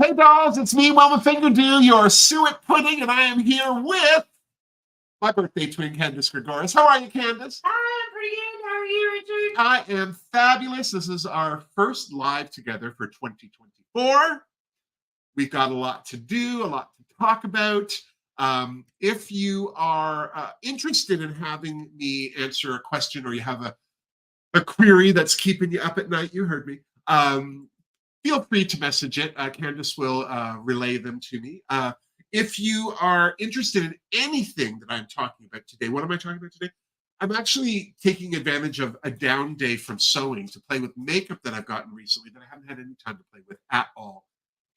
Hey dolls, it's me, Wilma Fingerdew, your suet pudding, and I am here with my birthday twin, Candice Gregoris. How are you, Candice? Hi, I'm pretty good. How are you, Richard? I am fabulous. This is our first live together for 2024. We've got a lot to do, a lot to talk about. If you are interested in having me answer a question or you have a query that's keeping you up at night, you heard me. Feel free to message it. Candice will relay them to me. If you are interested in anything that I'm talking about today, what am I talking about today? I'm actually taking advantage of a down day from sewing to play with makeup that I've gotten recently that I haven't had any time to play with at all.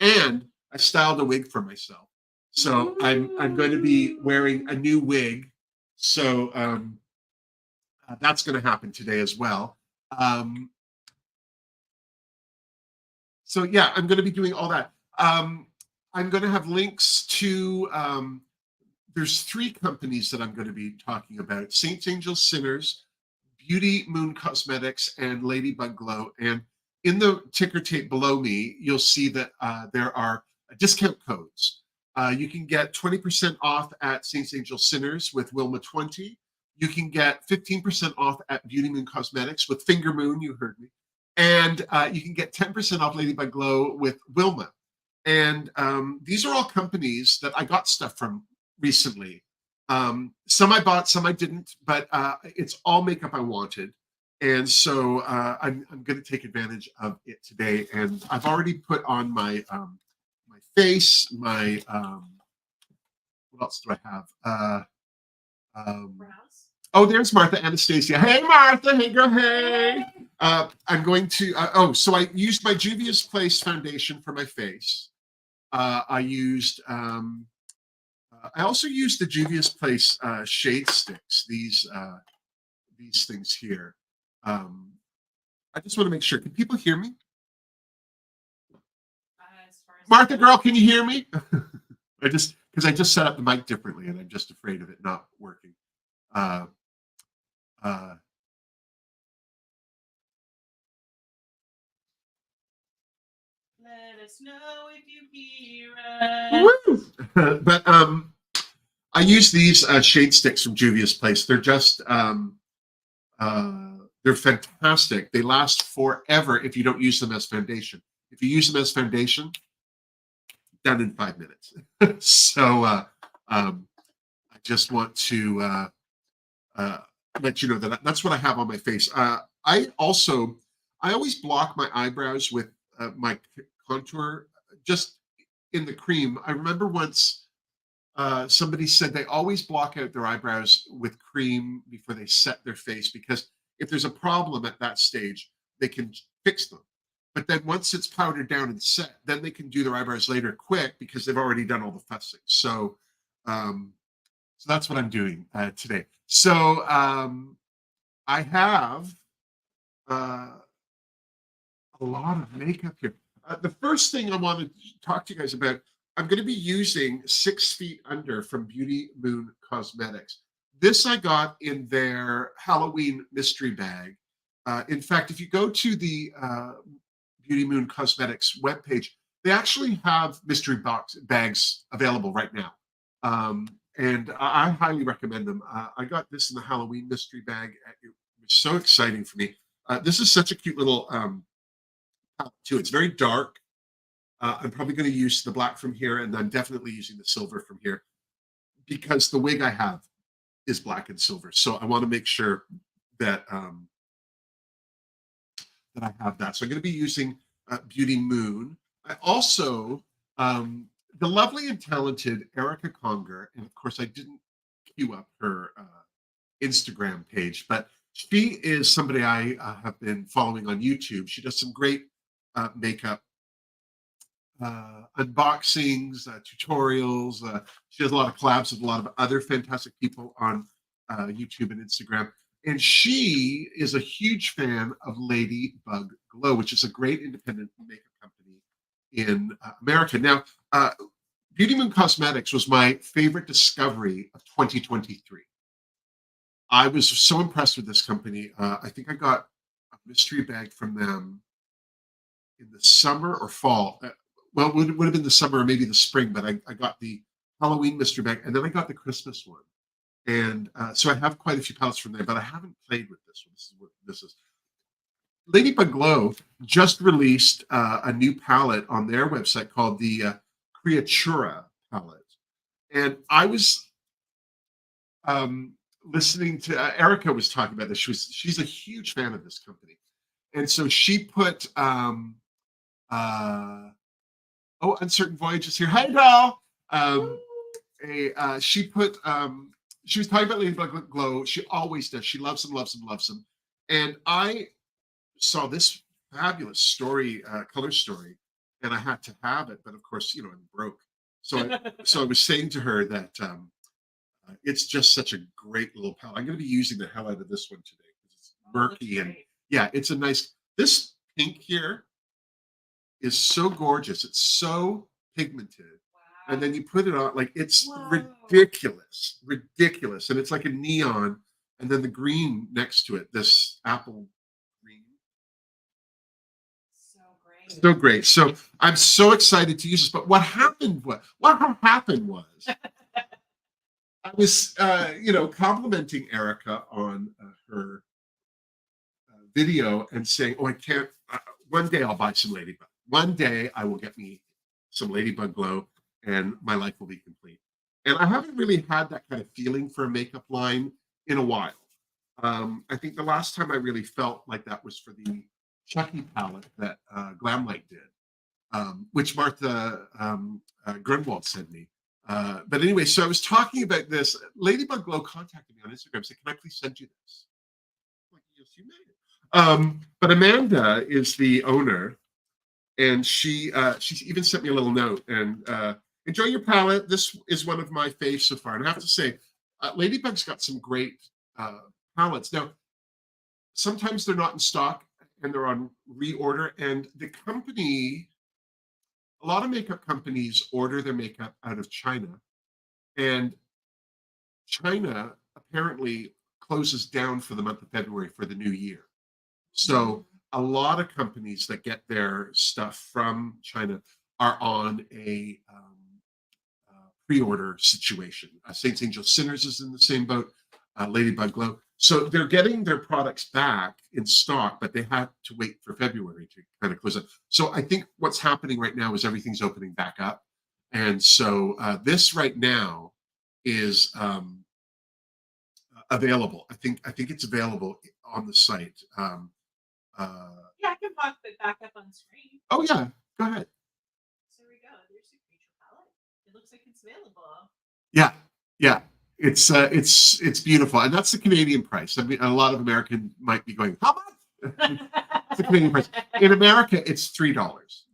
And I styled a wig for myself. So I'm going to be wearing a new wig. So that's going to happen today as well. So yeah, I'm going to be doing all that. I'm going to have links to, there's 3 companies that I'm going to be talking about: Saints, Angels, Sinners, Beauty Moon Cosmetics, and Ladybug Glow. And in the ticker tape below me, you'll see that there are discount codes. You can get 20% off at Saints, Angels, Sinners with Wilma 20. You can get 15% off at Beauty Moon Cosmetics with Finger Moon, you heard me. And you can get 10% off Ladybug Glow with Wilma. And these are all companies that I got stuff from recently. Some I bought, some I didn't, but it's all makeup I wanted. And so I'm going to take advantage of it today. And I've already put on my my face, my, what else do I have? Oh, there's Martha Anastasia. Hey, Martha. Hey, girl. Hey. I'm going to, so I used my Juvia's Place foundation for my face. I also used the Juvia's Place shade sticks, these things here. I just want to make sure. Can people hear me? Martha, girl, can you hear me? Because I just set up the mic differently and I'm just afraid of it not working. Let us know if you hear us. But I use these shade sticks from Juvia's Place. They're just they're fantastic. They last forever if you don't use them as foundation. If you use them as foundation, done in 5 minutes. So I just want to let you know that that's what I have on my face. I always block my eyebrows with my contour just in the cream. I remember once somebody said they always block out their eyebrows with cream before they set their face, because if there's a problem at that stage, they can fix them. But then once it's powdered down and set, then they can do their eyebrows later quick because they've already done all the fussing. So, so that's what I'm doing today. So I have a lot of makeup here. The first thing I want to talk to you guys about, I'm going to be using 6 Feet Under from Beauty Moon Cosmetics. This I got in their Halloween mystery bag. In fact, if you go to the Beauty Moon Cosmetics webpage, they actually have mystery bags available right now. And I highly recommend them. I got this in the Halloween mystery bag. It was so exciting for me. This is such a cute little palette too. It's very dark. I'm probably going to use the black from here, and I'm definitely using the silver from here because the wig I have is black and silver. So I want to make sure that that I have that. So I'm going to be using Beauty Moon. I also, the lovely and talented Erica Conger, and of course I didn't queue up her Instagram page, but she is somebody I have been following on YouTube. She does some great makeup unboxings, tutorials. She does a lot of collabs with a lot of other fantastic people on YouTube and Instagram. And she is a huge fan of Ladybug Glow, which is a great independent makeup company in America. Now, Beauty Moon Cosmetics was my favorite discovery of 2023. I was so impressed with this company. I think I got a mystery bag from them in the summer or fall. well, it would have been the summer or maybe the spring, but I got the Halloween mystery bag, and then I got the Christmas one. And so I have quite a few palettes from there, but I haven't played with this one. This is what this is. Ladybug Glow just released a new palette on their website called the Creatura palette. And I was listening to Erica was talking about this. She's a huge fan of this company. And so she put Uncertain Voyages here. Hi, doll. She put she was talking about Ladybug Glow. She always does. She loves them, loves them, loves them. And I saw this fabulous story, color story, and I had to have it. But of course, I'm broke. So I was saying to her that it's just such a great little palette. I'm going to be using the hell out of this one today because it's murky and yeah, it's a nice. This pink here is so gorgeous. It's so pigmented. And then you put it on, like it's ridiculous, ridiculous. And it's like a neon. And then the green next to it, this apple green. So great. So great. So I'm so excited to use this. But what happened was, I was, complimenting Erica on her video and saying, oh, I can't, one day I'll buy some Ladybug. One day I will get me some Ladybug Glow and my life will be complete. And I haven't really had that kind of feeling for a makeup line in a while. I think the last time I really felt like that was for the Chucky palette that Glamlight did, which Martha Grunwald sent me. But anyway, so I was talking about this. Ladybug Glow contacted me on Instagram, said, can I please send you this? I'm like, yes, you may. But Amanda is the owner, and she's even sent me a little note and enjoy your palette. This is one of my faves so far. And I have to say, Ladybug's got some great palettes. Now, sometimes they're not in stock and they're on reorder. And the company, a lot of makeup companies order their makeup out of China. And China apparently closes down for the month of February for the new year. So a lot of companies that get their stuff from China are on a pre-order situation. Saints Angel Sinners is in the same boat, Ladybug Glow. So they're getting their products back in stock, but they have to wait for February to kind of close up. So I think what's happening right now is everything's opening back up. And so this right now is available. I think it's available on the site. Yeah, I can pop it back up on screen. Oh yeah, go ahead. So there we go. There's a creature palette. It looks like it's available. Yeah. It's beautiful, and that's the Canadian price. I mean, a lot of Americans might be going, "How much?" It's the Canadian price. In America, it's $3.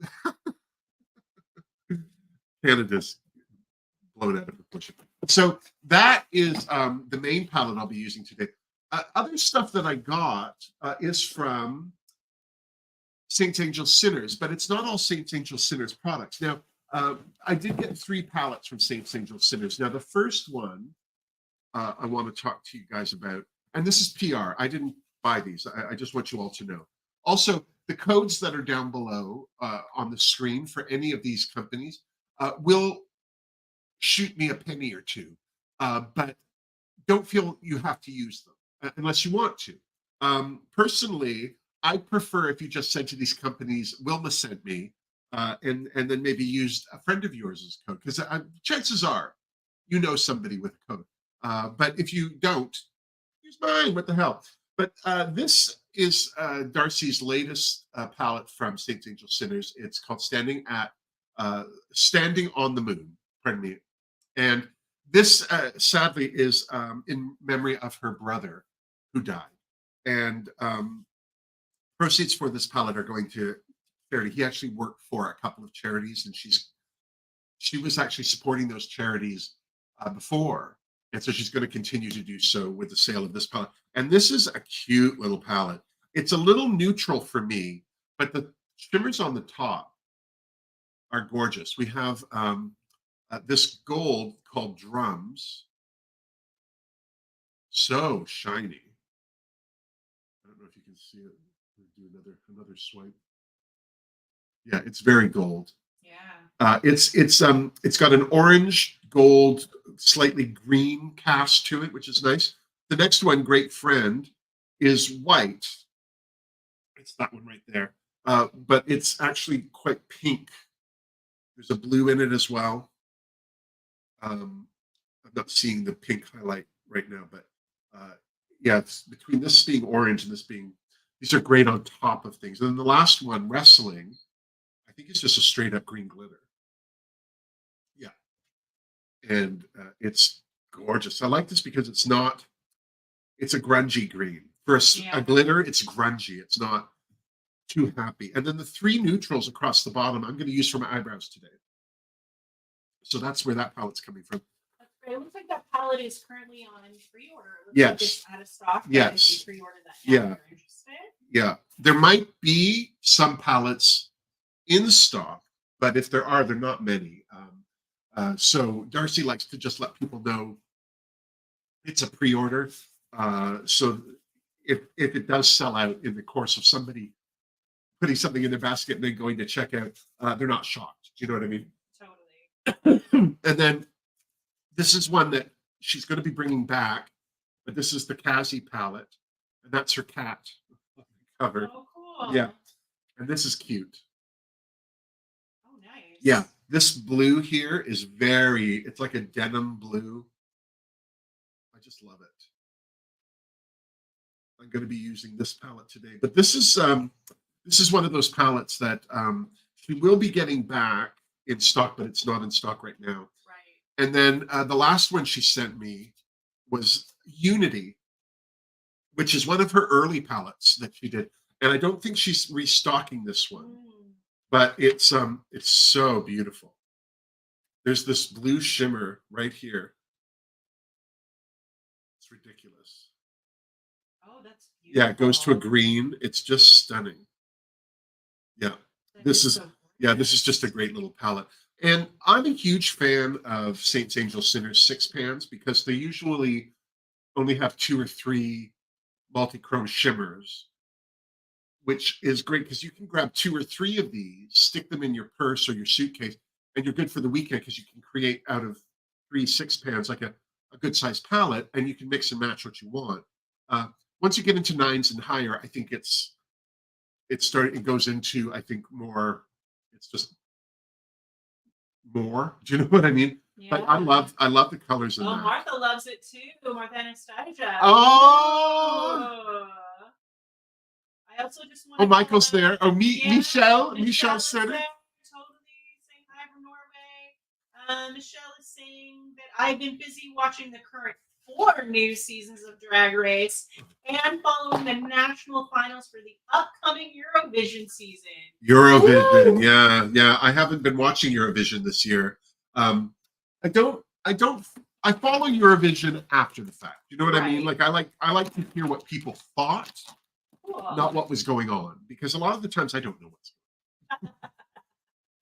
Canada's blown out of proportion. So that is the main palette I'll be using today. Other stuff that I got is from Saints Angel Sinners, but it's not all Saints Angel Sinners products. Now, I did get 3 palettes from Saints Angel Sinners. Now, the first one I want to talk to you guys about, and this is PR. I didn't buy these. I just want you all to know. Also, the codes that are down below on the screen for any of these companies will shoot me a penny or two, but don't feel you have to use them unless you want to. Personally, I prefer if you just said to these companies, Wilma sent me, and then maybe used a friend of yours as code, because chances are you know somebody with a code. But if you don't, use mine. What the hell? But this is Darcy's latest palette from Saints Angel Sinners. It's called Standing on the Moon. Pardon me. And this, sadly, is in memory of her brother who died. And proceeds for this palette are going to charity. He actually worked for a couple of charities, and she was actually supporting those charities before. And so she's going to continue to do so with the sale of this palette. And this is a cute little palette. It's a little neutral for me, but the shimmers on the top are gorgeous. We have this gold called Drums. So shiny. I don't know if you can see it. Do another swipe. Yeah, it's very gold. Yeah. It's got an orange, gold, slightly green cast to it, which is nice. The next one, Great Friend, is white. It's that one right there. But it's actually quite pink. There's a blue in it as well. I'm not seeing the pink highlight right now, but yeah, it's between this being orange and this being, these are great on top of things. And then the last one, Wrestling, I think it's just a straight up green glitter. Yeah. And it's gorgeous. I like this because it's a grungy green. For a glitter, it's grungy. It's not too happy. And then the 3 neutrals across the bottom, I'm going to use for my eyebrows today. So that's where that palette's coming from. That's great. It looks like that palette is currently on pre-order. It looks Yes. like it's out of stock. Yes. If you pre-order that now, Yeah. if you're interested. Yeah. There might be some palettes in stock, but if there are, they're not many. So Darcy likes to just let people know it's a pre-order. So if it does sell out in the course of somebody putting something in their basket and then going to check out, they're not shocked. Do you know what I mean? Totally. And then this is one that she's going to be bringing back, but this is the Kazi palette, and that's her cat cover. Oh, cool. Yeah, and this is cute. Oh, nice. Yeah, this blue here is it's like a denim blue. I just love it. I'm going to be using this palette today, but this is one of those palettes that she will be getting back in stock, but it's not in stock right now. Right. And then the last one she sent me was Unity, which is one of her early palettes that she did. And I don't think she's restocking this one, but it's so beautiful. There's this blue shimmer right here. It's ridiculous. Oh, that's beautiful. Yeah, it goes to a green. It's just stunning. Yeah, this is just a great little palette. And I'm a huge fan of Saints, Angels, Sinners 6 pans because they usually only have 2 or 3 multi-chrome shimmers, which is great because you can grab 2 or 3 of these, stick them in your purse or your suitcase, and you're good for the weekend because you can create out of 3 6 pans like a good sized palette, and you can mix and match what you want. Once you get into 9s and higher, I think it goes into, I think, more, it's just more. Do you know what I mean? Yeah. But I love the colors in that. Martha loves it too. Martha Anastasia. Oh! I also just want Michael's there. Oh, Michelle Center. Totally saying hi from Norway. Michelle is saying that I've been busy watching the current 4 new seasons of Drag Race and following the national finals for the upcoming Eurovision season. Eurovision, Woo! Yeah. I haven't been watching Eurovision this year. I follow Eurovision after the fact. You know what I mean? Like I like to hear what people thought, not what was going on, because a lot of the times I don't know what's going on.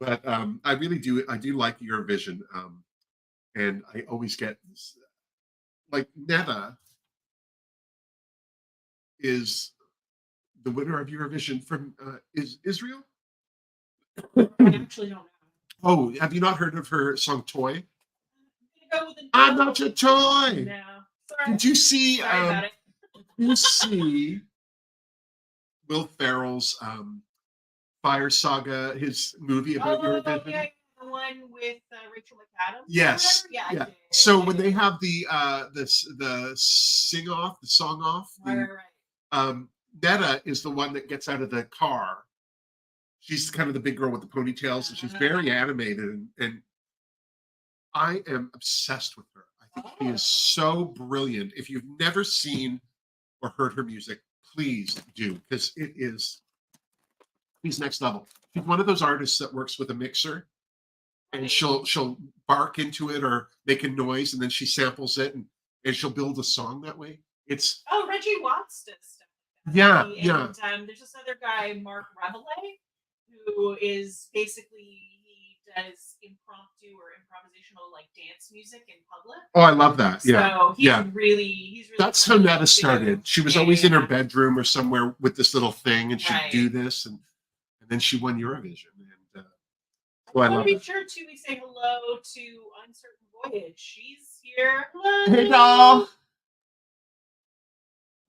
But I really do. I do like Eurovision, and I always get this, like Netta is the winner of Eurovision from is Israel. I actually don't know. Oh, have you not heard of her song "Toy"? I'm not your toy. No. Sorry. Did you see? Sorry about it. You see Will Ferrell's Fire Saga, his movie about Eurovision? Yeah, the one with Rachel McAdams. Yes. Yeah. So when they have the song off, Right. Netta is the one that gets out of the car. She's kind of the big girl with the ponytails, and she's very animated, and I am obsessed with her. I think she is so brilliant. If you've never seen or heard her music, please do, because she's next level. She's one of those artists that works with a mixer, and she'll bark into it or make a noise, and then she samples it, and she'll build a song that way. It's Reggie Watts does stuff like that. And there's this other guy, Mark Reveille, who is basically, he does impromptu or improvisational like dance music in public. Oh, I love that. Yeah. So he's really that's how Netta started. She was always in her bedroom or somewhere with this little thing, and she'd do this, and then she won Eurovision. And Oh, I I want love to be it. sure to we say hello to Uncertain Voyage. She's here. Hello. Hey, doll.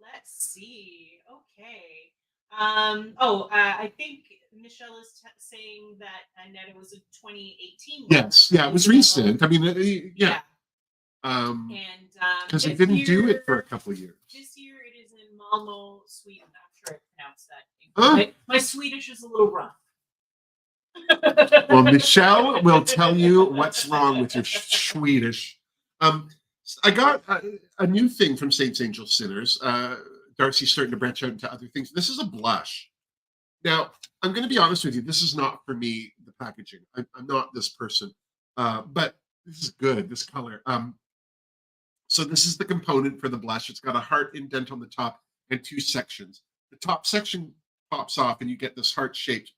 Let's see. Okay. I think Michelle is saying that Annette was a 2018. Yes, yeah, it was recent. I mean, yeah. And Because I this didn't do year- it for a couple of years. This year it is in Malmo, Sweden. I'm sure I pronounced that. Huh? My Swedish is a little rough. Well, Michelle will tell you what's wrong with your Swedish. I got a new thing from Saints Angel Sinners. Darcy's starting to branch out into other things. This is a blush. Now, I'm going to be honest with you. This is not for me, the packaging. I'm not this person. But this is good, this color. So this is the component for the blush. It's got a heart indent on the top and two sections. The top section pops off and you get this heart-shaped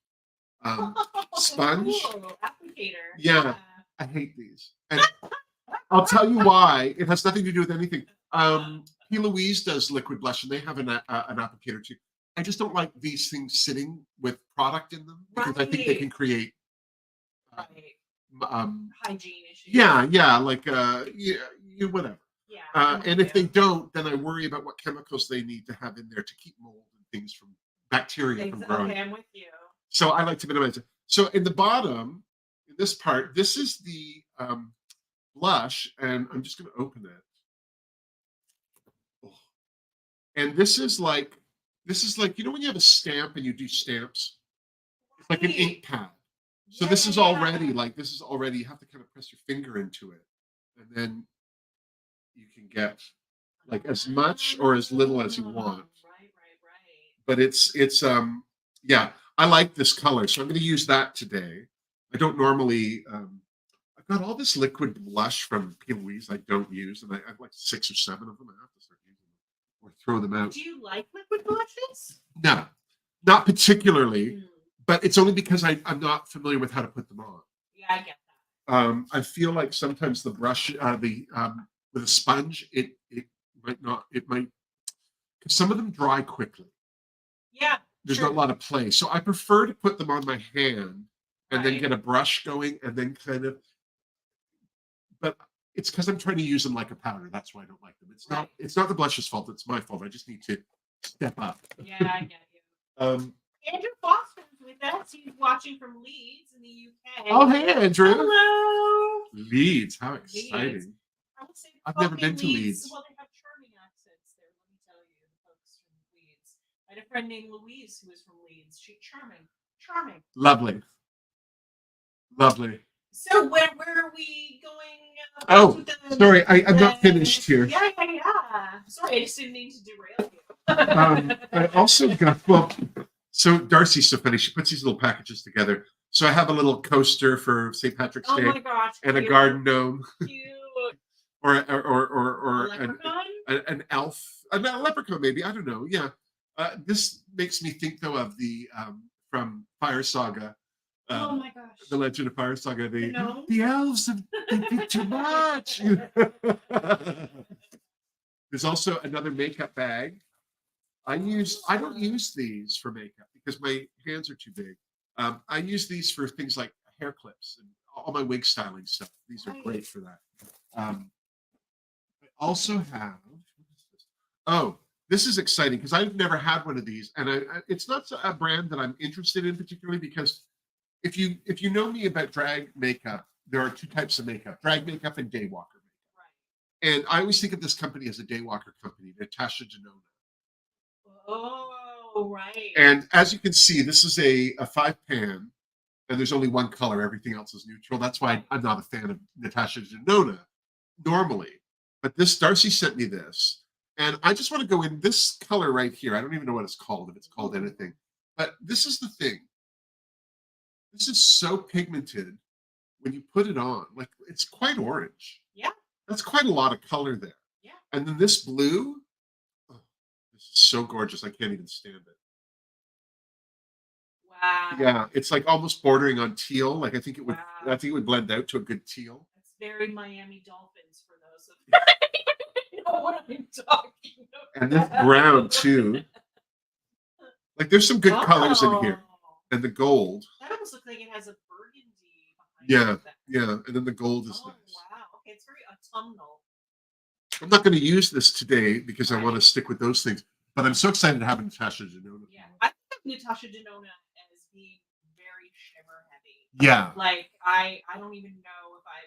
sponge. Cool. Applicator. Yeah. I hate these. And I'll tell you why. It has nothing to do with anything. P. Louise does liquid blush, and they have an applicator too. I just don't like these things sitting with product in them because I think they can create hygiene issues. Yeah, like whatever. Yeah. And if they don't, then I worry about what chemicals they need to have in there to keep mold and things from bacteria from growing. Okay, I'm with you. So I like to minimize it. So in the bottom, in this part, this is the blush, and I'm just going to open it. Oh. And this is like you know when you have a stamp and you do stamps, it's like an ink pad. So this is already you have to kind of press your finger into it, and then you can get like as much or as little as you want. Right. But it's yeah, I like this color, so I'm going to use that today. I don't normally. I've got all this liquid blush from P. Louise I don't use, and I have like 6 or 7 of them. I have to start using them or throw them out. Do you like liquid blushes? No, not particularly. But it's only because I'm not familiar with how to put them on. Yeah, I get that. I feel like sometimes the brush, with a sponge, it might, because some of them dry quickly. Yeah. There's not a lot of play. So I prefer to put them on my hand and then Right. get a brush going and then but it's because I'm trying to use them like a powder. That's why I don't like them. It's not the blush's fault. It's my fault. I just need to step up. Yeah, I get you. Andrew Foster's with us. He's watching from Leeds in the UK. Oh, hey, Andrew. Hello. Leeds. How exciting. Leeds. I would say I've never been to Leeds. Well, they have charming accents there. Let me tell you, the folks from Leeds. I had a friend named Louise who was from Leeds. She's charming. Lovely. So where are we going? Oh, sorry, I'm not finished here. Yeah. Sorry, I just didn't mean to derail you. I also got, so Darcy's so funny. She puts these little packages together. So I have a little coaster for St. Patrick's Day my gosh, and a garden gnome. Cute. or Leprechaun? an elf, a leprechaun maybe. I don't know. Yeah. This makes me think though of the from Fire Saga. Oh my gosh. The Legend of Fire Saga. The elves they did too much. There's also another makeup bag. I don't use these for makeup because my hands are too big. I use these for things like hair clips and all my wig styling stuff. These are great for that. I also have. Oh, this is exciting because I've never had one of these, and it's not a brand that I'm interested in particularly because if you know me about drag makeup, there are 2 types of makeup: drag makeup and daywalker makeup. Right. And I always think of this company as a daywalker company, Natasha Denona. Oh, right. And as you can see, this is a 5-pan, and there's only one color. Everything else is neutral. That's why I'm not a fan of Natasha Denona normally. But Darcy sent me this, and I just want to go in this color right here. I don't even know what it's called, if it's called anything. But this is the thing. This is so pigmented when you put it on. Like, it's quite orange. Yeah. That's quite a lot of color there. Yeah. And then this blue, this is so gorgeous. I can't even stand it. Wow. Yeah, it's like almost bordering on teal. Like I think it would blend out to a good teal. It's very Miami Dolphins for those of you know what I'm talking about. And this brown too. Like there's some good colors in here. And the gold. That almost looks like it has a burgundy Yeah, like that. yeah, and then the gold is Oh nice. wow. Okay, it's very autumnal. I'm not going to use this today because I want to Right. stick with those things. But I'm so excited to have Natasha Denona. Yeah, I think of Natasha Denona as being very shimmer heavy. Yeah, Like I don't even know if I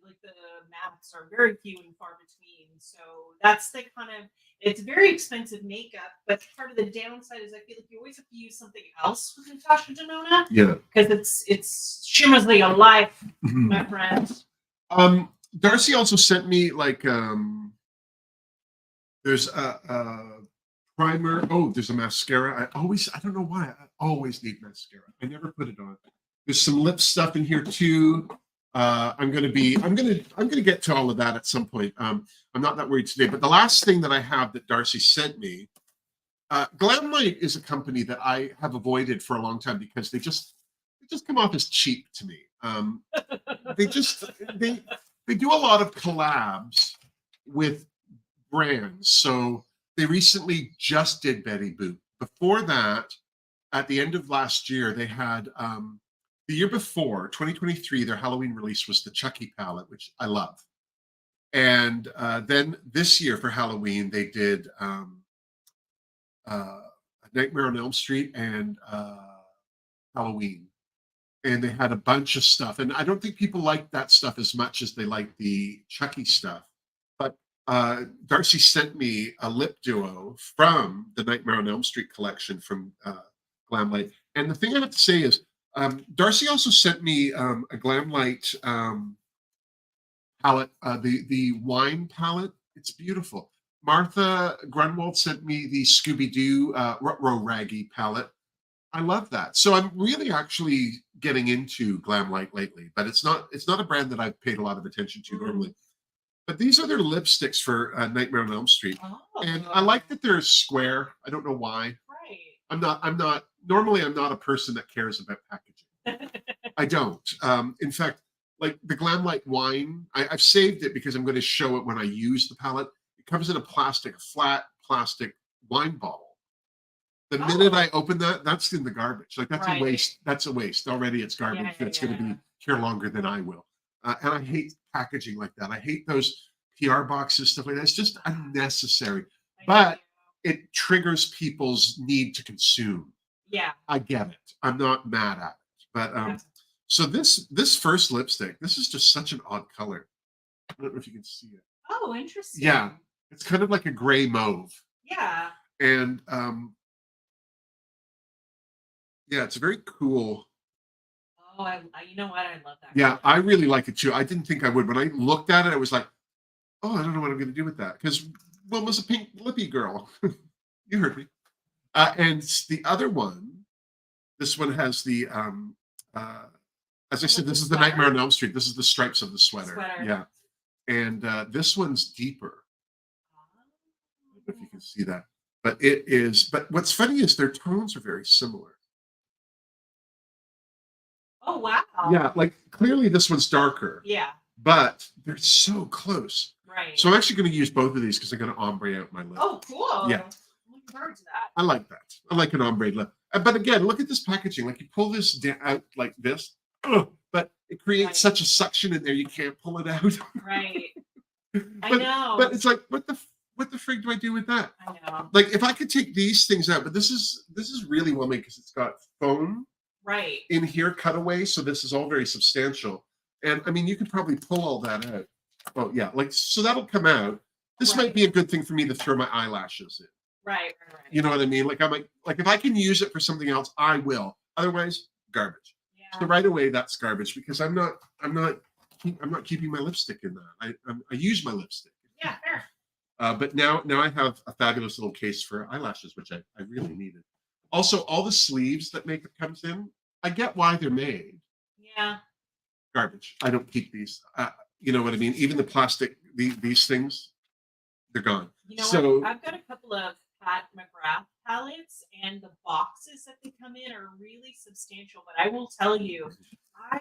like the mattes are very few and far between. So that's the kind of it's very expensive makeup, but part of the downside is I feel like you always have to use something else with Natasha Denona yeah. because it's shimmers like a life, my Mhm. friend. Darcy also sent me like there's a primer. Oh, there's a mascara. I don't know why. I always need mascara. I never put it on. There's some lip stuff in here too. I'm gonna get to all of that at some point. I'm not that worried today. But the last thing that I have that Darcy sent me, Glamlight is a company that I have avoided for a long time because they just come off as cheap to me. They just they do a lot of collabs with brands. So they recently just did Betty Boop. Before that, at the end of last year, they had the year before, 2023, their Halloween release was the Chucky palette, which I love. And then this year for Halloween, they did Nightmare on Elm Street and Halloween. And they had a bunch of stuff. And I don't think people like that stuff as much as they like the Chucky stuff. But Darcy sent me a lip duo from the Nightmare on Elm Street collection from Glamlight. And the thing I have to say is, Darcy also sent me a Glamlight palette, the wine palette. It's beautiful. Martha Grunwald sent me the Scooby Doo Ruh-Roh Raggy palette. I love that. So I'm really actually getting into Glamlight lately, but it's not a brand that I've paid a lot of attention to normally. But these are their lipsticks for Nightmare on Elm Street, and I like that they're square. I don't know why. Right. I'm not normally I'm not a person that cares about packaging. I don't. In fact, like the Glamlight wine, I've saved it because I'm going to show it when I use the palette. It comes in a flat plastic wine bottle. The minute I open that, that's in the garbage. Like that's a Right. waste. That's a waste. Already it's garbage. Yeah, That's going to yeah. be here longer than I will. And I hate packaging like that. I hate those PR boxes, stuff like that. It's just unnecessary. But it triggers people's need to consume. Yeah. I get it. I'm not mad at it. But Yeah. so this first lipstick, this is just such an odd color. I don't know if you can see it. Oh, interesting. Yeah. It's kind of like a gray mauve. Yeah. And yeah, it's very cool. Oh, you know what? I love that. Yeah, I really like it too. I didn't think I would. When I looked at it, I was like, oh, I don't know what I'm going to do with that. Because Wilma's a pink lippy girl. You heard me. And the other one, this one has the, as I said, this is the Nightmare on Elm Street. This is the stripes of the sweater. Yeah. And this one's deeper. I don't know if you can see that. But it is, but what's funny is their tones are very similar. Oh, wow. Yeah, like clearly this one's darker. Yeah. But they're so close. Right. So I'm actually going to use both of these because I'm going to ombre out my lip. Oh, cool. Yeah. I'm looking forward to that. I like that. I like an ombre lip. But again, look at this packaging. Like you pull this out like this, but it creates such a suction in there you can't pull it out. Right. I know. But it's like, what the frig do I do with that? I know. Like if I could take these things out, but this is really well made because it's got foam in here, cutaway. So this is all very substantial. And I mean, you could probably pull all that out. Oh yeah, like so that'll come out. This might be a good thing for me to throw my eyelashes in. Right. You know what I mean? Like I'm like if I can use it for something else, I will. Otherwise, garbage. Yeah. So right away, that's garbage because I'm not keeping my lipstick in that. I use my lipstick. Yeah, fair. But now I have a fabulous little case for eyelashes, which I really needed. Also, all the sleeves that makeup comes in, I get why they're made. Yeah. Garbage. I don't keep these. You know what I mean? Even the plastic, these things, they're gone. You know what? I've got a couple of Pat McGrath palettes, and the boxes that they come in are really substantial. But I will tell you, I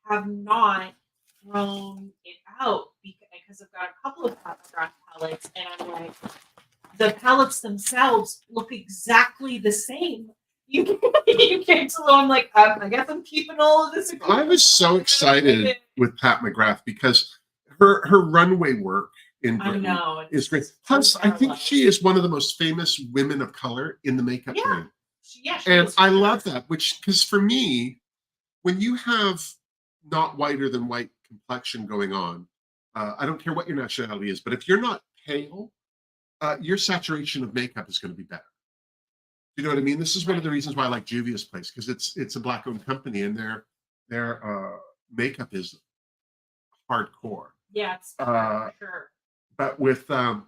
have not thrown it out because I've got a couple of Pat McGrath palettes, and I'm like, the palettes themselves look exactly the same. you came to I'm like, I guess I'm keeping all of this. I was so excited with Pat McGrath because her runway work in I Britain know is great. Plus, I think she is one of the most famous women of color in the makeup game. Yeah, and I love that, which because for me, when you have not whiter than white complexion going on, I don't care what your nationality is, but if you're not pale, your saturation of makeup is going to be better. You know what I mean? This is one of the reasons why I like Juvia's Place, because it's a black-owned company and their makeup is hardcore. Yeah, it's for sure. But like, I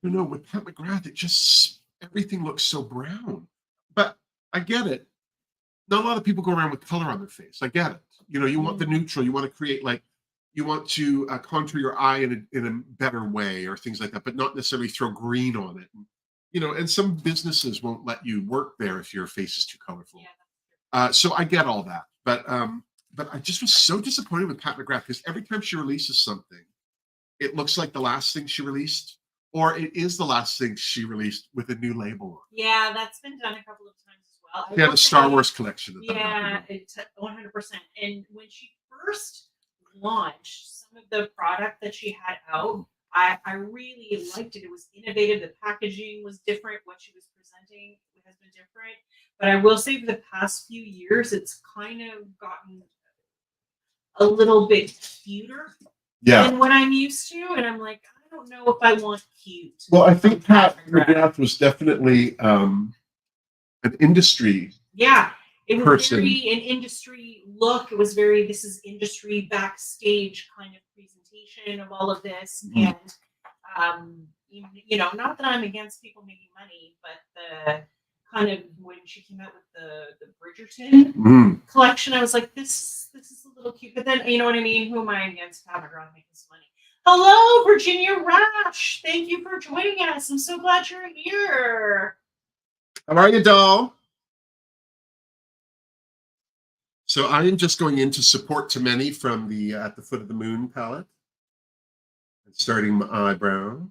don't know, with Pat McGrath, it just everything looks so brown. But I get it. Not a lot of people go around with color on their face. I get it. You know, you want the neutral. You want to create like, you want to contour your eye in a better way or things like that, but not necessarily throw green on it. You know, and some businesses won't let you work there if your face is too colorful. Yeah. So I get all that, but I just was so disappointed with Pat McGrath because every time she releases something, it looks like the last thing she released, or it is the last thing she released with a new label on. Yeah, that's been done a couple of times as well. She had a Star Wars collection. Yeah, 100%. And when she first launched some of the product that she had out, I really liked it. It was innovative. The packaging was different. What she was presenting has been different. But I will say for the past few years, it's kind of gotten a little bit cuter than what I'm used to. And I'm like, I don't know if I want cute. Well, I think Pat McGrath was definitely an industry. Yeah. It was very an industry look. It was very, this is industry backstage kind of presentation of all of this. And, you know, not that I'm against people making money, but the kind of, when she came out with the Bridgerton collection, I was like, this is a little cute. But then, you know what I mean? Who am I against Pat McGrath making some money? Hello, Virginia Rash. Thank you for joining us. I'm so glad you're here. How are you, doll? So I am just going into Support to Many from the At the Foot of the Moon palette. And starting my eyebrow.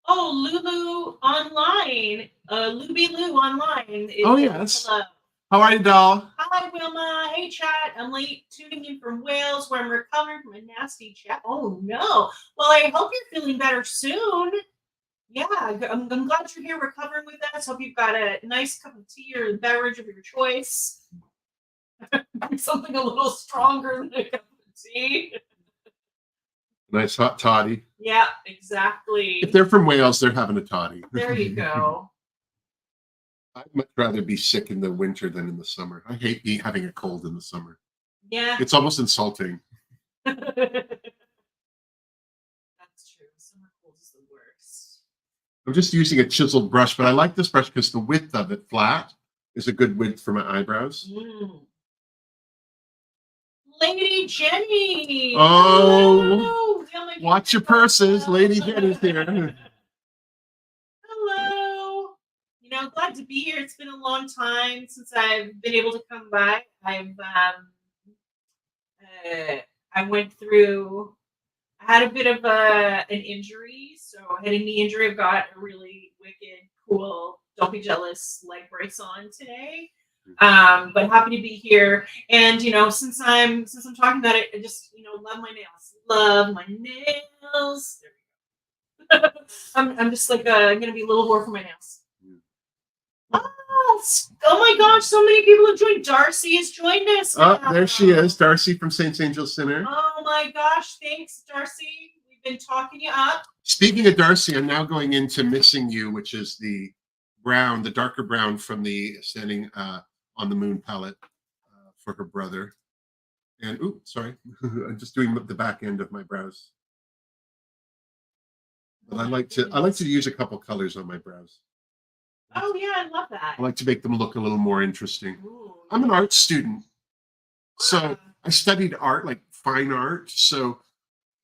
Oh, Lulu online. Luby Lou online. Oh, yes. Hello. How are you, doll? Hi, Wilma. Hey, chat. I'm late tuning in from Wales where I'm recovering from a nasty chat. Oh, no. Well, I hope you're feeling better soon. Yeah, I'm glad you're here recovering with us. Hope you've got a nice cup of tea or beverage of your choice. Something a little stronger than a cup of tea. Nice hot toddy. Yeah, exactly. If they're from Wales, they're having a toddy. There you go. I'd much rather be sick in the winter than in the summer. I hate having a cold in the summer. Yeah. It's almost insulting. That's true. Summer cold is the worst. I'm just using a chiseled brush, but I like this brush because the width of it, flat, is a good width for my eyebrows. Lady Jenny. Oh, watch your purses. Lady Jenny's here. Hello. You know, glad to be here. It's been a long time since I've been able to come by. I went through, I had a bit of an injury. So I had a knee injury. I've got a really wicked, cool, don't be jealous leg brace on today. But happy to be here. And you know, since I'm talking about it, I just, you know, love my nails. Love my nails. There we go. I'm just like gonna be a little whore for my nails. Oh my gosh, so many people have joined. Darcy has joined us. Oh, there she is, Darcy from Saints Angel Center. Oh my gosh, thanks, Darcy. We've been talking you up. Speaking of Darcy, I'm now going into Missing You, which is the brown, the darker brown from the Standing on the Moon palette for her brother. And ooh, sorry, I'm just doing the back end of my brows. But I like to use a couple colors on my brows. Oh yeah, I love that. I like to make them look a little more interesting. Ooh. I'm an art student, so I studied art, like fine art. So,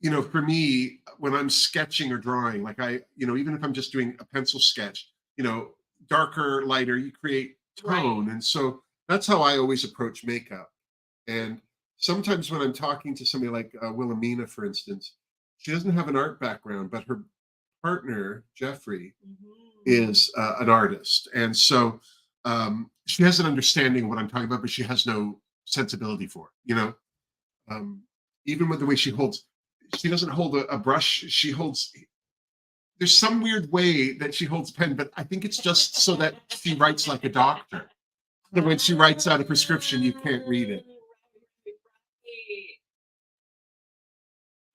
you know, for me, when I'm sketching or drawing, like even if I'm just doing a pencil sketch, you know, darker, lighter, you create tone. Right. And so that's how I always approach makeup. And sometimes when I'm talking to somebody like Wilhelmina, for instance, she doesn't have an art background, but her partner Jeffrey Mhm. is an artist, and so she has an understanding of what I'm talking about, but she has no sensibility for it. Um, even with the way she doesn't hold a brush. She holds. There's some weird way that she holds a pen, but I think it's just so that she writes like a doctor. That when she writes out a prescription, you can't read it.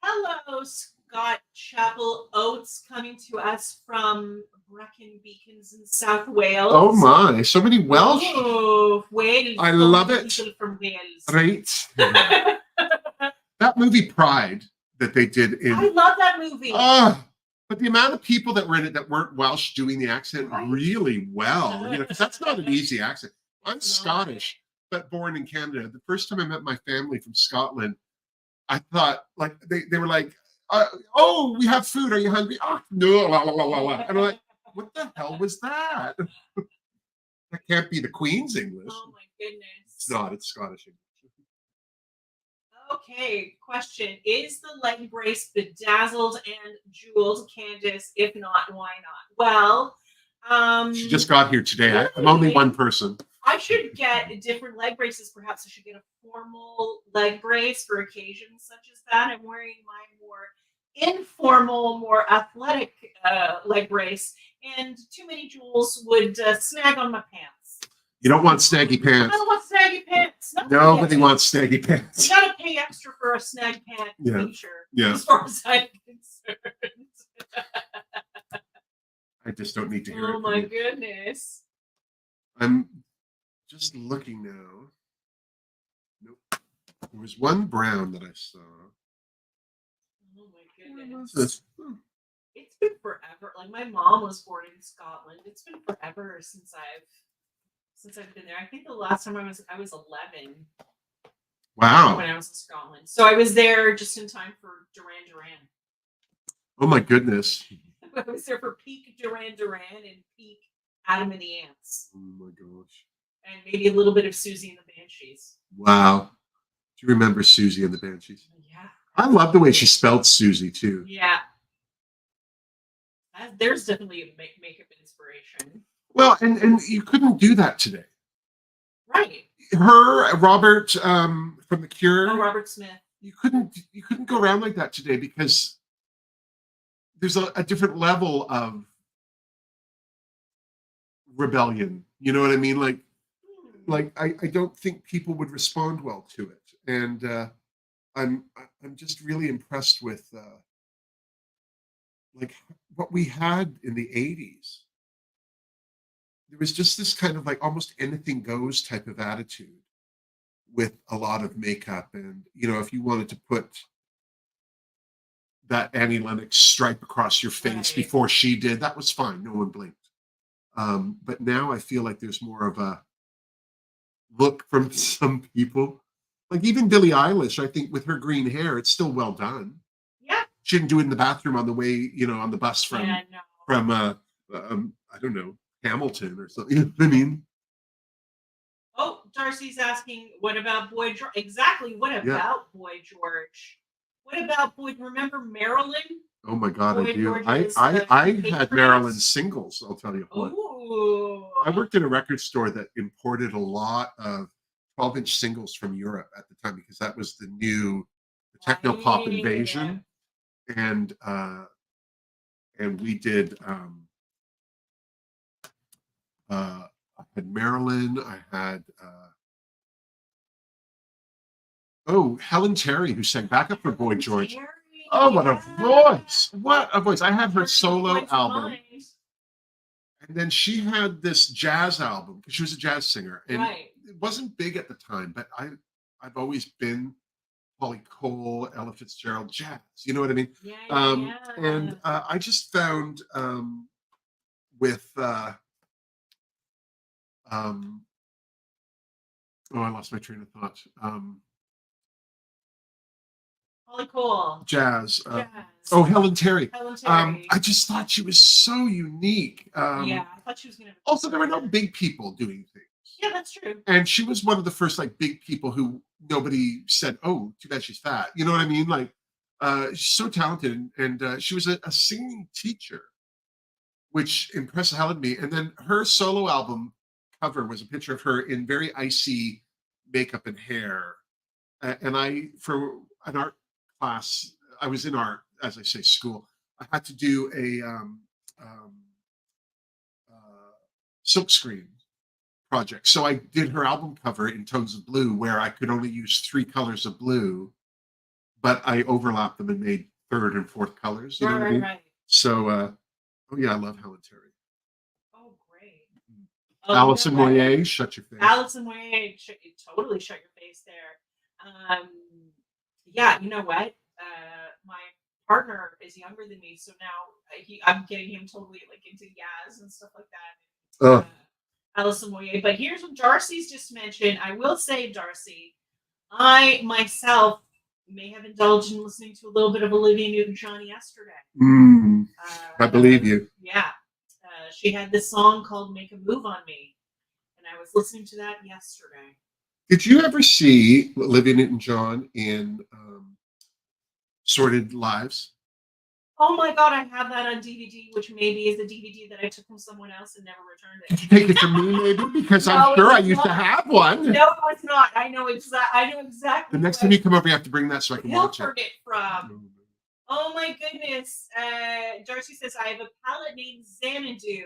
Hello, Scott Chapel Oates, coming to us from Brecon Beacons in South Wales. Oh my, so many Welsh. Oh, Wales. I So love many it. people from Wales. Right. That movie Pride that they did in. I love that movie. But the amount of people that were in it that weren't Welsh doing the accent really well, because that's not an easy accent. I'm Scottish, but born in Canada. The first time I met my family from Scotland, I thought, like, they were like, oh, we have food. Are you hungry? Oh, no. La, la, la, la, la. And I'm like, what the hell was that? That can't be the Queen's English. Oh, my goodness. It's not. It's Scottish English. Okay, question. Is the leg brace bedazzled and jeweled, Candice? If not, why not? Well, she just got here today. I'm only one person. I should get different leg braces. Perhaps I should get a formal leg brace for occasions such as that. I'm wearing my more informal, more athletic leg brace, and too many jewels would snag on my pants. You don't want snaggy pants. I don't want snaggy pants. Nobody wants snaggy pants. You gotta pay extra for a snag pant feature. Yeah. As far as I'm concerned. I just don't need to hear it. Oh my goodness. I'm just looking now. Nope. There was one brown that I saw. Oh my goodness. This? It's been forever. Like, my mom was born in Scotland. It's been forever since I've been there. I think the last time I was 11. Wow. When I was in Scotland. So I was there just in time for Duran Duran. Oh my goodness. I was there for peak Duran Duran and peak Adam and the Ants. Oh my gosh. And maybe a little bit of Susie and the Banshees. Wow. Do you remember Susie and the Banshees? Yeah. I love the way she spelled Susie too. Yeah. There's definitely a makeup inspiration. Well, and you couldn't do that today. Right. Her, Robert from The Cure. Oh, Robert Smith. You couldn't go around like that today because there's a different level of rebellion. You know what I mean? Like I don't think people would respond well to it. And I'm just really impressed with like what we had in the 80s. There was just this kind of like almost anything goes type of attitude with a lot of makeup. And, if you wanted to put that Annie Lennox stripe across your face before she did, that was fine. No one blinked. But now I feel like there's more of a look from some people. Like even Billie Eilish, I think with her green hair, it's still well done. Yeah. She didn't do it in the bathroom on the way, on the bus from I don't know, Hamilton or something. You know what I mean? Oh, Darcy's asking, what about Boy George? Exactly. What about Boy George? What about Boy? Remember Marilyn? Oh my God, Boy I do. George's, I had Marilyn's singles. I'll tell you what. Ooh. I worked in a record store that imported a lot of 12-inch singles from Europe at the time because that was the new techno pop invasion, and we did. I had Marilyn. I had Helen Terry, who sang backup for Boy George. Oh, what a voice! What a voice! I had her solo album, and then she had this jazz album because she was a jazz singer, and it wasn't big at the time. But I've always been Polly Cole, Ella Fitzgerald, jazz. You know what I mean? And I just found with I lost my train of thought. Polly Cole. Jazz. Helen Terry. Helen Terry. I just thought she was so unique. I thought she was going to. Also, there were no big people doing things. Yeah, that's true. And she was one of the first big people who nobody said, "Oh, too bad she's fat." You know what I mean? she's so talented, and she was a singing teacher, which impressed the hell out of me. And then her solo album cover was a picture of her in very icy makeup and hair. And for an art class, I was in art, as I say, school. I had to do a silkscreen project. So I did her album cover in tones of blue, where I could only use 3 colors of blue, but I overlapped them and made 3rd and 4th colors. You know what I mean? Right. So, oh yeah, I love Helen Terry. Oh, great. Alison Moyet, shut your face. Alison Moyet, totally shut your face there. Yeah, you know what? My partner is younger than me, so now I'm getting him totally like into Yaz and stuff like that. Alison Moyet. But here's what Darcy's just mentioned. I will say, Darcy, I myself may have indulged in listening to a little bit of Olivia Newton-John yesterday. I believe you. Yeah. She had this song called Make a Move on Me, and I was listening to that yesterday. Did you ever see Olivia Newton-John in Sorted Lives? Oh my God, I have that on DVD, which maybe is a DVD that I took from someone else and never returned it. Did you take it from me, maybe? Because No, I'm sure I it's used to not. have one. No, it's not. I know exactly. The next time you come over, you have to bring that so I can watch it. Pilfered it from. Oh my goodness. Darcy says, I have a palette named Xanadu.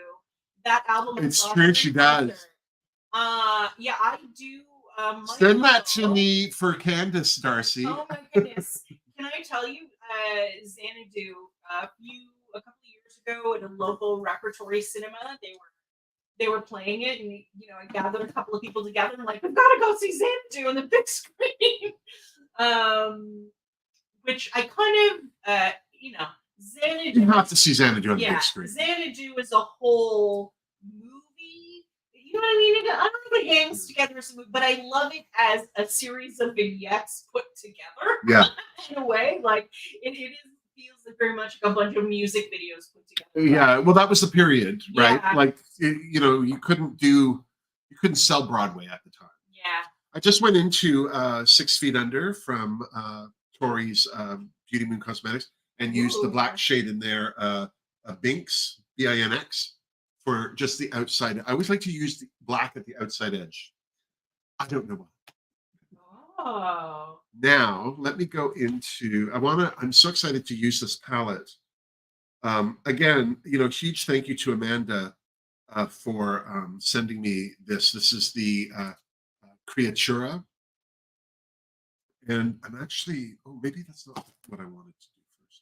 That album is It's awesome. true, she does. Yeah, I do. Send that to me for Candice, Darcy. Oh my goodness. Can I tell you, Xanadu, a couple of years ago at a local repertory cinema, they were playing it, and I gathered a couple of people together and like, we've got to go see Xanadu on the big screen. Which I kind of, Xanadu. You have to see Xanadu on the big screen. Xanadu is a whole movie. You know what I mean? I don't know if it hangs together as a movie, but I love it as a series of vignettes put together. Yeah. In a way, like feels like very much like a bunch of music videos put together. Yeah. Well, that was the period, right? Yeah. Like, you couldn't sell Broadway at the time. Yeah. I just went into 6 Feet Under from Tori's Beauty Moon Cosmetics and used the black shade in there, Binx, Binx, for just the outside. I always like to use the black at the outside edge. I don't know why. Oh. Now, let me go into, I'm so excited to use this palette. Again, huge thank you to Amanda for sending me this. This is the Creatura. And I'm actually, maybe that's not what I wanted to do first.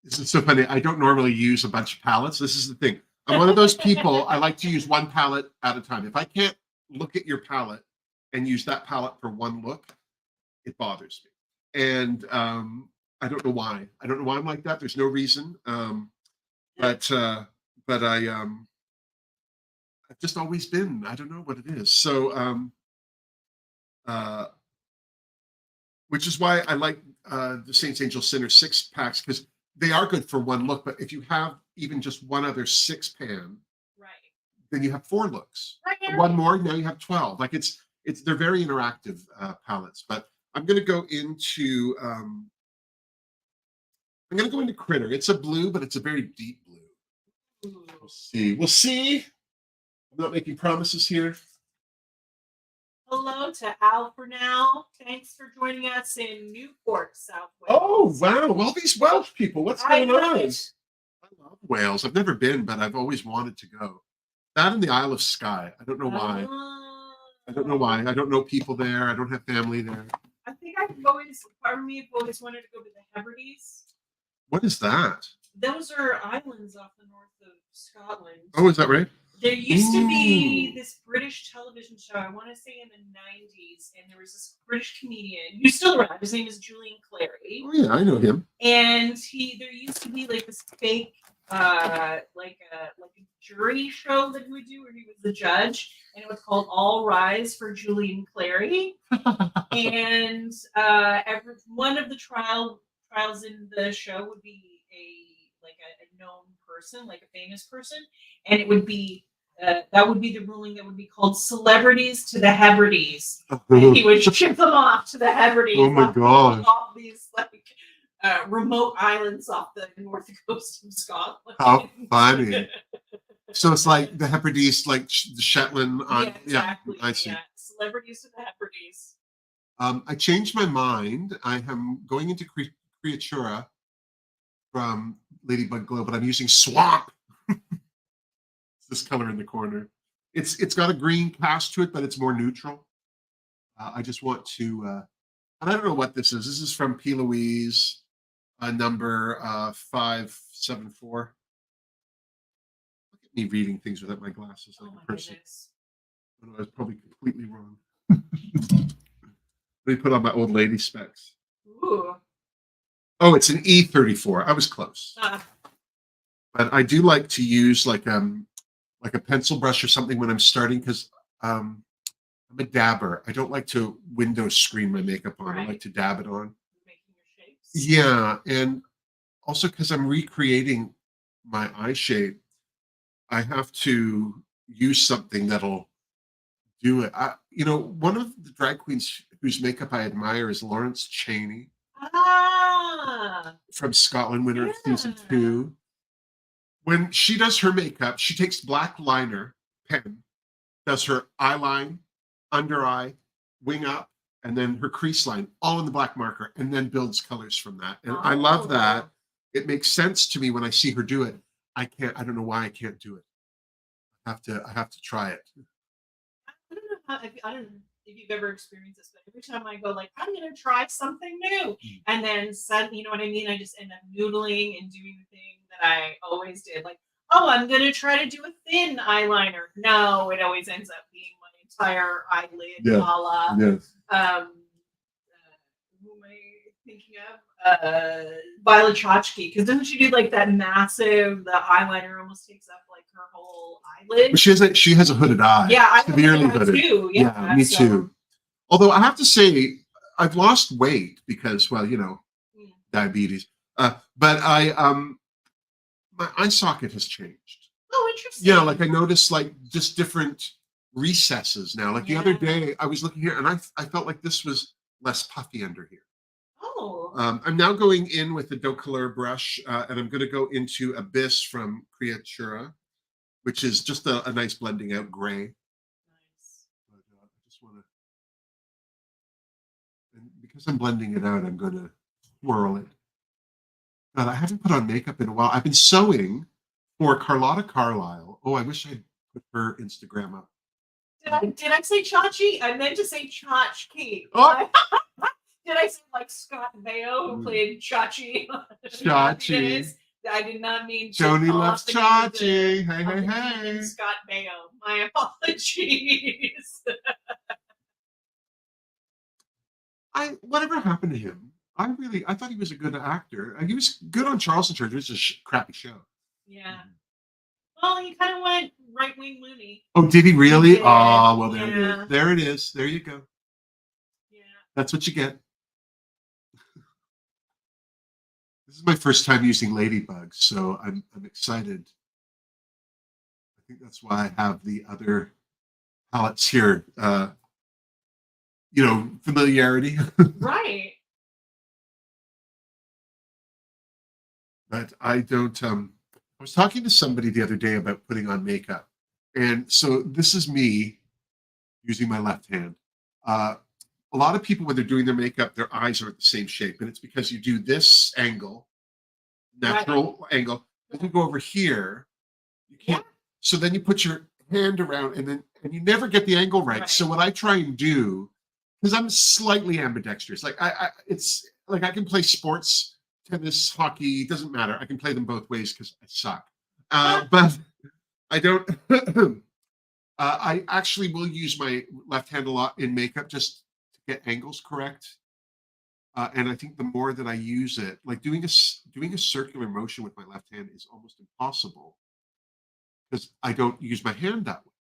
This is so funny. I don't normally use a bunch of palettes. This is the thing. I'm one of those people, I like to use one palette at a time. If I can't look at your palette and use that palette for one look, it bothers me. And I don't know why. I don't know why I'm like that. There's no reason. But I've just always been. I don't know what it is. So which is why I like the Saints Angel Sinner 6-packs, because they are good for one look. But if you have even just one other 6-pan, right, then you have 4 looks. Right. One more, now you have 12. Like they're very interactive palettes. But I'm going to go into Critter. It's a blue, but it's a very deep blue. Ooh. We'll see. I'm not making promises here. Hello to Al for now. Thanks for joining us in Newport, South Wales. Oh, wow. All these Welsh people. What's going on? I love Wales. I've never been, but I've always wanted to go. That and the Isle of Skye. I don't know why. I don't know why. I don't know people there. I don't have family there. I think part of me have always wanted to go to the Hebrides. What is that? Those are islands off the north of Scotland. Oh, is that right? There used to be this British television show, I want to say in the 90s, and there was this British comedian who's still around. His name is Julian Clary. Oh, yeah, I know him. And there used to be like this fake, like a jury show that he would do where he was the judge, and it was called All Rise for Julian Clary. And one of the trials in the show would be a known person, like a famous person, and it would be that would be the ruling that would be called Celebrities to the Hebrides. And he would ship them off to the Hebrides. Oh my God! Off these remote islands off the north coast of Scotland. How funny. So it's like the Hebrides, like the Shetland. Yeah, exactly. I see. Yeah. Celebrities to the Hebrides. I changed my mind. I am going into Creatura from Ladybug Glow, but I'm using Swamp. This color in the corner. It's got a green cast to it, but it's more neutral. I just want to, and I don't know what this is. This is from P. Louise, number 574. Look at me reading things without my glasses like a person. Goodness. I was probably completely wrong. Let me put on my old lady specs. Ooh. Oh, it's an E34. I was close. But I do like to use like a pencil brush or something when I'm starting, because I'm a dabber. I don't like to window screen my makeup on. I like to dab it on. Making your shapes. Yeah, and also because I'm recreating my eye shape, I have to use something that'll do it. One of the drag queens whose makeup I admire is Lawrence Chaney from Scotland, winner of season 2. When she does her makeup, she takes black liner pen, does her eye line, under eye, wing up, and then her crease line, all in the black marker, and then builds colors from that. And I love that. It makes sense to me when I see her do it. I don't know why I can't do it. I have to try it. I don't know if you've ever experienced this, but every time I go like, I'm gonna try something new, and then suddenly, you know what I mean? I just end up noodling and doing the thing that I always did. Like, oh, I'm gonna try to do a thin eyeliner. No, it always ends up being my entire eyelid. Yeah. A la, Yes. who am I thinking of? Violet Chachki, because doesn't she do like that massive? The eyeliner almost takes up like her whole eyelid. But she has a hooded eye. Yeah, severely I hooded. too. Yeah, me too. Although I have to say, I've lost weight because, well, diabetes. But my eye socket has changed. Oh, interesting. Yeah, like I noticed like just different recesses now. Like the other day, I was looking here and I felt like this was less puffy under here. Oh. I'm now going in with the doe color brush, and I'm going to go into Abyss from Creatura, which is just a nice blending out gray. Nice. But, I just want to, and because I'm blending it out, I'm going to swirl it. God, I haven't put on makeup in a while. I've been sewing for Carlotta Carlisle. Oh, I wish I'd put her Instagram up. Did I say Chachi? I meant to say Chachki. Oh. Did I say like Scott Baio who played Chachi? Chachi. I did not mean Joni loves Chachi. Hey. Scott Baio. My apologies. Whatever happened to him? I thought he was a good actor. He was good on Charleston Church. It was a crappy show. Yeah. Well, he kind of went right-wing loony. Oh, did he really? Yeah. Oh, well, there it is. There it is. There you go. Yeah. That's what you get. This is my first time using Ladybug, so I'm excited. I think that's why I have the other palettes here. Familiarity. Right. But I don't. I was talking to somebody the other day about putting on makeup, and so this is me using my left hand. A lot of people, when they're doing their makeup, their eyes aren't the same shape, and it's because you do this angle, natural angle, then you go over here. You can't. So then you put your hand around, and you never get the angle right. So what I try and do, because I'm slightly ambidextrous, like it's like I can play sports. Tennis, hockey, doesn't matter. I can play them both ways because I suck. But I don't. I actually will use my left hand a lot in makeup just to get angles correct. And I think the more that I use it, like doing a circular motion with my left hand is almost impossible because I don't use my hand that way.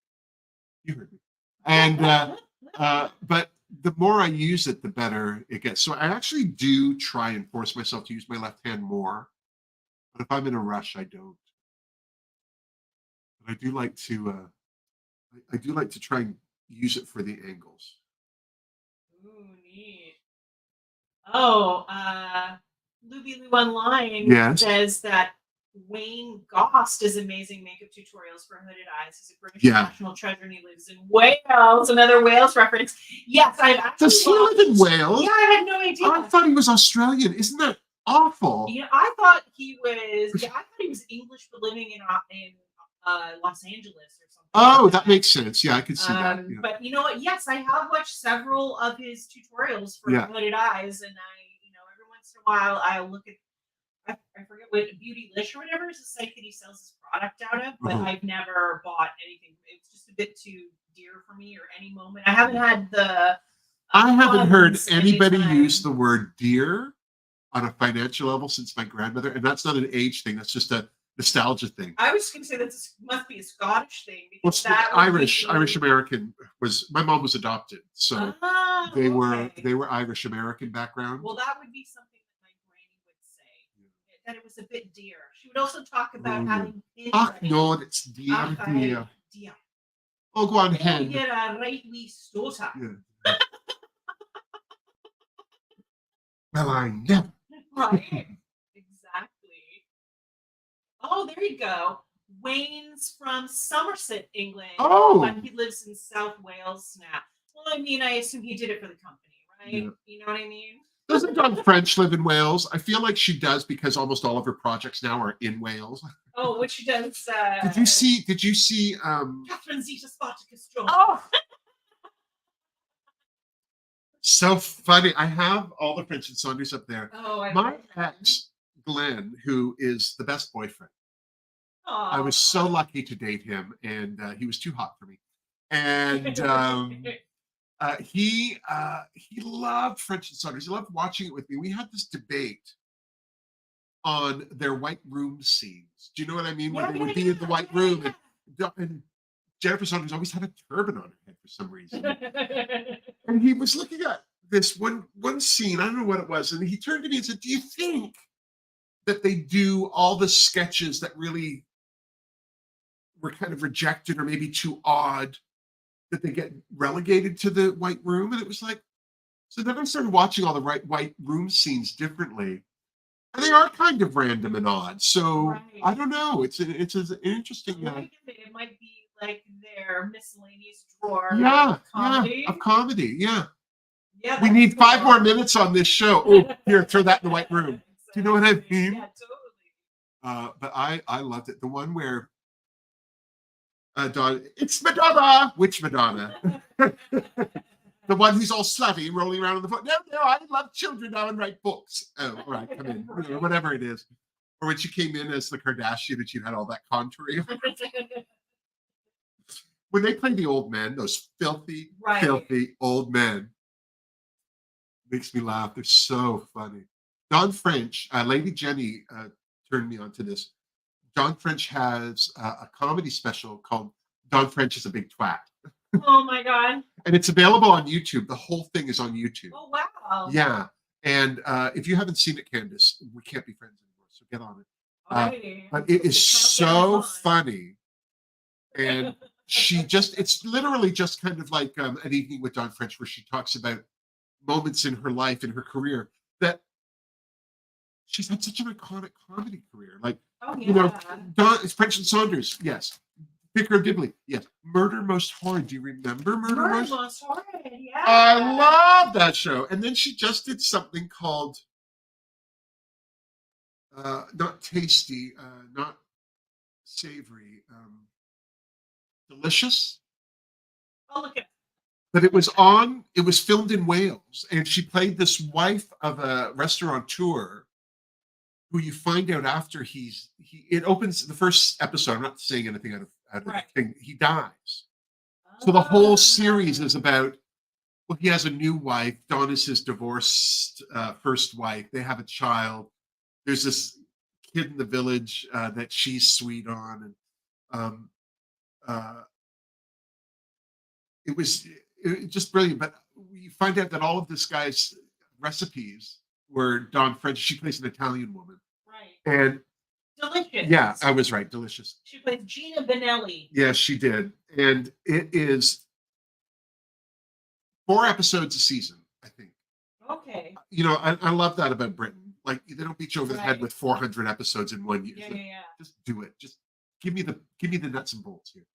You heard me. And but the more I use it, the better it gets. So I actually do try and force myself to use my left hand more. But if I'm in a rush, I don't. But I do like to try and use it for the angles. Ooh, neat. Oh, Luby Lou Online Yes. says that Wayne Goss does amazing makeup tutorials for Hooded Eyes. He's a British Yeah. national treasure and he lives in Wales. Another Wales reference. Yes, I've actually Does he live in Wales? Yeah, I had no idea. I thought he was Australian. Isn't that awful? You know, I thought he was. Yeah, I thought he was English, but living in Los Angeles or something. Oh, like that makes sense. Yeah, I could see that. Yeah. But you know what? Yes, I have watched several of his tutorials for Yeah. Hooded Eyes, and every once in a while I'll look at. I forget what Beautylish or whatever is the site that he sells his product out of, but I've never bought anything. It's just a bit too dear for me or any moment. I haven't had the. I haven't heard funds anybody anytime. use the word dear on a financial level since my grandmother, and that's not an age thing. That's just a nostalgia thing. I was just going to say that this must be a Scottish thing because Well, that Irish American was. My mom was adopted, so they were Irish American background. Well, that would be something that my granny would say, that it was a bit dear. She would also talk about having no, it's dear. Dear. Oh, go on ahead. You're a right wee stoter. Yeah. Well, I never. Right. Exactly. Oh, there you go. Wayne's from Somerset, England. Oh. But he lives in South Wales now. Well, I mean, I assume he did it for the company, right? Yeah. You know what I mean? Doesn't Dawn French live in Wales? I feel like she does because almost all of her projects now are in Wales. Oh, which she does. Did you see? Catherine Zeta-Spartacus Jones. Oh, so funny! I have all the French and Saunders up there. Oh, My ex, Glenn, who is the best boyfriend. Aww. I was so lucky to date him, and he was too hot for me. And he loved French and Saunders. He loved watching it with me. We had this debate on their white room scenes. Do you know what I mean? When they would be in the white room, and Jennifer Saunders always had a turban on her head for some reason. And he was looking at this one scene. I don't know what it was, and he turned to me and said, "Do you think that they do all the sketches that really were kind of rejected or maybe too odd, that they get relegated to the white room?" And it was like, so then I started watching all the white room scenes differently. And they are kind of random and odd. So I don't know. It's an interesting. It might be like their miscellaneous drawer. Of comedy. Yeah. Yeah. We need 5 more minutes on this show. Oh, here, throw that in the white room. Do you know what I mean? Yeah, totally. But I loved it. The one where it's Madonna. Which Madonna? The one who's all slutty and rolling around on the floor. No, I love children now and write books. Oh, all right, come in. Whatever it is. Or when she came in as the Kardashian and she had all that contouring. When they play the old men, those filthy old men, makes me laugh. They're so funny. Dawn French, Lady Jenny turned me onto this. Dawn French has a comedy special called Dawn French is a Big Twat. Oh my God. And it's available on YouTube. The whole thing is on YouTube. Oh, wow. Yeah. And if you haven't seen it, Candice, we can't be friends anymore. So get on it. But it is so funny. And it's literally just kind of like an evening with Dawn French where she talks about moments in her life and her career that she's had such an iconic comedy career. Like, it's French and Saunders. Yes. Vicar of Dibley. Yes. Murder Most Horrid. Do you remember Murder Most Horrid? Yeah. I love that show. And then she just did something called not tasty, not savory, delicious. Oh, look at. But it was filmed in Wales, and she played this wife of a restaurateur who you find out after it opens the first episode. I'm not saying anything out of the thing. He dies. So the whole series is about, well, he has a new wife. Dawn is his divorced first wife. They have a child. There's this kid in the village that she's sweet on. And it was just brilliant. But you find out that all of this guy's recipes were Dawn French. She plays an Italian woman. Right. And delicious. Yeah, I was right. Delicious. She plays Gina Benelli. Yes, she did. And it is 4 episodes a season, I think. Okay. I love that about Britain. like they don't beat you over the head with 400 episodes in 1 year. Yeah. Just do it. Just give me the nuts and bolts here.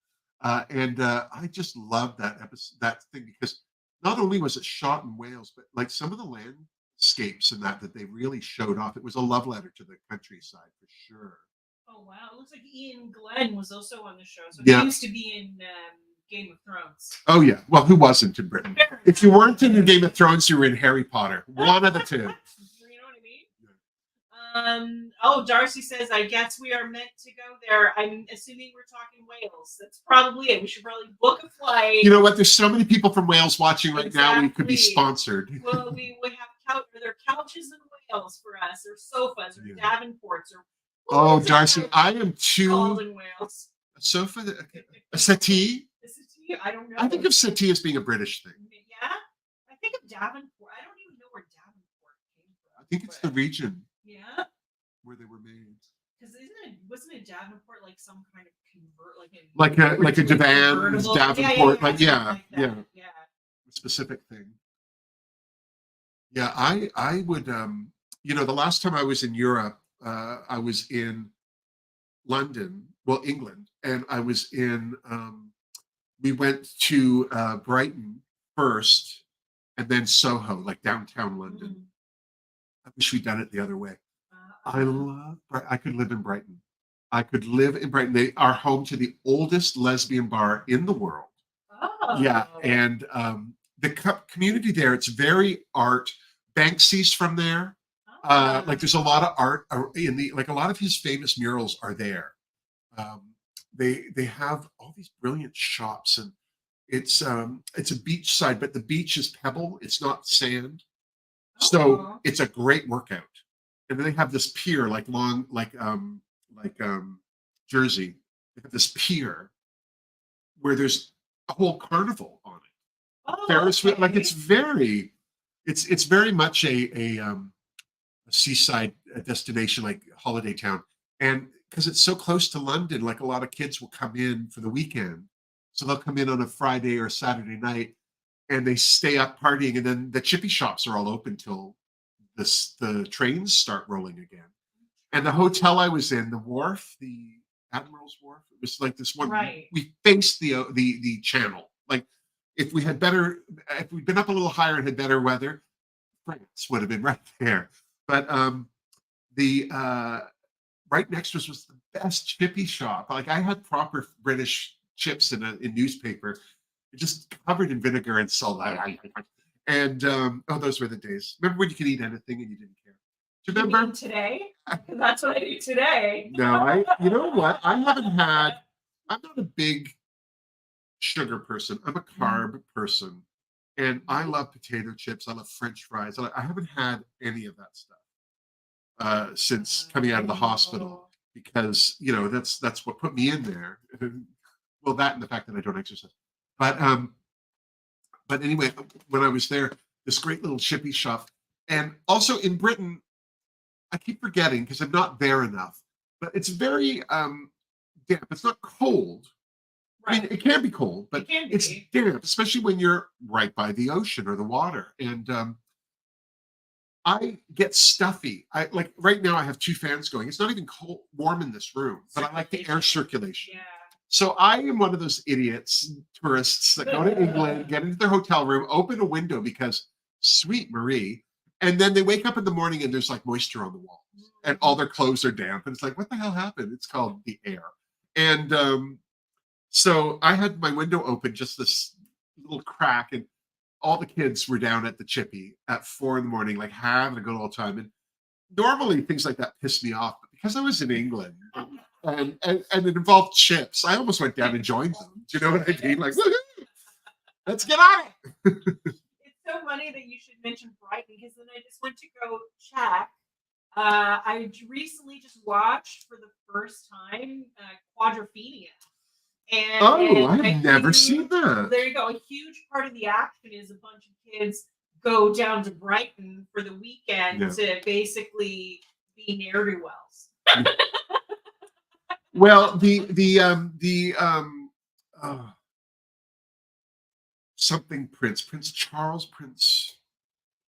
And I just love that episode, that thing, because not only was it shot in Wales, but like some of the landscapes and that they really showed off. It was a love letter to the countryside for sure. Oh wow! It looks like Ian Glenn was also on the show. So Yeah. he used to be in Game of Thrones. Oh yeah. Well, who wasn't in Britain? If you weren't in Game of Thrones, you were in Harry Potter. One of the two. You know what I mean? Oh, Darcy says, I guess we are meant to go there. I'm assuming we're talking Wales. That's probably it. We should probably book a flight. You know what? There's so many people from Wales watching right now. We could be Exactly. sponsored. Well, we would have there are couches in Wales for us, or sofas, or Davenports, or oh, Darcy, I am too. In Wales. A sofa, a settee. A settee? I don't know. I think of settee as being a British thing. Yeah, I think of Davenport. I don't even know where Davenport came from. I think it's the region. Yeah. Where they were made. Because wasn't it Davenport like some kind of convert, like a divan, Davenport, yeah. A specific thing. Yeah, I would the last time I was in Europe, I was in London, well, England, and I was in we went to Brighton first and then Soho, like downtown London. Mm-hmm. I wish we'd done it the other way. I could live in Brighton. I could live in Brighton. They are home to the oldest lesbian bar in the world. Oh. Yeah, and the community there, it's very art. Banksy's from there. Like there's a lot of art in a lot of his famous murals are there. They have all these brilliant shops, and it's a beach side, but the beach is pebble. It's not sand, so it's a great workout. And then they have this pier, like Jersey. They have this pier where there's a whole carnival on it. Ferris wheel, like it's very much a seaside destination, like holiday town. And because it's so close to London, like a lot of kids will come in for the weekend. So they'll come in on a Friday or Saturday night and they stay up partying. And then the chippy shops are all open till the trains start rolling again. And the hotel I was in, the wharf, the Admiral's Wharf, it was like this one. Right. We faced the channel. Like if we'd been up a little higher and had better weather, France would have been right there. But the right next to us was the best chippy shop. Like I had proper British chips in newspaper, just covered in vinegar and salt. And those were the days. Remember when you could eat anything and you didn't care? Do you remember? You mean today? That's what I do today. No, you know what? I'm not a big sugar person. I'm a carb person. And I love potato chips. I love French fries. I haven't had any of that stuff since coming out of the hospital, because that's what put me in there. Well, that and the fact that I don't exercise. But anyway, when I was there, this great little chippy shop, and also in Britain, I keep forgetting because I'm not there enough. But it's very damp. It's not cold. Right. I mean, it can be cold, but it's damp, especially when you're right by the ocean or the water. And I get stuffy. Like right now, I have 2 fans going. It's not even warm in this room, but I like the air circulation. Yeah. So I am one of those idiots, tourists that go to England, get into their hotel room, open a window because sweet Marie, and then they wake up in the morning and there's like moisture on the walls and all their clothes are damp. And it's like, what the hell happened? It's called the air. And so I had my window open, just this little crack, and all the kids were down at the chippy at 4 a.m, like having a good old time. And normally things like that piss me off, but because I was in England and it involved chips, I almost went down and joined them. Do you know what I mean? Like, let's get on it. It's so funny that you should mention Brighton, because then I just went to go check. I recently just watched for the first time Quadrophenia. And I've never seen that. There you go. A huge part of the action is a bunch of kids go down to Brighton for the weekend to basically be ne'er-do-wells. Well, something Prince Charles, Prince.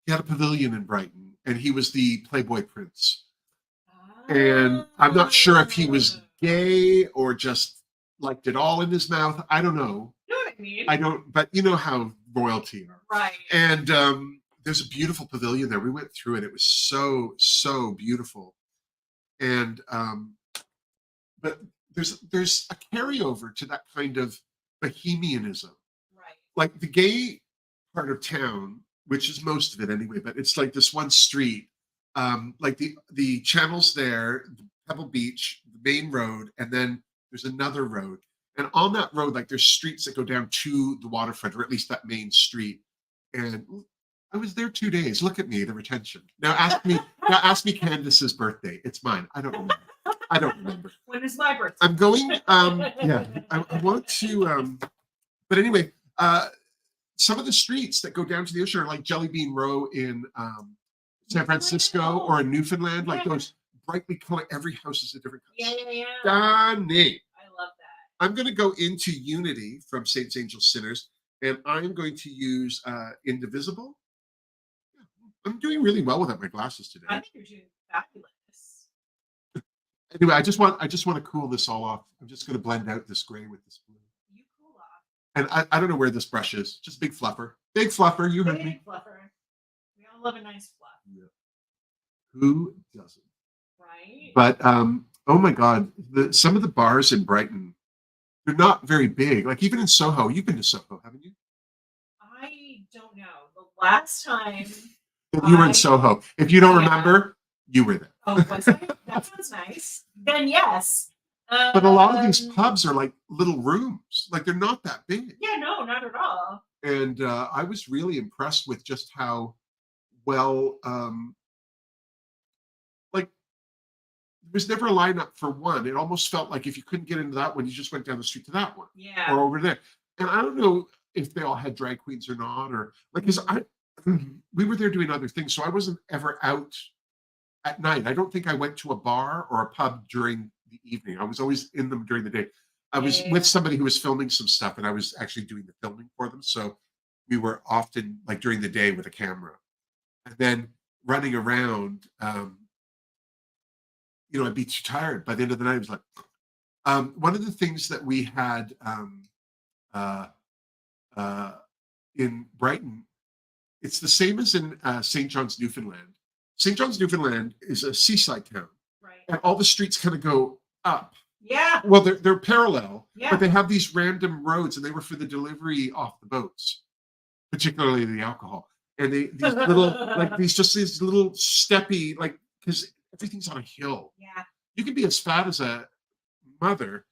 He had a pavilion in Brighton, and he was the Playboy Prince. And I'm not sure if he was gay or just liked it all in his mouth. I don't know. You know what I mean? I don't, but you know how royalty are. Right. And there's a beautiful pavilion there. We went through it. It was so beautiful. And but there's a carryover to that kind of bohemianism. Right. Like the gay part of town, which is most of it anyway, but it's like this one street, like the channels there, Pebble Beach, the main road, and then there's another road. And on that road, like there's streets that go down to the waterfront, or at least that main street. And I was there 2 days. Look at me, the retention. Now ask me Candice's birthday. It's mine. I don't remember. When is my birthday? I'm going, yeah, I want to, but anyway, some of the streets that go down to the ocean are like Jelly Bean Row in San Francisco or in Newfoundland, like those brightly colored, every house is a different color. Yeah. Stunning. I love that. I'm going to go into Unity from Saints, Angels, Sinners, and I'm going to use Indivisible. I'm doing really well without my glasses today. I think you're doing fabulous. Anyway, I just want to cool this all off. I'm just going to blend out this gray with this blue. You cool off. And I don't know where this brush is. Just big fluffer. Big fluffer. You heard me. Big fluffer. We all love a nice fluff. Yeah. Who doesn't? Right. But oh my God, some of the bars in Brighton, they're not very big. Like even in Soho, you've been to Soho, haven't you? I don't know. The last time You were in Soho. If you don't remember, you were there. Oh, was I? That sounds nice. Then yes. But a lot of these pubs are like little rooms. Like they're not that big. Yeah, no, not at all. And I was really impressed with just how well, like there was never a lineup for one. It almost felt like if you couldn't get into that one, you just went down the street to that one. Yeah. Or over there. And I don't know if they all had drag queens or not, or like, because we were there doing other things. So I wasn't ever out at night. I don't think I went to a bar or a pub during the evening. I was always in them during the day. I was with somebody who was filming some stuff, and I was actually doing the filming for them. So we were often like during the day with a camera, and then running around. I'd be too tired by the end of the night. I was like, one of the things that we had in Brighton, it's the same as in St. John's, Newfoundland. St. John's, Newfoundland is a seaside town, right? And all the streets kind of go up. Yeah. Well, they're parallel, yeah. But they have these random roads, and they were for the delivery off the boats, particularly the alcohol. And these little, like these little steppy, like, because everything's on a hill. Yeah. You can be as fat as a mother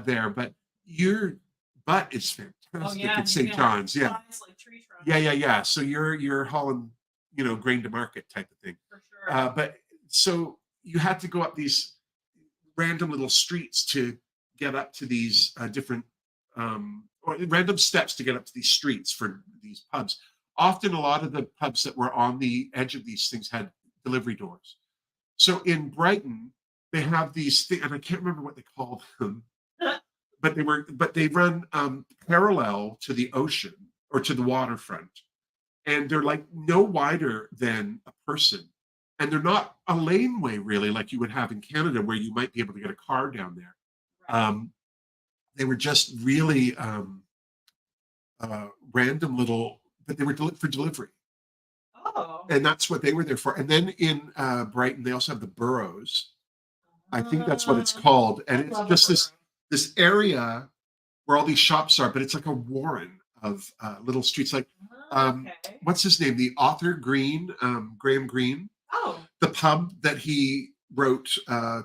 there, but your butt is fantastic at St. John's. Yeah. Like tree trunks. Yeah. So you're hauling, grain to market type of thing. For sure. But so you had to go up these random little streets to get up to these different or random steps to get up to these streets for these pubs. Often a lot of the pubs that were on the edge of these things had delivery doors. So in Brighton, they have these things, and I can't remember what they called them, but they run parallel to the ocean or to the waterfront. And they're like no wider than a person. And they're not a laneway really like you would have in Canada where you might be able to get a car down there. Right. They were just really random little, but they were for delivery. Oh. And that's what they were there for. And then in Brighton, they also have the Burrows. I think that's what it's called. And it's just this area where all these shops are, but it's like a warren of little streets. Like, what's his name? The author Green, Graham Greene. Oh. The pub that he wrote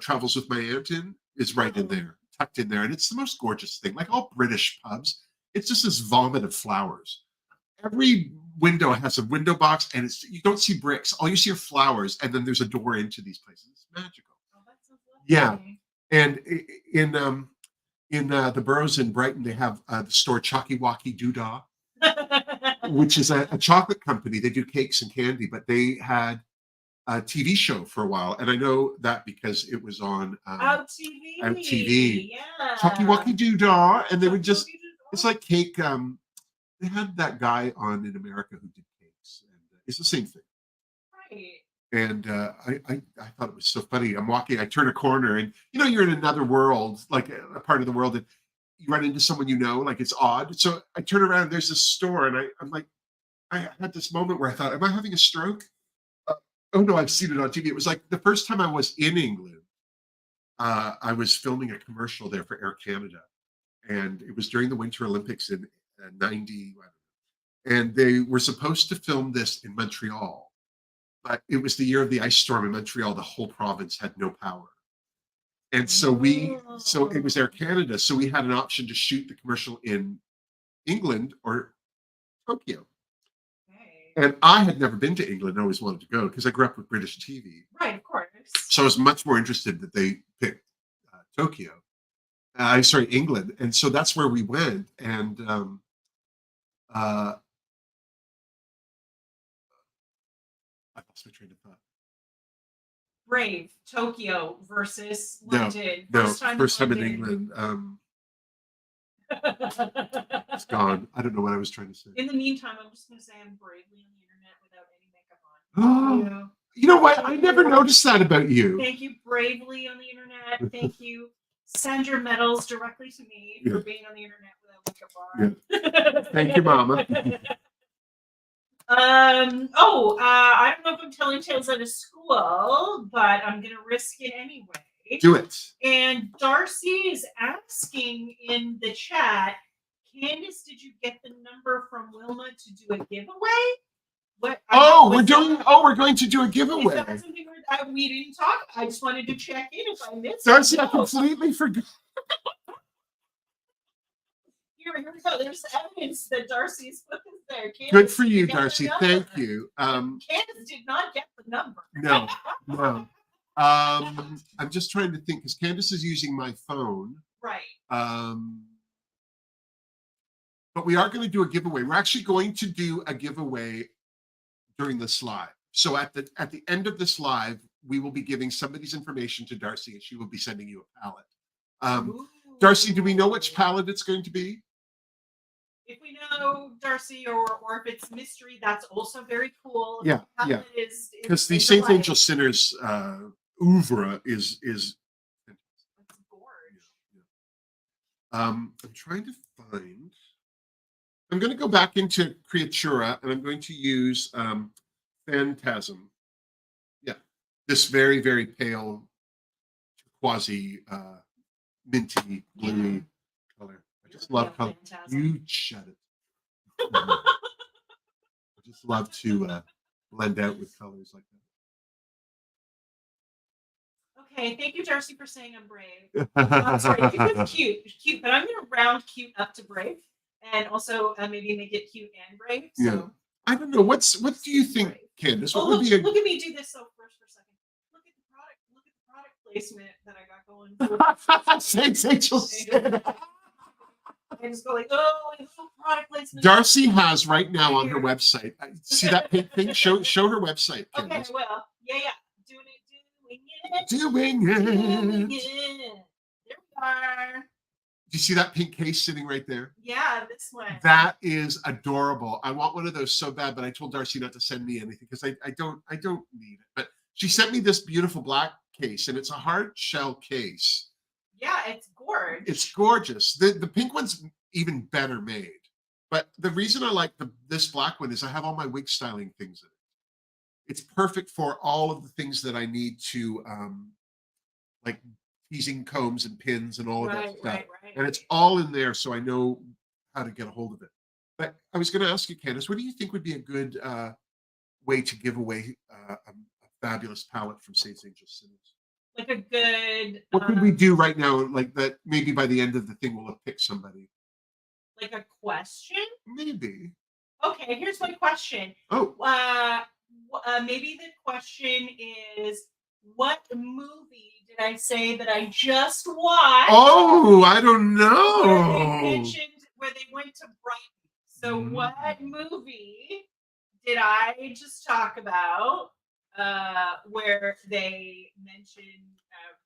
Travels with My Aunt in is right in there, tucked in there. And it's the most gorgeous thing. Like all British pubs, it's just this vomit of flowers. Every window has a window box, and you don't see bricks. All you see are flowers, and then there's a door into these places. It's magical. Oh, that's so lovely. Yeah. And in the boroughs in Brighton, they have the store Chalky Walkie Doodah, which is a chocolate company. They do cakes and candy, but they had a TV show for a while, and I know that because it was on Out TV. Out TV. Yeah. Chalky Walkie Doodah, and they would just, it's like cake. They had that guy on in America who did cakes, and it's the same thing. Right. And I thought it was so funny. I'm walking, I turn a corner, and you're in another world, like a part of the world, and you run into someone like it's odd. So I turn around, there's this store, and I'm like, I had this moment where I thought, am I having a stroke? Oh no, I've seen it on TV. It was like the first time I was in England. I was filming a commercial there for Air Canada, and it was during the Winter Olympics in '90, and they were supposed to film this in Montreal, but it was the year of the ice storm in Montreal. The whole province had no power, and so it was Air Canada. So we had an option to shoot the commercial in England or Tokyo. Okay. And I had never been to England. I always wanted to go because I grew up with British TV. Right, of course. So I was much more interested that they picked Tokyo. Sorry, England. And so that's where we went. And I lost my train of thought. Brave, Tokyo versus No, London. first time in England. It's gone. I don't know what I was trying to say. In the meantime, I'm just going to say I'm bravely on the internet without any makeup on. You know what? I never noticed that about you. Thank you, bravely on the internet. Thank you. Send your medals directly to me for being on the internet without makeup on. Thank you, Mama. I don't know if I'm telling tales out of school, but I'm going to risk it anyway. Do it. And Darcy is asking in the chat, Candice, did you get the number from Wilma to do a giveaway? We're going to do a giveaway. Is that something we didn't talk? I just wanted to check in if I missed Darcy, it. I completely forgot. Here we go. There's evidence that Darcy's put this there. Candice, Good for you, Darcy. Thank you. Candice did not get the number. No. I'm just trying to think because Candice is using my phone. Right. But we are going to do a giveaway. We're actually going to do a giveaway during this live. So at the end of this live, we will be giving somebody's information to Darcy, and she will be sending you a palette. Darcy, do we know which palette it's going to be? If we know, Darcy, or if it's mystery, that's also very cool. Yeah. Because the Saint Angel Sinners oeuvre is gorgeous. I'm trying to find. I'm going to go back into Creatura, and I'm going to use Phantasm. Yeah, this very, very pale, quasi minty bluey color. I just love color. You shut it. I just love to blend out with colors like that. Okay, thank you, Darcy, for saying I'm brave. I'm sorry, it's cute, but I'm going to round cute up to brave, and also maybe make it cute and brave. So. Yeah. I don't know. What do you think, Candice? What would be look at me do this first for a second. Look at the product placement that I got going. Saint Angel. I just go like, product placement. Darcy has right now on her website. See that pink thing? Show her website, Candice. Okay, well, yeah. Doing it. There we are. Do you see that pink case sitting right there? Yeah, this one. That is adorable. I want one of those so bad, but I told Darcy not to send me anything because I don't need it. But she sent me this beautiful black case, and it's a hard shell case. Yeah, it's gorgeous. It's gorgeous. The pink one's even better made. But the reason I like this black one is I have all my wig styling things in it. It's perfect for all of the things that I need to, like teasing combs and pins and all of that stuff. Right. And it's all in there, so I know how to get a hold of it. But I was going to ask you, Candice, what do you think would be a good way to give away a fabulous palette from Saint Angel Sinners? Like a good. What could we do right now? Like that, maybe by the end of the thing, we'll have picked somebody. Like a question? Maybe. Okay, here's my question. Oh. Maybe the question is, what movie did I say that I just watched? Oh, I don't know. Where they mentioned where they went to Brighton. So what movie did I just talk about where they mentioned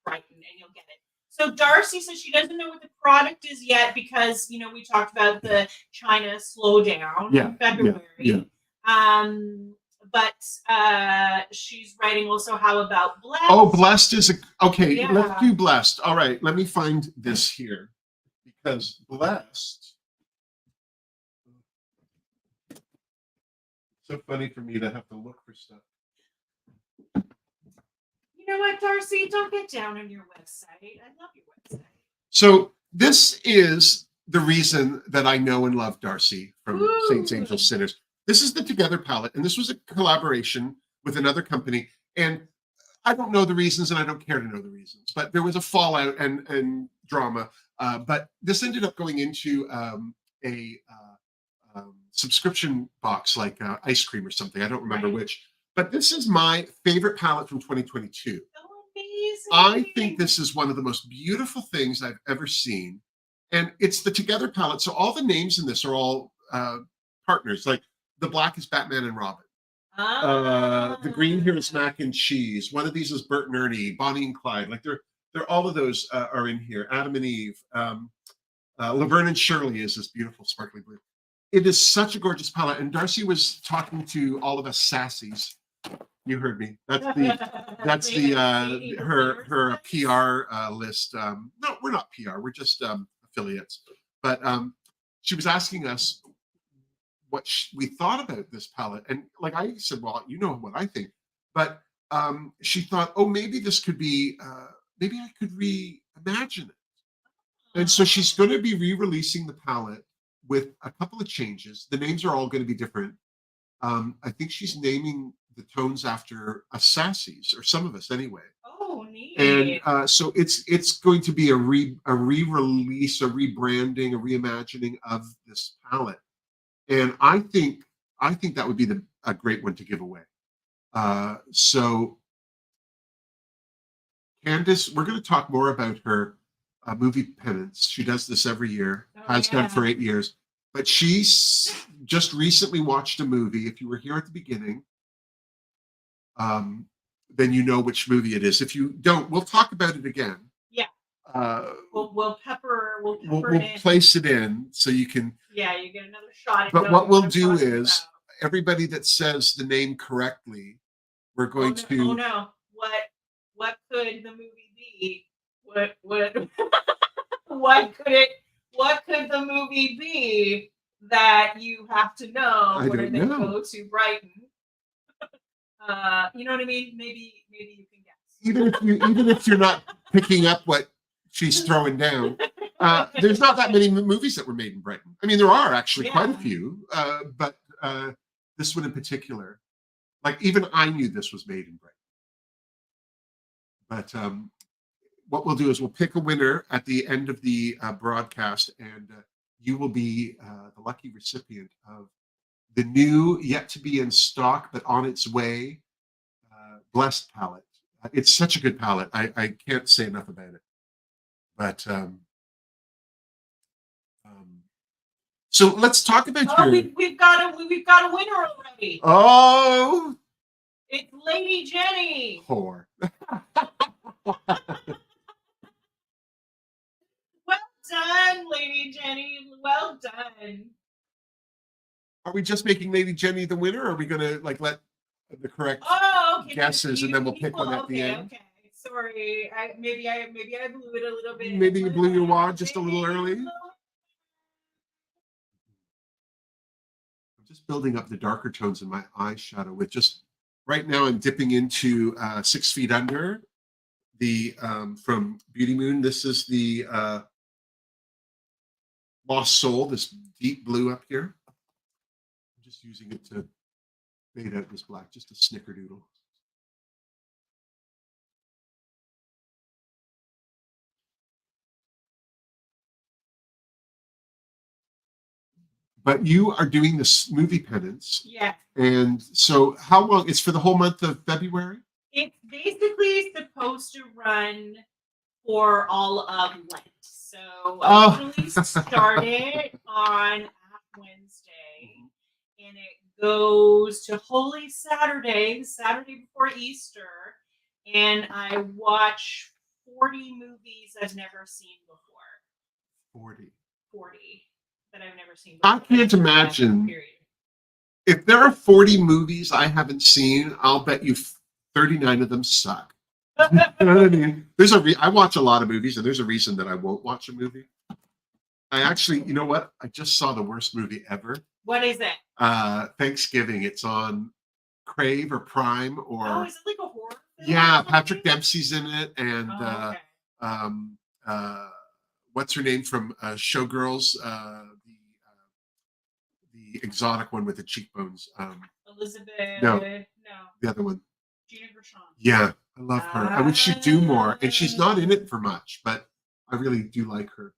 Brighton, and you'll get it. So Darcy says she doesn't know what the product is yet because, we talked about the China slowdown in February. but she's writing also How About Blessed. Oh, Blessed is okay. Yeah. Let's do Blessed. All right, let me find this here because Blessed. So funny for me to have to look for stuff. You know what, Darcy? Don't get down on your website. I love your website. So this is the reason that I know and love Darcy from Ooh. Saints, Angels, Sinners. This is the Together palette, and this was a collaboration with another company. And I don't know the reasons, and I don't care to know the reasons, but there was a fallout and drama. But this ended up going into a subscription box, like ice cream or something. I don't remember which. But this is my favorite palette from 2022. Oh, amazing. I think this is one of the most beautiful things I've ever seen. And it's the Together palette. So all the names in this are all partners. Like the black is Batman and Robin. The green here is Mac and Cheese. One of these is Bert and Ernie, Bonnie and Clyde. Like they're all of those are in here. Adam and Eve. Laverne and Shirley is this beautiful sparkly blue. It is such a gorgeous palette. And Darcy was talking to all of us sassies. You heard me. That's the her PR list. No, we're not PR. We're just affiliates. But she was asking us what we thought about this palette, and like I said, well, you know what I think. But she thought, oh, maybe this could be. Maybe I could reimagine it. And so she's going to be re-releasing the palette with a couple of changes. The names are all going to be different. I think she's naming the tones after us sassies, or some of us anyway. Oh, neat. And so it's going to be a re-release, a rebranding, a reimagining of this palette. And I think that would be a great one to give away. So Candice, we're going to talk more about her movie penance. She does this every year, has done for 8 years. But she's just recently watched a movie. If you were here at the beginning, then you know which movie it is. If you don't, we'll talk about it again. Yeah. We'll pepper place it in so you can. Yeah, you get another shot. But what we'll do is everybody that says the name correctly, we're going to. Oh no! What could the movie be? What could the movie be that you have to know when they go to Brighton? You know what I mean? Maybe you can guess. Even if you're not picking up what she's throwing down, there's not that many movies that were made in Brighton. I mean, there are actually quite a few, but this one in particular, like even I knew this was made in Brighton. But what we'll do is we'll pick a winner at the end of the broadcast, and you will be the lucky recipient of the new, yet to be in stock, but on its way, Blessed palette. It's such a good palette. I can't say enough about it. But so let's talk about we've got a winner already. Oh, it's Lady Jenny. Whore. Well done, Lady Jenny. Well done. Are we just making Lady Jenny the winner, or are we going to let the correct guesses, and then we'll pick one at the end? Okay. Sorry, maybe I blew it a little bit. Maybe you blew your wad just a little early. I'm just building up the darker tones in my eyeshadow with just right now. I'm dipping into 6 Feet Under, the from Beauty Moon. This is the Lost Soul, this deep blue up here. I'm just using it to fade out this black, just a snickerdoodle. But you are doing this movie penance. Yeah. And so how long? It's for the whole month of February? It's basically supposed to run for all of Lent. So I usually start it on Ash Wednesday, and it goes to Holy Saturday, the Saturday before Easter, and I watch 40 movies I've never seen before. 40 that I've never seen before. I can't imagine if there are 40 movies I haven't seen, I'll bet you 39 of them suck. You know what I mean? I watch a lot of movies, and there's a reason that I won't watch a movie. I actually, you know what? I just saw the worst movie ever. What is it? Thanksgiving. It's on Crave or Prime or is it like a horror film? yeah, Patrick Dempsey's in it, and okay. um, what's her name from Showgirls? The exotic one with the cheekbones. Elizabeth. No. No. The other one. Gina Gershon. Yeah, I love her. I wish she'd do more, and she's not in it for much, but I really do like her.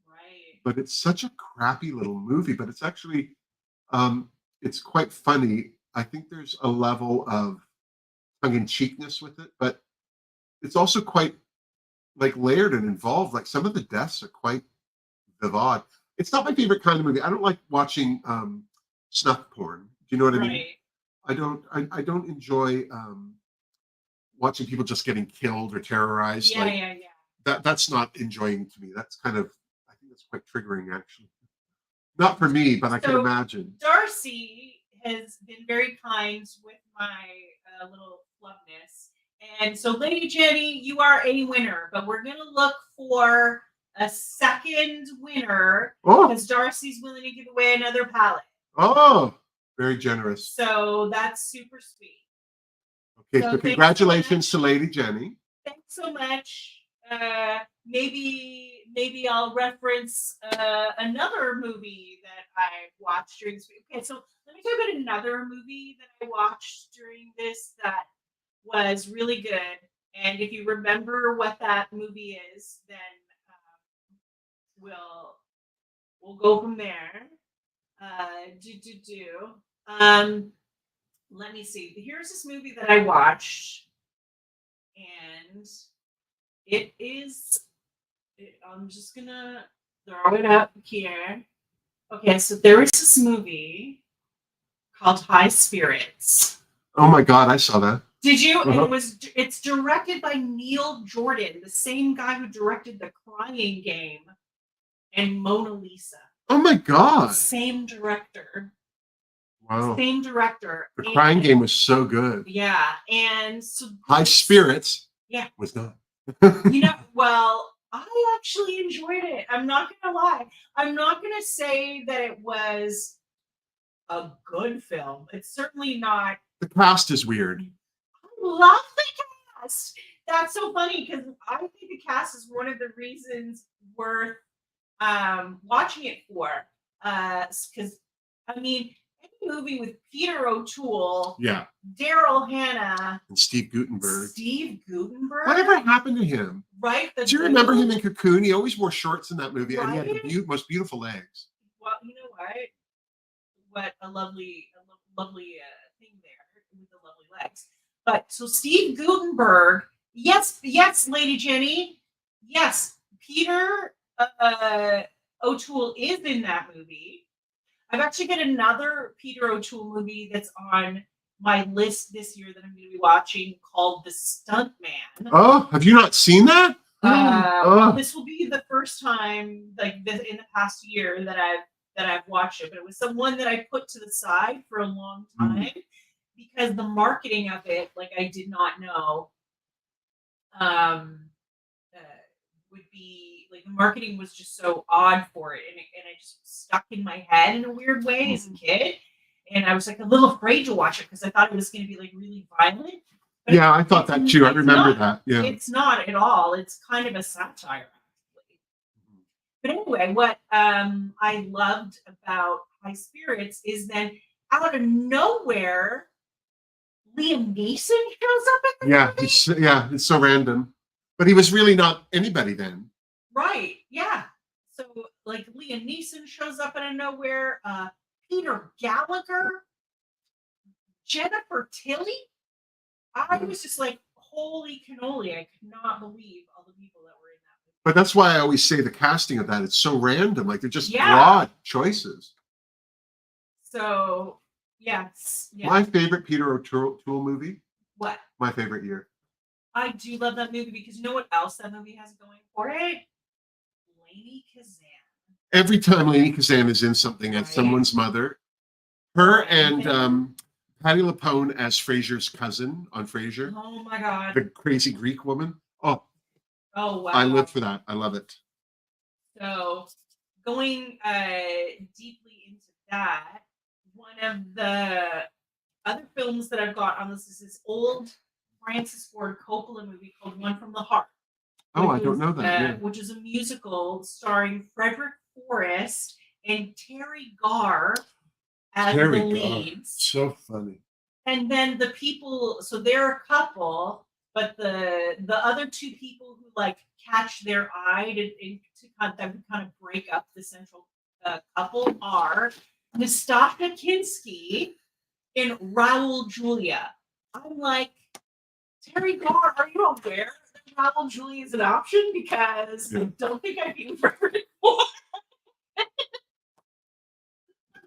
Right. But it's such a crappy little movie, but it's actually it's quite funny. I think there's a level of tongue-in-cheekness with it, but it's also quite like layered and involved. Like some of the deaths are quite vivid. It's not my favorite kind of movie. I don't like watching snuff porn. Do you know what I mean? I don't enjoy watching people just getting killed or terrorized. Yeah, like, yeah. That's not enjoying to me. That's kind of, I think that's quite triggering actually. Not for me, but I can imagine. Darcy has been very kind with my little flubness. And so, Lady Jenny, you are a winner, but we're going to look for a second winner because Darcy's willing to give away another palette. Oh, very generous. So that's super sweet. Okay, so congratulations to Lady Jenny. Thanks so much. Maybe I'll reference another movie that I watched during this week. Okay, so let me talk about another movie that I watched during this that was really good. And if you remember what that movie is, then we'll go from there. Let me see. Here's this movie that I watched, and it is. I'm just gonna throw it up here. Okay, so there is this movie called High Spirits. Oh my God, I saw that. Did you? Uh-huh. It's directed by Neil Jordan, the same guy who directed The Crying Game and Mona Lisa. Oh my God. Same director. Wow. Same director. The Crying Game was so good. Yeah, and so High Spirits. Yeah. Was not. Well, I actually enjoyed it. I'm not gonna lie. I'm not gonna say that it was a good film. It's certainly not. The cast is weird. I love the cast. That's so funny because I think the cast is one of the reasons worth watching it for. Because I mean, any movie with Peter O'Toole, Daryl Hannah, and Steve Guttenberg. Whatever happened to him? Right. Do you remember him in Cocoon? He always wore shorts in that movie, and he had the most beautiful legs. Well, you know what? What a lovely thing there with the lovely legs. But so Steve Guttenberg, yes, Lady Jenny, yes, Peter O'Toole is in that movie. I've actually got another Peter O'Toole movie that's on my list this year that I'm going to be watching called The Stuntman. Oh, have you not seen that? Well, this will be the first time, like this, in the past year that I've watched it, but it was someone that I put to the side for a long time because the marketing of it, like I did not know, would be like the marketing was just so odd for it, and I just stuck in my head in a weird way as a kid, and I was like a little afraid to watch it because I thought it was going to be like really violent. But yeah, I thought that too. I remember that. Yeah, it's not at all. It's kind of a satire. But anyway, what I loved about High Spirits is then out of nowhere, Liam Neeson shows up at the movie. It's so random. But he was really not anybody then. Right, yeah. So, like, Liam Neeson shows up out of nowhere. Peter Gallagher, Jennifer Tilly. I was just like, holy cannoli. I could not believe all the people that were in that movie. But that's why I always say the casting of that, it's so random. Like, they're just broad choices. So, yes. Yeah. My favorite Peter O'Toole movie? What? My favorite year. I do love that movie because you know what else that movie has going for it? Lainey Kazan. every time Lainey Kazan is in something as Right. someone's mother, her Right. and Patti LuPone as Frasier's cousin on Frasier, Oh my God. the crazy Greek woman. Oh, Oh wow. I live for that. I love it. So going deeply into that, one of the other films that I've got on this is this old Francis Ford Coppola movie called One from the Heart. Oh, I don't know that. Yeah. Which is a musical starring Frederick Forrest and Terry Garr as Terry the Garr. leads. So funny. And then the people, so they're a couple, but the other two people who like catch their eye to kind of break up the central couple are Nastassja Kinski and Raul Julia. I'm like, Terry Garr, are you aware that Raul Julia is an option? Because I don't think I'd be Frederick Forrest.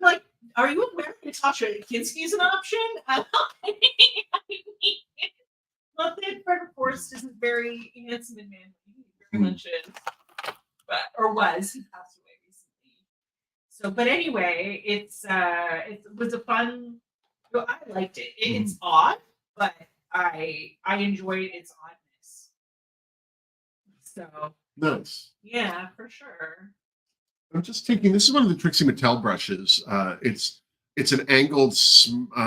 Like, are you aware that Natasha Kinski is an option? Not that Frederick Forrest isn't very handsome and manly. He very much is. But, or was. He passed away recently. So, but anyway, it was a fun, well, I liked it. It's odd, but I enjoyed its oddness. So. Nice. Yeah, for sure. I'm just taking, this is one of the Trixie Mattel brushes. It's an angled smudger,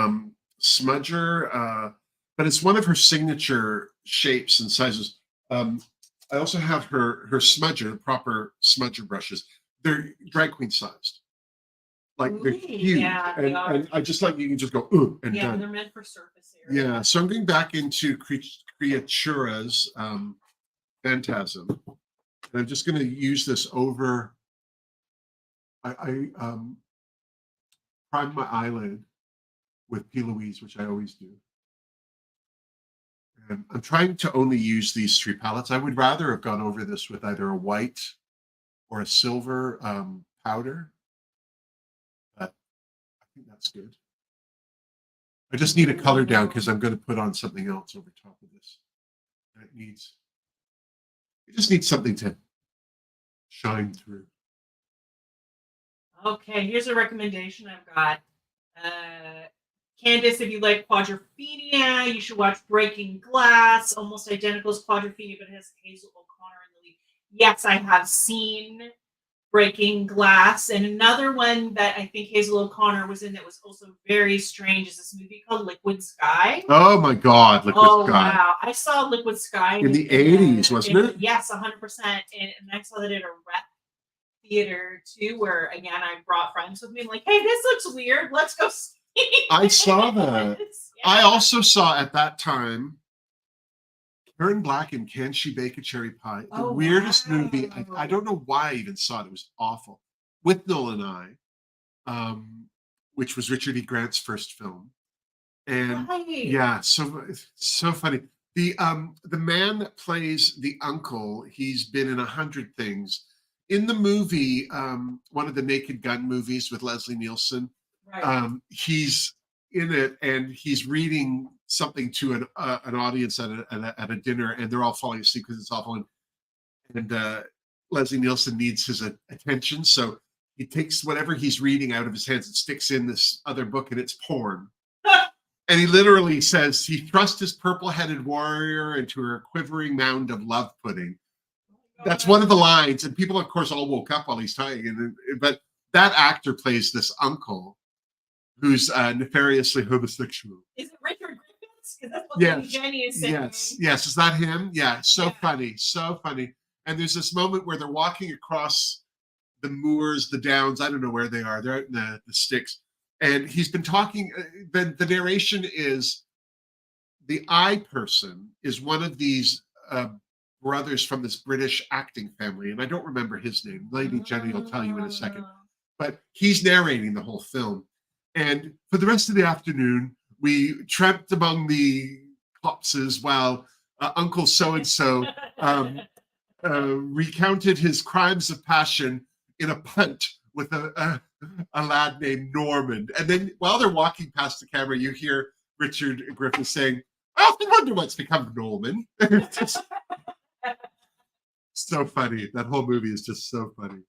but it's one of her signature shapes and sizes. I also have her smudger, proper smudger brushes. They're drag queen sized. Like they're huge. Yeah, and I just like, you can just go, ooh, and yeah, done. they're meant for surface area. Yeah, so I'm going back into Creatura's Phantasm. And I'm just going to use this over. I prime my eyelid with P. Louise, which I always do. And I'm trying to only use these three palettes. I would rather have gone over this with either a white or a silver powder, but I think that's good. I just need a color down because I'm going to put on something else over top of this. And it just needs something to shine through. Okay, here's a recommendation I've got. Candice, if you like quadrophenia, you should watch Breaking Glass. Almost identical as quadrophenia, but it has Hazel O'Connor in the lead. Yes, I have seen Breaking Glass. And another one that I think Hazel O'Connor was in that was also very strange is this movie called Liquid Sky. Oh my God, Liquid Sky. Wow. I saw Liquid Sky in the 80s, wasn't it? Yes, 100%. And I saw that at a rep theater too, where again I brought friends with me. I'm like, hey, this looks weird. Let's go see. I saw that. Yeah. I also saw at that time Karen Black and Can She Bake a Cherry Pie? The weirdest movie. I don't know why I even saw it. It was awful. With Noel and I, which was Richard E. Grant's first film. And yeah, so funny. The man that plays the uncle, he's been in 100 things. In the movie, one of the Naked Gun movies with Leslie Nielsen, he's in it and he's reading something to an audience at a dinner, and they're all falling asleep because it's awful. And Leslie Nielsen needs his attention, so he takes whatever he's reading out of his hands and sticks in this other book, and it's porn. And he literally says he thrust his purple-headed warrior into her quivering mound of love pudding. That's one of the lines, and people, of course, all woke up while he's talking. But that actor plays this uncle who's nefariously homosexual. Is it Richard Griffiths? Because that's what Jenny is saying. Yes. Is that him? Yeah. So funny. And there's this moment where they're walking across the moors, the downs. I don't know where they are. They're out in the sticks. And he's been talking. The narration is the I person is one of these brothers from this British acting family, and I don't remember his name. Lady Jenny will tell you in a second. But he's narrating the whole film. And for the rest of the afternoon, we tramped among the copses while Uncle So-and-so recounted his crimes of passion in a punt with a lad named Norman. And then while they're walking past the camera, you hear Richard Griffith saying, I often wonder what's become of Norman. So funny. That whole movie is just so funny.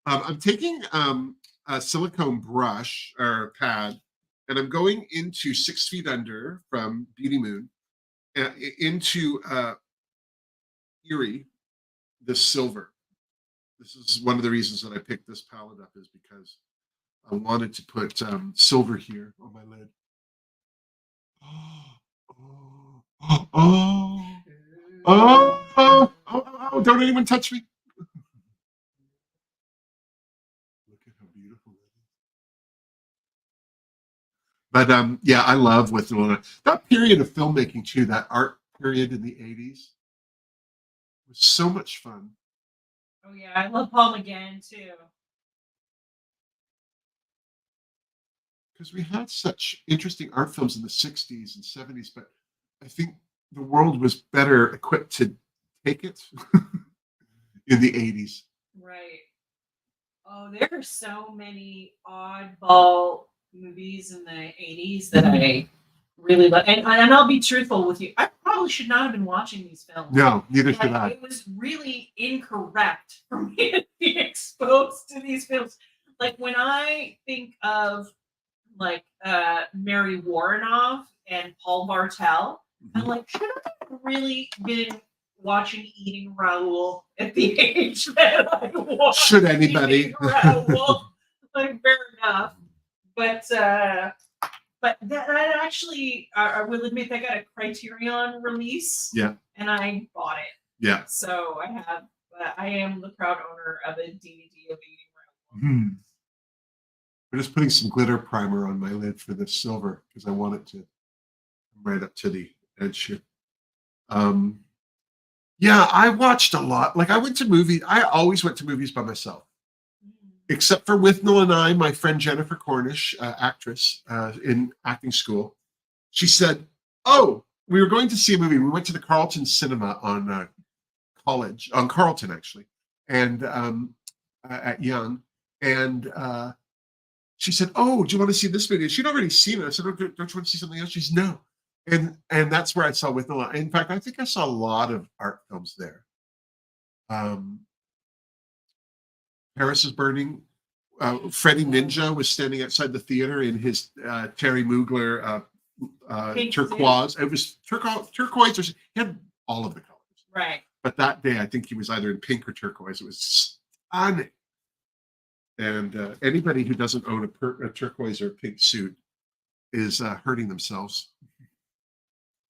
I'm taking a silicone brush or pad, and I'm going into 6 Feet Under from Beauty Moon, into Erie, the silver. This is one of the reasons that I picked this palette up, is because I wanted to put silver here on my lid. Oh, don't anyone touch me. Look at how beautiful it is. But yeah, I love with that period of filmmaking too, that art period in the 80s was so much fun. Oh yeah, I love Paul McGann too. Because we had such interesting art films in the 60s and 70s, but I think the world was better equipped to take it in the 80s. Right. Oh, there are so many oddball movies in the 80s that I really love. And I'll be truthful with you. I probably should not have been watching these films. No, neither should Like, I. it was really incorrect for me to be exposed to these films. Like when I think of like Mary Warrenoff and Paul Bartel, I'm like, should I have really been watching Eating Raoul at the age that I was? Should anybody? Eating Raoul, like fair enough. But that actually, I will admit, that got a Criterion release. Yeah. And I bought it. Yeah. So I am the proud owner of a DVD of Eating Raoul. I'm just putting some glitter primer on my lid for the silver because I want it to right up to the edge here. Yeah, I watched a lot. Like I always went to movies by myself. Except for with Noel and I, my friend Jennifer Cornish, actress in acting school, she said, "Oh, we were going to see a movie. We went to the Carlton Cinema on Carlton actually, and at Young, and she said, "Oh, do you want to see this movie?" She'd already seen it. I said, "Oh, don't you want to see something else?" She's no, and that's where I saw with Noel. In fact, I think I saw a lot of art films there. Paris is Burning. Freddie Ninja was standing outside the theater in his Terry Mugler turquoise. It was turquoise. He had all of the colors. Right. But that day, I think he was either in pink or turquoise. It was stunning. And anybody who doesn't own a turquoise or pink suit is hurting themselves.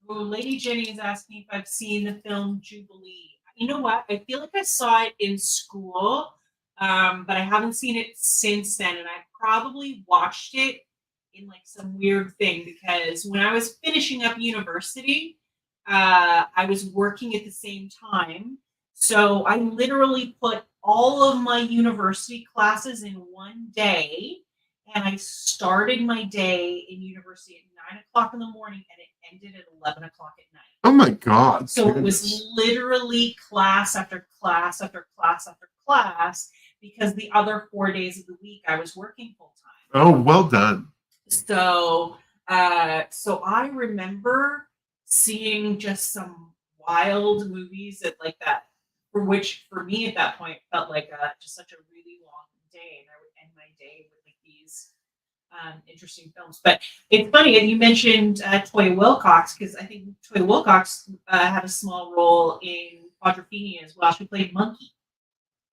Oh, Lady Jenny is asking if I've seen the film Jubilee. You know what? I feel like I saw it in school. But I haven't seen it since then, and I probably watched it in like some weird thing because when I was finishing up university, I was working at the same time. So I literally put all of my university classes in one day, and I started my day in university at 9 o'clock in the morning, and it ended at 11 o'clock at night. Oh my God! So it was literally class after class after class after class. Because the other 4 days of the week I was working full time. Oh, well done. So I remember seeing just some wild movies that like that, which for me at that point felt like just such a really long day, and I would end my day with like these interesting films. But it's funny, and you mentioned Toya Wilcox, because I think Toya Wilcox had a small role in Quadrophenia as well. She played Monkey.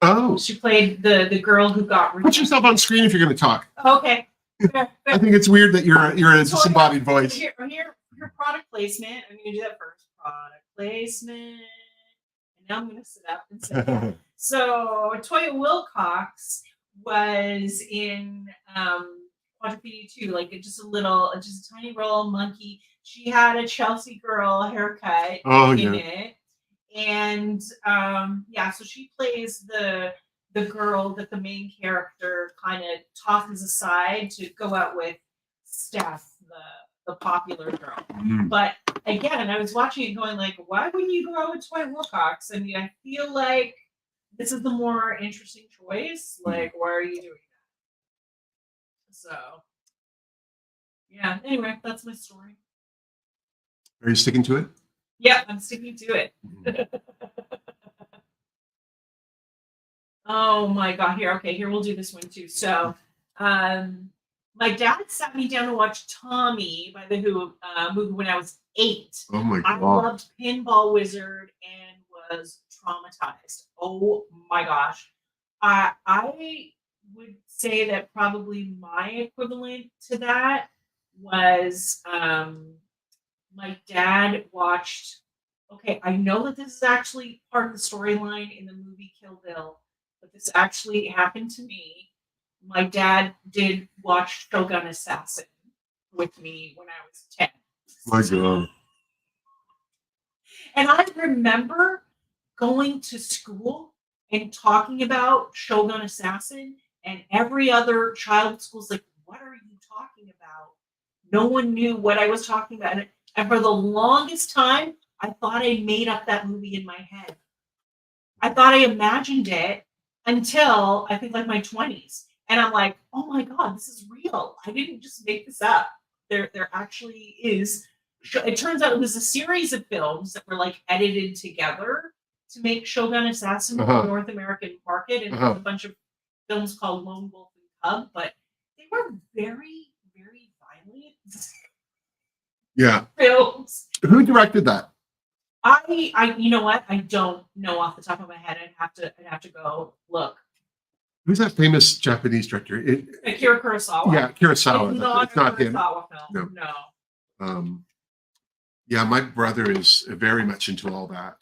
Oh, she played the girl who got rejected. Put yourself on screen if you're going to talk. Okay. I think it's weird that you're a disembodied voice. Here, product placement. I'm going to do that first. Product placement. And now I'm going to sit up and say that. So Toya Wilcox was in Quadrophenia 2, like just a tiny role, Monkey. She had a Chelsea girl haircut in it. And so she plays the girl that the main character kind of tosses aside to go out with Steph, the popular girl. But again, I was watching it going like, why wouldn't you go out with Toya Wilcox? I mean, I feel like this is the more interesting choice. Like, why are you doing that? So, yeah. Anyway, that's my story. Are you sticking to it? Yeah, I'm sticking to it. Oh my god! Here we'll do this one too. So, my dad sat me down to watch Tommy by the Who movie when I was 8. Oh my I god. loved Pinball Wizard and was traumatized. Oh my gosh! I would say that probably my equivalent to that was my dad watched. Okay, I know that this is actually part of the storyline in the movie Kill Bill, but this actually happened to me. My dad did watch Shogun Assassin with me when I was 10. My god. And I remember going to school and talking about Shogun Assassin, and every other child at school's like, "What are you talking about?" No one knew what I was talking about. And for the longest time, I thought I made up that movie in my head. I thought I imagined it until I think like my 20s. And I'm like, oh my God, this is real. I didn't just make this up. There actually is. It turns out it was a series of films that were like edited together to make Shogun Assassin for the North American market. And Uh-huh. a bunch of films called Lone Wolf and Cub, but they were very, very violent Yeah. films. Who directed that? You know what? I don't know off the top of my head. I'd have to go look. Who's that famous Japanese director? Akira Kurosawa. Yeah, Kurosawa. It's not it's not him. Kurosawa film. No. Yeah, my brother is very much into all that.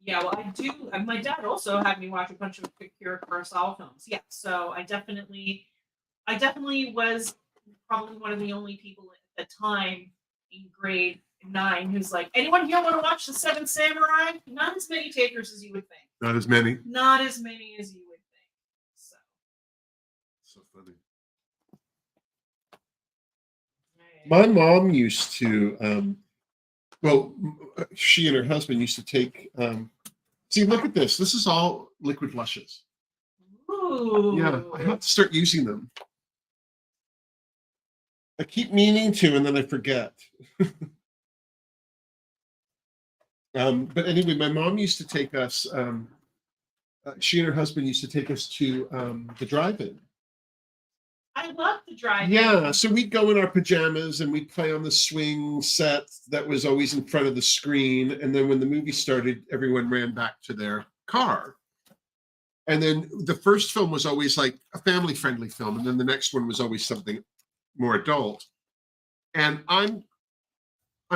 Yeah, well, I do. My dad also had me watch a bunch of Akira Kurosawa films. Yeah, so I definitely was probably one of the only people at the time in grade 9 who's like, anyone here want to watch The Seven Samurai? Not as many takers as you would think. Not as many. Not as many as you would think. So funny. My mom used to, she and her husband used to take, see, look at this. This is all liquid blushes. Ooh. Yeah, I have to start using them. I keep meaning to, and then I forget. But anyway, my mom used to take us, she and her husband used to take us to the drive-in. I love the drive-in. Yeah, so we'd go in our pajamas and we'd play on the swing set that was always in front of the screen. And then when the movie started, everyone ran back to their car. And then the first film was always like a family-friendly film, and then the next one was always something more adult. And I'm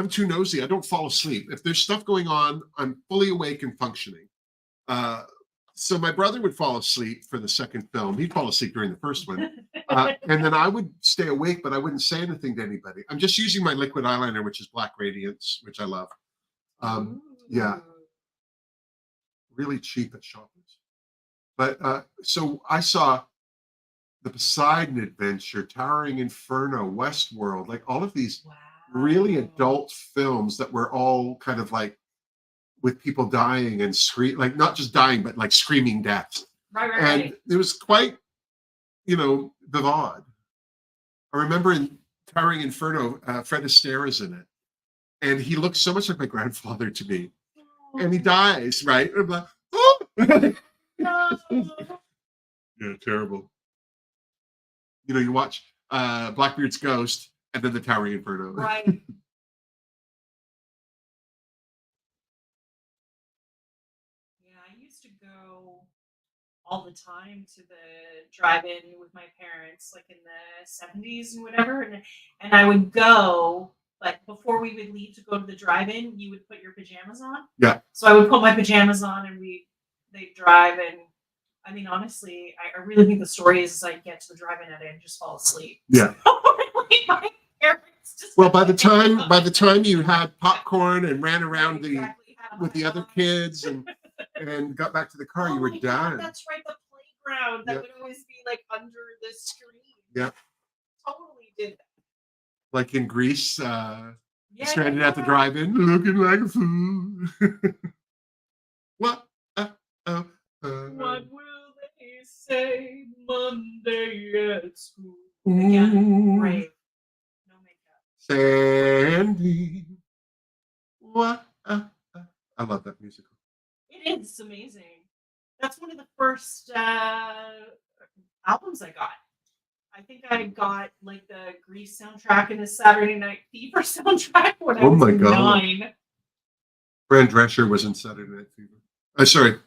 too nosy. I don't fall asleep. If there's stuff going on, I'm fully awake and functioning. So my brother would fall asleep for the second film. He'd fall asleep during the first one. And then I would stay awake, but I wouldn't say anything to anybody. I'm just using my liquid eyeliner, which is Black Radiance, which I love. Yeah. Really cheap at Shoppers. But so I saw the Poseidon Adventure, Towering Inferno, Westworld, like all of these really adult films that were all kind of like with people dying and like not just dying, but like screaming death. And it was quite, vivid. I remember in Towering Inferno, Fred Astaire is in it, and he looks so much like my grandfather to me. And he dies, right? And I'm like, oh! No. Yeah, terrible. You watch Blackbeard's Ghost and then the Towering Inferno. Right. Yeah, I used to go all the time to the drive-in with my parents, like in the 70s and whatever. And I would go, but before we would leave to go to the drive-in, you would put your pajamas on. Yeah. So I would put my pajamas on and they'd drive. And I mean, honestly, I really think the story is I get to the drive-in and I just fall asleep. Yeah. My parents just by the time you had popcorn and ran around with the other kids and got back to the car, you were done. That's right, the playground that would always be like under the screen. Yeah. Totally did that. Like in Greece, stranded at the drive-in, looking like a fool. What? What will they say Monday at school? Ooh. Again, brave. No makeup. Sandy. What? I love that musical. It it is. It's amazing. That's one of the first albums I got. I think I got like the Grease soundtrack and the Saturday Night Fever soundtrack when I Oh was my God. 9. Fran Drescher was in Saturday Night Fever. Sorry.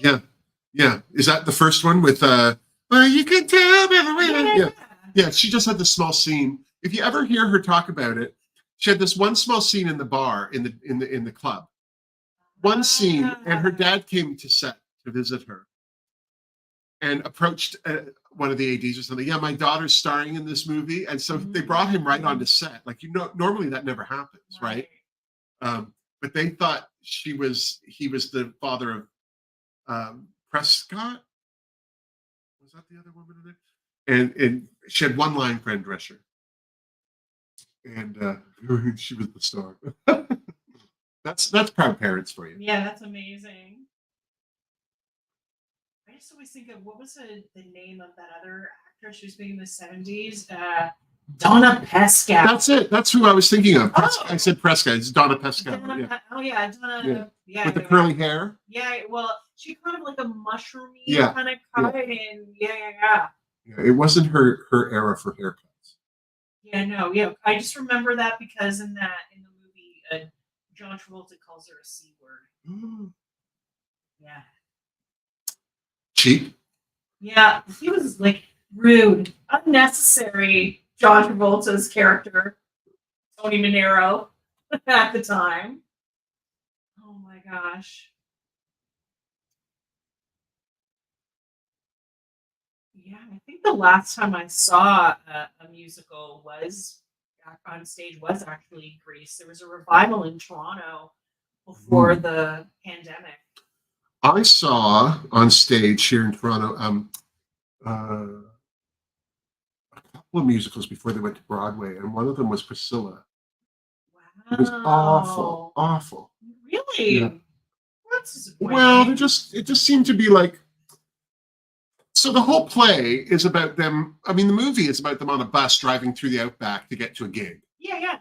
Yeah. Yeah. Is that the first one with well, you can tell by the way. Yeah. Yeah. She just had this small scene. If you ever hear her talk about it, she had this one small scene in the bar in the club. One scene, and her dad came to set to visit her and approached one of the ADs or something. Yeah, my daughter's starring in this movie, and so they brought him right onto set. Like, you know, normally that never happens, right? But they thought he was the father of Prescott. Was that the other woman in it? And she had one line, Fran Drescher, and she was the star. That's proud parents for you. Yeah, that's amazing. I just always think of what was the name of that other actress she was big in the 70s? Donna Pescow. That's it. That's who I was thinking of. Oh. I said Prescott. It's Donna Pescow. Donna, oh yeah, Donna. Yeah. With the curly hair. Yeah, well, she kind of like a mushroomy Yeah. kind of cut, and yeah. Yeah, it wasn't her era for haircuts. Yeah, no, yeah. I just remember that because in the movie, John Travolta calls her a C word. Yeah. Cheap. Yeah, he was like rude, unnecessary. John Travolta's character, Tony Manero, at the time. Oh my gosh. Yeah, I think the last time I saw a musical was back on stage was actually Grease. There was a revival in Toronto before the pandemic. I saw on stage here in Toronto a couple of musicals before they went to Broadway, and one of them was Priscilla. Wow. It was awful. Really? Yeah. That's disappointing. Well, it just seemed to be like. So the whole play is about them. I mean, the movie is about them on a bus driving through the outback to get to a gig. Yeah.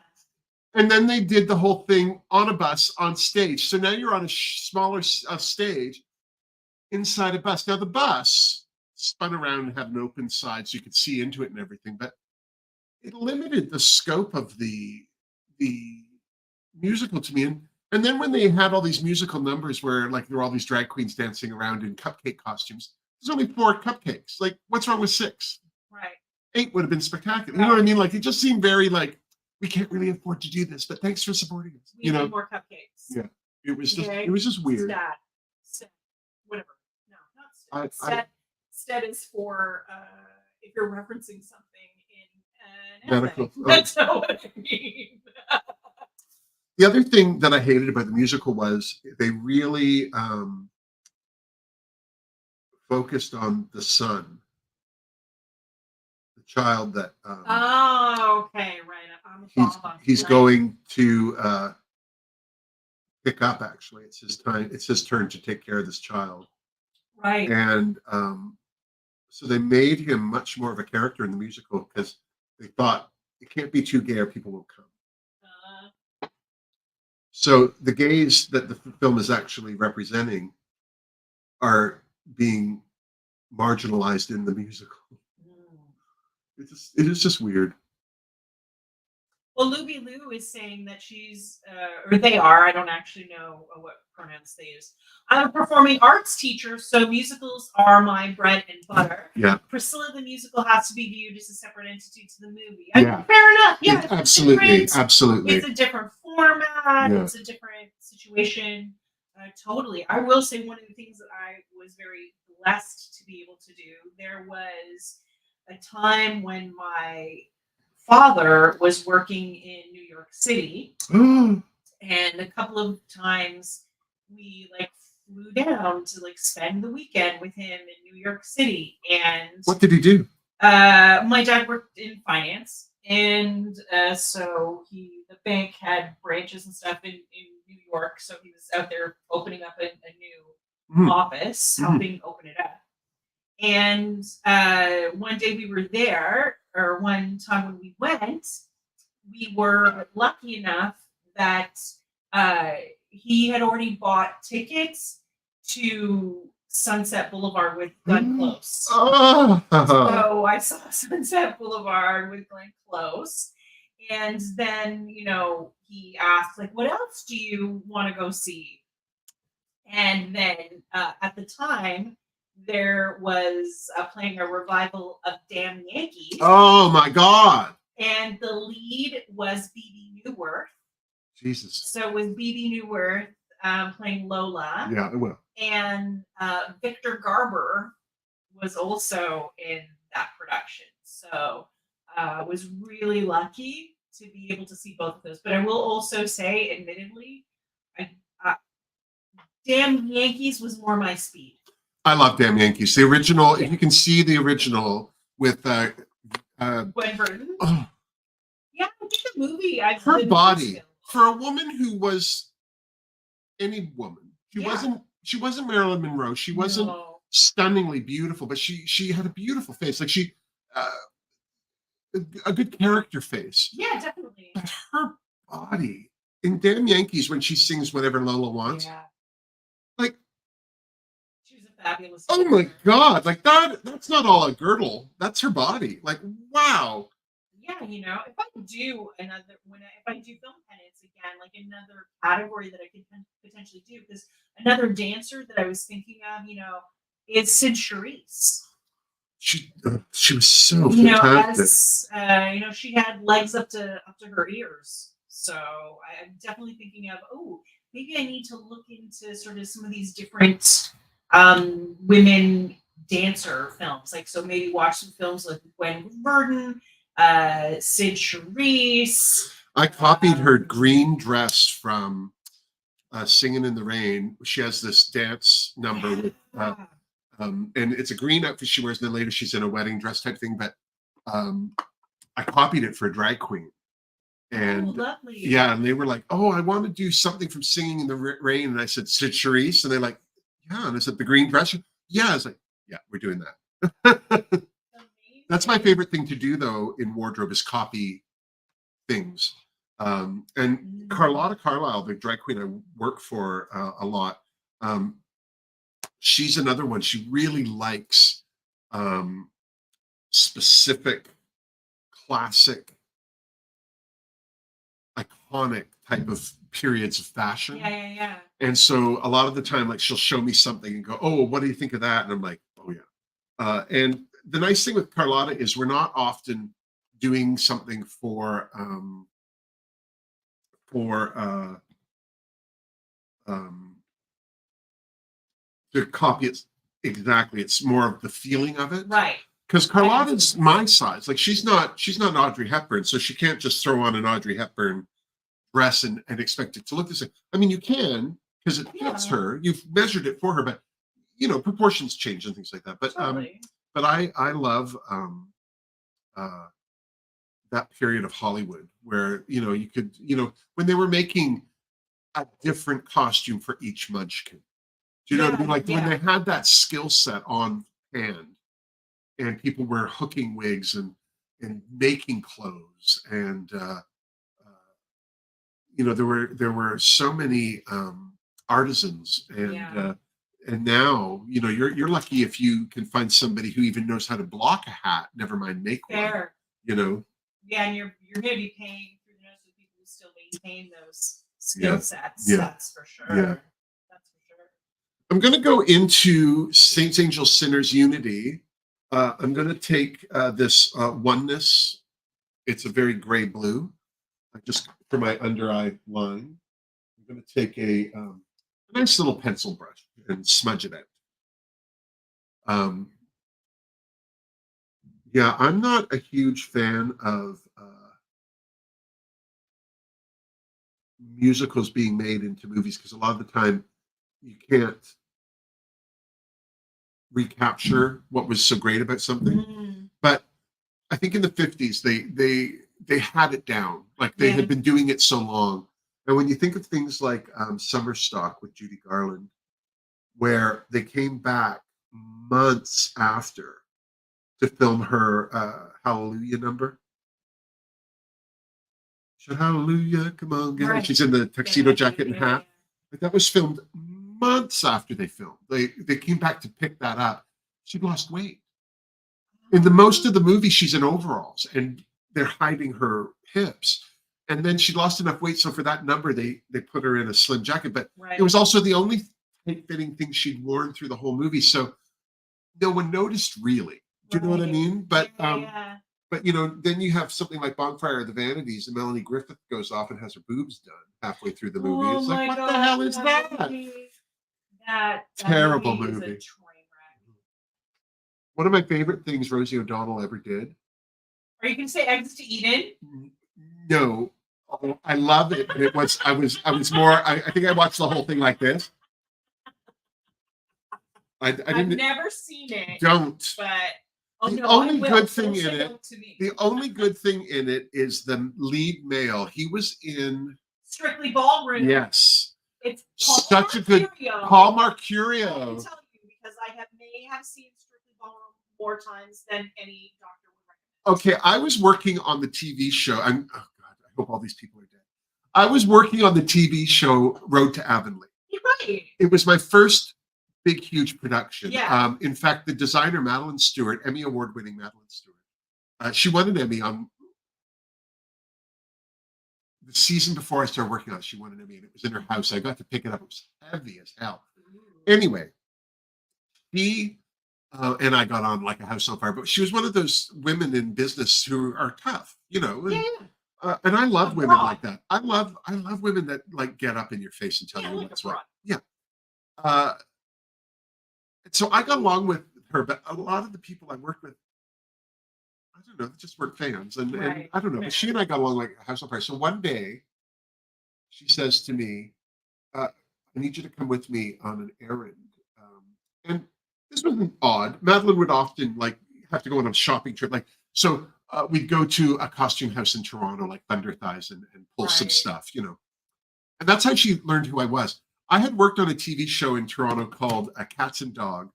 And then they did the whole thing on a bus on stage. So now you're on a smaller stage inside a bus. Now the bus spun around and had an open side so you could see into it and everything, but it limited the scope of the musical to me. And then when they had all these musical numbers where like there were all these drag queens dancing around in cupcake costumes, there's only 4 cupcakes. Like, what's wrong with 6? Right. 8 would have been spectacular. You know what I mean? Like, it just seemed very like, we can't really afford to do this, but thanks for supporting us. We need more cupcakes. Yeah. It was just weird. Stat. Whatever. No, not stat. Stat is for if you're referencing something in medical. That's not what I mean. The other thing that I hated about the musical was they really focused on the son, the child that oh, okay, right. He's going to pick up. Actually, it's his time. It's his turn to take care of this child. Right. And so they made him much more of a character in the musical because they thought it can't be too gay or people won't come. So the gays that the film is actually representing are being marginalized in the musical. It is just weird. Well, Luby Lou is saying that she's, or they are, I don't actually know what pronouns they use. I'm a performing arts teacher, so musicals are my bread and butter. Yeah. Priscilla, the musical, has to be viewed as a separate entity to the movie. Yeah. Fair enough. Yeah. Absolutely. It's a different format. Yeah. It's a different situation. Totally. I will say one of the things that I was very blessed to be able to do, there was a time when my father was working in New York City, and a couple of times we flew down to spend the weekend with him in New York City. And what did he do? My dad worked in finance, and so the bank had branches and stuff in New York, so he was out there opening up a new office, helping open it up. And one day we were there, or one time when we went, we were lucky enough that he had already bought tickets to Sunset Boulevard with Glenn Close. Oh. So I saw Sunset Boulevard with Glenn Close. And then, he asked, like, what else do you want to go see? And then at the time, there was playing a revival of Damn Yankees. Oh, my God. And the lead was BB Newworth. Jesus. So it was BB Newworth playing Lola. Yeah, it will. And Victor Garber was also in that production. So I was really lucky to be able to see both of those. But I will also say, admittedly, Damn Yankees was more my speed. I love Damn Yankees. The original, if you can see the original with Gwen Verdon. Oh, Yeah, I think the movie. her body for a woman who was any woman. She wasn't Marilyn Monroe. She wasn't stunningly beautiful, but she had a beautiful face. Like a good character face. Yeah, definitely. But her body in Damn Yankees when she sings Whatever Lola Wants. Yeah. Like, she was a fabulous. Oh my God! Like that's not all a girdle. That's her body. Like, wow. Yeah, if I do if I do film penance again, like another category that I could potentially do, because another dancer that I was thinking of, is Sid Charisse. She was so fantastic. She had legs up to her ears. So I'm definitely thinking of, maybe I need to look into sort of some of these different women dancer films. Like, so maybe watch some films like Gwen Verdon, Sid Charisse. I copied her green dress from Singing in the Rain. She has this dance number with, and it's a green outfit she wears, and then later she's in a wedding dress type thing. But I copied it for a drag queen. And lovely. Yeah, and they were like, "Oh, I want to do something from Singing in the Rain," and I said, "Sid Charisse," and they're like, "Yeah," and I said, "The green dress." Yeah, I was like, "Yeah, we're doing that." That's my favorite thing to do, though, in wardrobe is copy things. And Carlotta Carlisle, the drag queen I work for a lot, she's another one. She really likes specific, classic, iconic type of periods of fashion. Yeah. And so a lot of the time, like, she'll show me something and go, "Oh, what do you think of that?" And I'm like, "Oh yeah." And the nice thing with Carlotta is we're not often doing something to copy it exactly. It's more of the feeling of it, right? Because Carlotta's my size. Like, she's not Audrey Hepburn, so she can't just throw on an Audrey Hepburn dress and expect it to look the same. I mean, you can, because it fits her. You've measured it for her, but proportions change and things like that. But totally. But I love that period of Hollywood where you could when they were making a different costume for each Munchkin. Do you know what I mean? Like when they had that skill set on hand, and people were hooking wigs and making clothes, and there were so many artisans, and now you're lucky if you can find somebody who even knows how to block a hat, never mind make one. Yeah, and you're going to be paying through the nose for people who still maintain those skill sets. Yeah. That's for sure. Yeah. That's for sure. I'm going to go into Saints, Angels, Sinners, Unity. I'm going to take this Oneness. It's a very gray blue. Just for my under eye line, I'm going to take a nice little pencil brush and smudge it out. Yeah, I'm not a huge fan of musicals being made into movies because a lot of the time you can't recapture what was so great about something. But I think in the 50s they had it down. Like they had been doing it so long. And when you think of things like Summer Stock with Judy Garland, where they came back months after to film her Hallelujah number. Shout hallelujah, come on, guys. Right. She's in the tuxedo jacket and hat. Like that was filmed months after they filmed. They came back to pick that up. She'd lost weight. In the most of the movie, she's in overalls and they're hiding her hips. And then she lost enough weight, so for that number, they put her in a slim jacket. But Right. it was also the only tight-fitting thing she'd worn through the whole movie, so no one noticed really. Do you know what I Right. mean? But Yeah. but then you have something like Bonfire of the Vanities, and Melanie Griffith goes off and has her boobs done halfway through the movie. Oh It's like, my what God, the hell is that? That Terrible movie. Is movie. a train wreck. One of my favorite things Rosie O'Donnell ever did. Or you can say Exit to Eden. No, I love it. But it was I was more. I think I watched the whole thing like this. I I've didn't. never seen it. Don't. But The no, only I will. good thing Don't in say it- no to me. The only good thing in it is the lead male. He was in. Strictly Ballroom. Yes. It's Paul Such a good Mercurio. Paul I can Mercurio. tell you because I may have seen Strictly Ballroom more times than any doctor would recommend. Okay, I was working on the TV show. Oh God, I hope all these people are dead. I was working on the TV show Road to Avonlea. You're right. It was my first big, huge production. Yeah. In fact, the designer Madeline Stewart, Emmy Award-winning Madeline Stewart, she won an Emmy on the season before I started working on it. She won an Emmy, and it was in her house. I got to pick it up. It was heavy as hell. Anyway, she and I got on like a house on fire. But she was one of those women in business who are tough, and, Yeah. and I love women Abroad. like that. I love women that like get up in your face and tell Yeah, you like what's what. abroad. Yeah. So I got along with her, but a lot of the people I worked with, I don't know, they just weren't fans. And Right. I don't know, but she and I got along like a house on fire. So one day she says to me, I need you to come with me on an errand. And this wasn't odd. Madeline would often like have to go on a shopping trip. So we'd go to a costume house in Toronto, like Thunder Thighs, and pull some Right. stuff, And that's how she learned who I was. I had worked on a TV show in Toronto called Cats and Dog.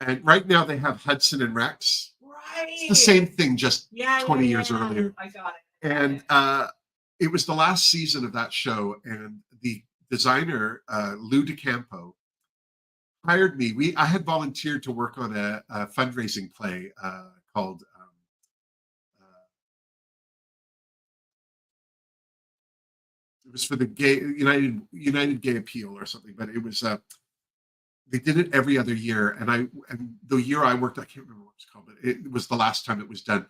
And right now they have Hudson and Rex. Right. It's the same thing, just 20 years yeah. earlier. I got it. And it was the last season of that show. And the designer, Lou DeCampo, hired me. I had volunteered to work on a fundraising play called it was for the gay United Gay Appeal or something, but it was they did it every other year, and the year I worked, I can't remember what it's called, but it was the last time it was done.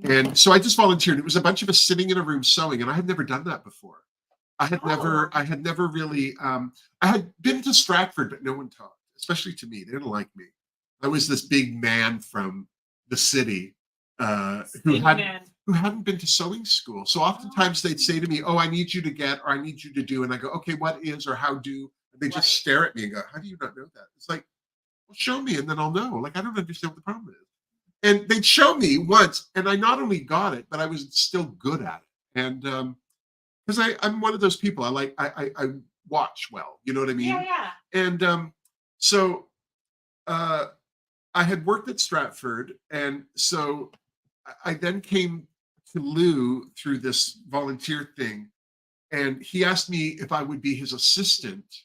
And so I just volunteered. It was a bunch of us sitting in a room sewing, and I had never done that before. I had never really I had been to Stratford, but no one talked, especially to me. They didn't like me. I was this big man from the city who hadn't been to sewing school. So oftentimes they'd say to me, "Oh, I need you to get, or I need you to do," and I go, "Okay, what is or how do?" And they just stare at me and go, "How do you not know that?" It's like, "Well, show me, and then I'll know." Like, I don't understand what the problem is. And they'd show me once, and I not only got it, but I was still good at it. And because I'm one of those people, I watch well. You know what I mean? Yeah. And so I had worked at Stratford, and so I then came to Lou through this volunteer thing, and he asked me if I would be his assistant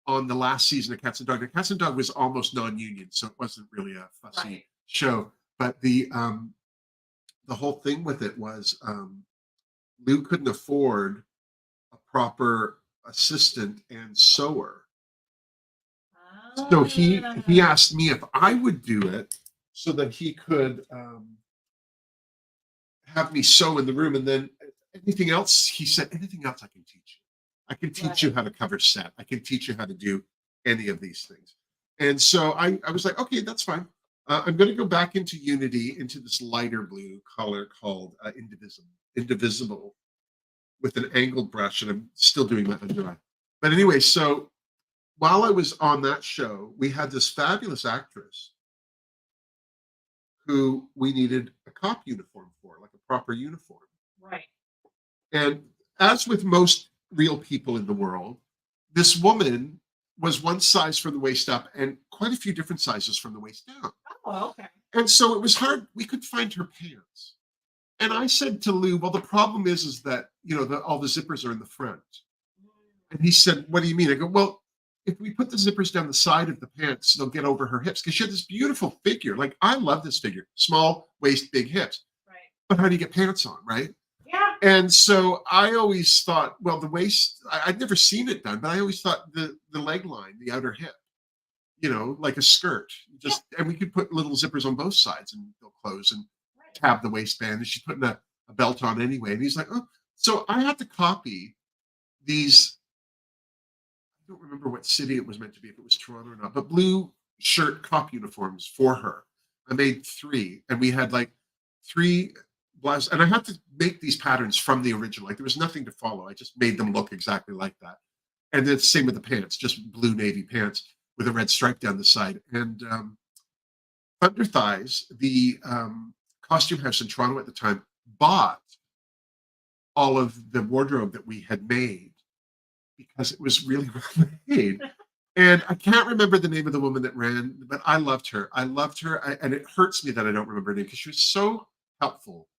on the last season of Cats and Dog. Now, Cats and Dog was almost non-union, so it wasn't really a fussy show. But the whole thing with it was Lou couldn't afford a proper assistant and sewer. So he asked me if I would do it so that he could have me sew in the room, and then anything else, he said, anything else I can teach you. I can teach you how to cover set. I can teach you how to do any of these things. And so I was like, okay, that's fine. I'm going to go back into Unity, into this lighter blue color called Indivisible with an angled brush, and I'm still doing my under eye. But anyway, so while I was on that show, we had this fabulous actress who we needed a cop uniform for, like a proper uniform. Right. And as with most real people in the world, this woman was one size from the waist up and quite a few different sizes from the waist down. Oh, okay. And so it was hard. We could find her pants. And I said to Lou, well, the problem is that, all the zippers are in the front. And he said, "What do you mean?" I go, "Well, if we put the zippers down the side of the pants, they'll get over her hips because she had this beautiful figure. Like I love this figure, small waist, big hips. Right. But how do you get pants on, right?" Yeah. And so I always thought, well, the waist, I'd never seen it done, but I always thought the leg line, the outer hip, like a skirt, and we could put little zippers on both sides and they'll close and Right. tab the waistband. And she's putting a belt on anyway. And he's like, oh, so I had to copy these. I don't remember what city it was meant to be, if it was Toronto or not, but blue shirt cop uniforms for her. I made 3, and we had like 3 blouses, and I had to make these patterns from the original. Like there was nothing to follow. I just made them look exactly like that. And then same with the pants, just blue navy pants with a red stripe down the side. And Thunder Thighs, the costume house in Toronto at the time, bought all of the wardrobe that we had made because it was really well made. And I can't remember the name of the woman that ran, but I loved her. And it hurts me that I don't remember her name because she was so helpful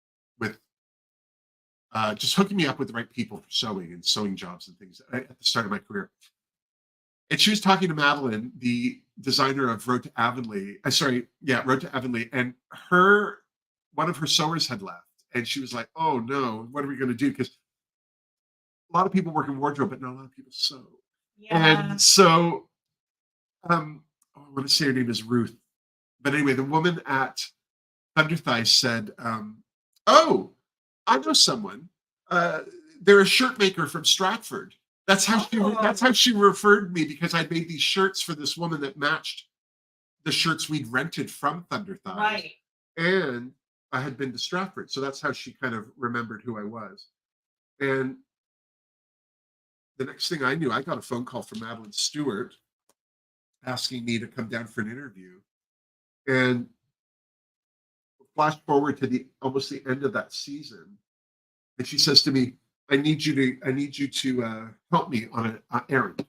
with just hooking me up with the right people for sewing and sewing jobs and things at the start of my career. And she was talking to Madeline, the designer of Road to Avonlea. Road to Avonlea. And one of her sewers had left. And she was like, oh no, what are we going to do? Because a lot of people work in wardrobe, but not a lot of people sew. Yeah. And so, I want to say her name is Ruth. But anyway, the woman at Thunder Thighs said, oh, I know someone. They're a shirt maker from Stratford. That's how she referred me, because I'd made these shirts for this woman that matched the shirts we'd rented from Thunder Thighs. Right. And I had been to Stratford. So that's how she kind of remembered who I was. And the next thing I knew, I got a phone call from Madeline Stewart asking me to come down for an interview. And flash forward to almost the end of that season, and she says to me, I need you to help me on an errand.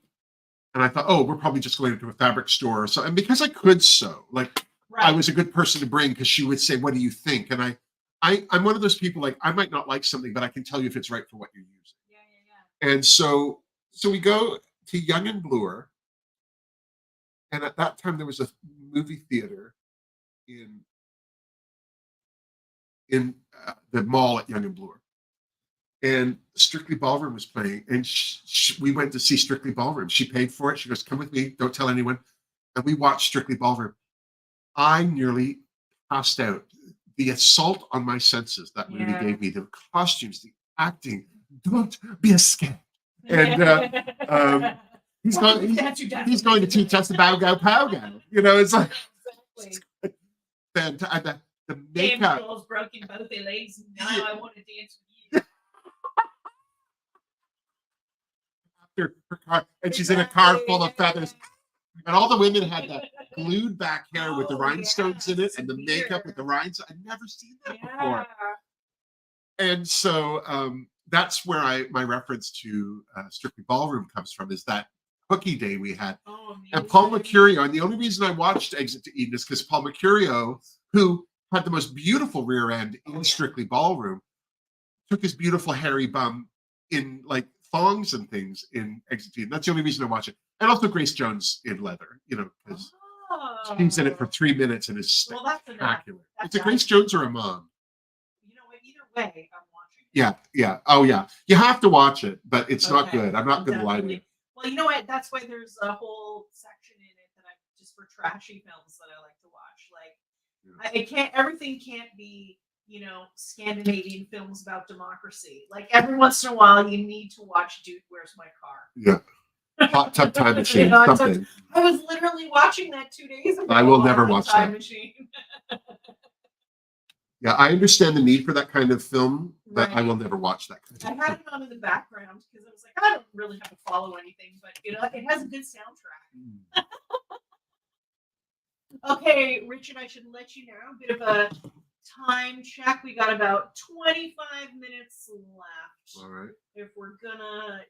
And I thought, oh, we're probably just going into a fabric store or so. And because I could sew, like I was a good person to bring, because she would say, what do you think? And I'm one of those people, like I might not like something, but I can tell you if it's right for what you're using. Yeah. And so we go to Young and Bloor. And at that time there was a movie theater in the mall at Young and Bloor. And Strictly Ballroom was playing, and we went to see Strictly Ballroom. She paid for it. She goes, come with me, don't tell anyone. And we watched Strictly Ballroom. I nearly passed out. The assault on my senses that movie gave me, the costumes, the acting, don't be a scam. And he's going to teach us about Bow Pow Gow. It's like fantastic. The makeup. Girls broken both their legs, and now I want to dance with you. Her car, and she's in a car full of feathers. And all the women had that glued back hair with the rhinestones in it, and the makeup with the rhinestones. I'd never seen that before. And so that's where my reference to Strictly Ballroom comes from, is that cookie day we had. And Paul Mercurio, and the only reason I watched Exit to Eden is because Paul Mercurio, who had the most beautiful rear end in Strictly Ballroom, took his beautiful hairy bum in like thongs and things in Exit to Eden. That's the only reason I watch it. And also Grace Jones in leather, because she's in it for 3 minutes and is spectacular. It's a Grace Jones or a mom. Either way, I'm watching it. Yeah. Oh, yeah. You have to watch it, but it's not good. I'm not going to lie to you. Well, you know what? That's why there's a whole section in it that just for trashy films that I like to watch. Like, everything can't be, Scandinavian films about democracy. Like every once in a while, you need to watch Dude, Where's My Car? Yeah. Hot Tub Time Machine. Something. I was literally watching that 2 days ago. I will never watch Time that. Machine. Yeah, I understand the need for that kind of film, but I will never watch that kind of film. I had it on in the background because I was like, I don't really have to follow anything, but it has a good soundtrack. Okay, Richard, I should let you know a bit of a time check. We got about 25 minutes left. All right. If we're gonna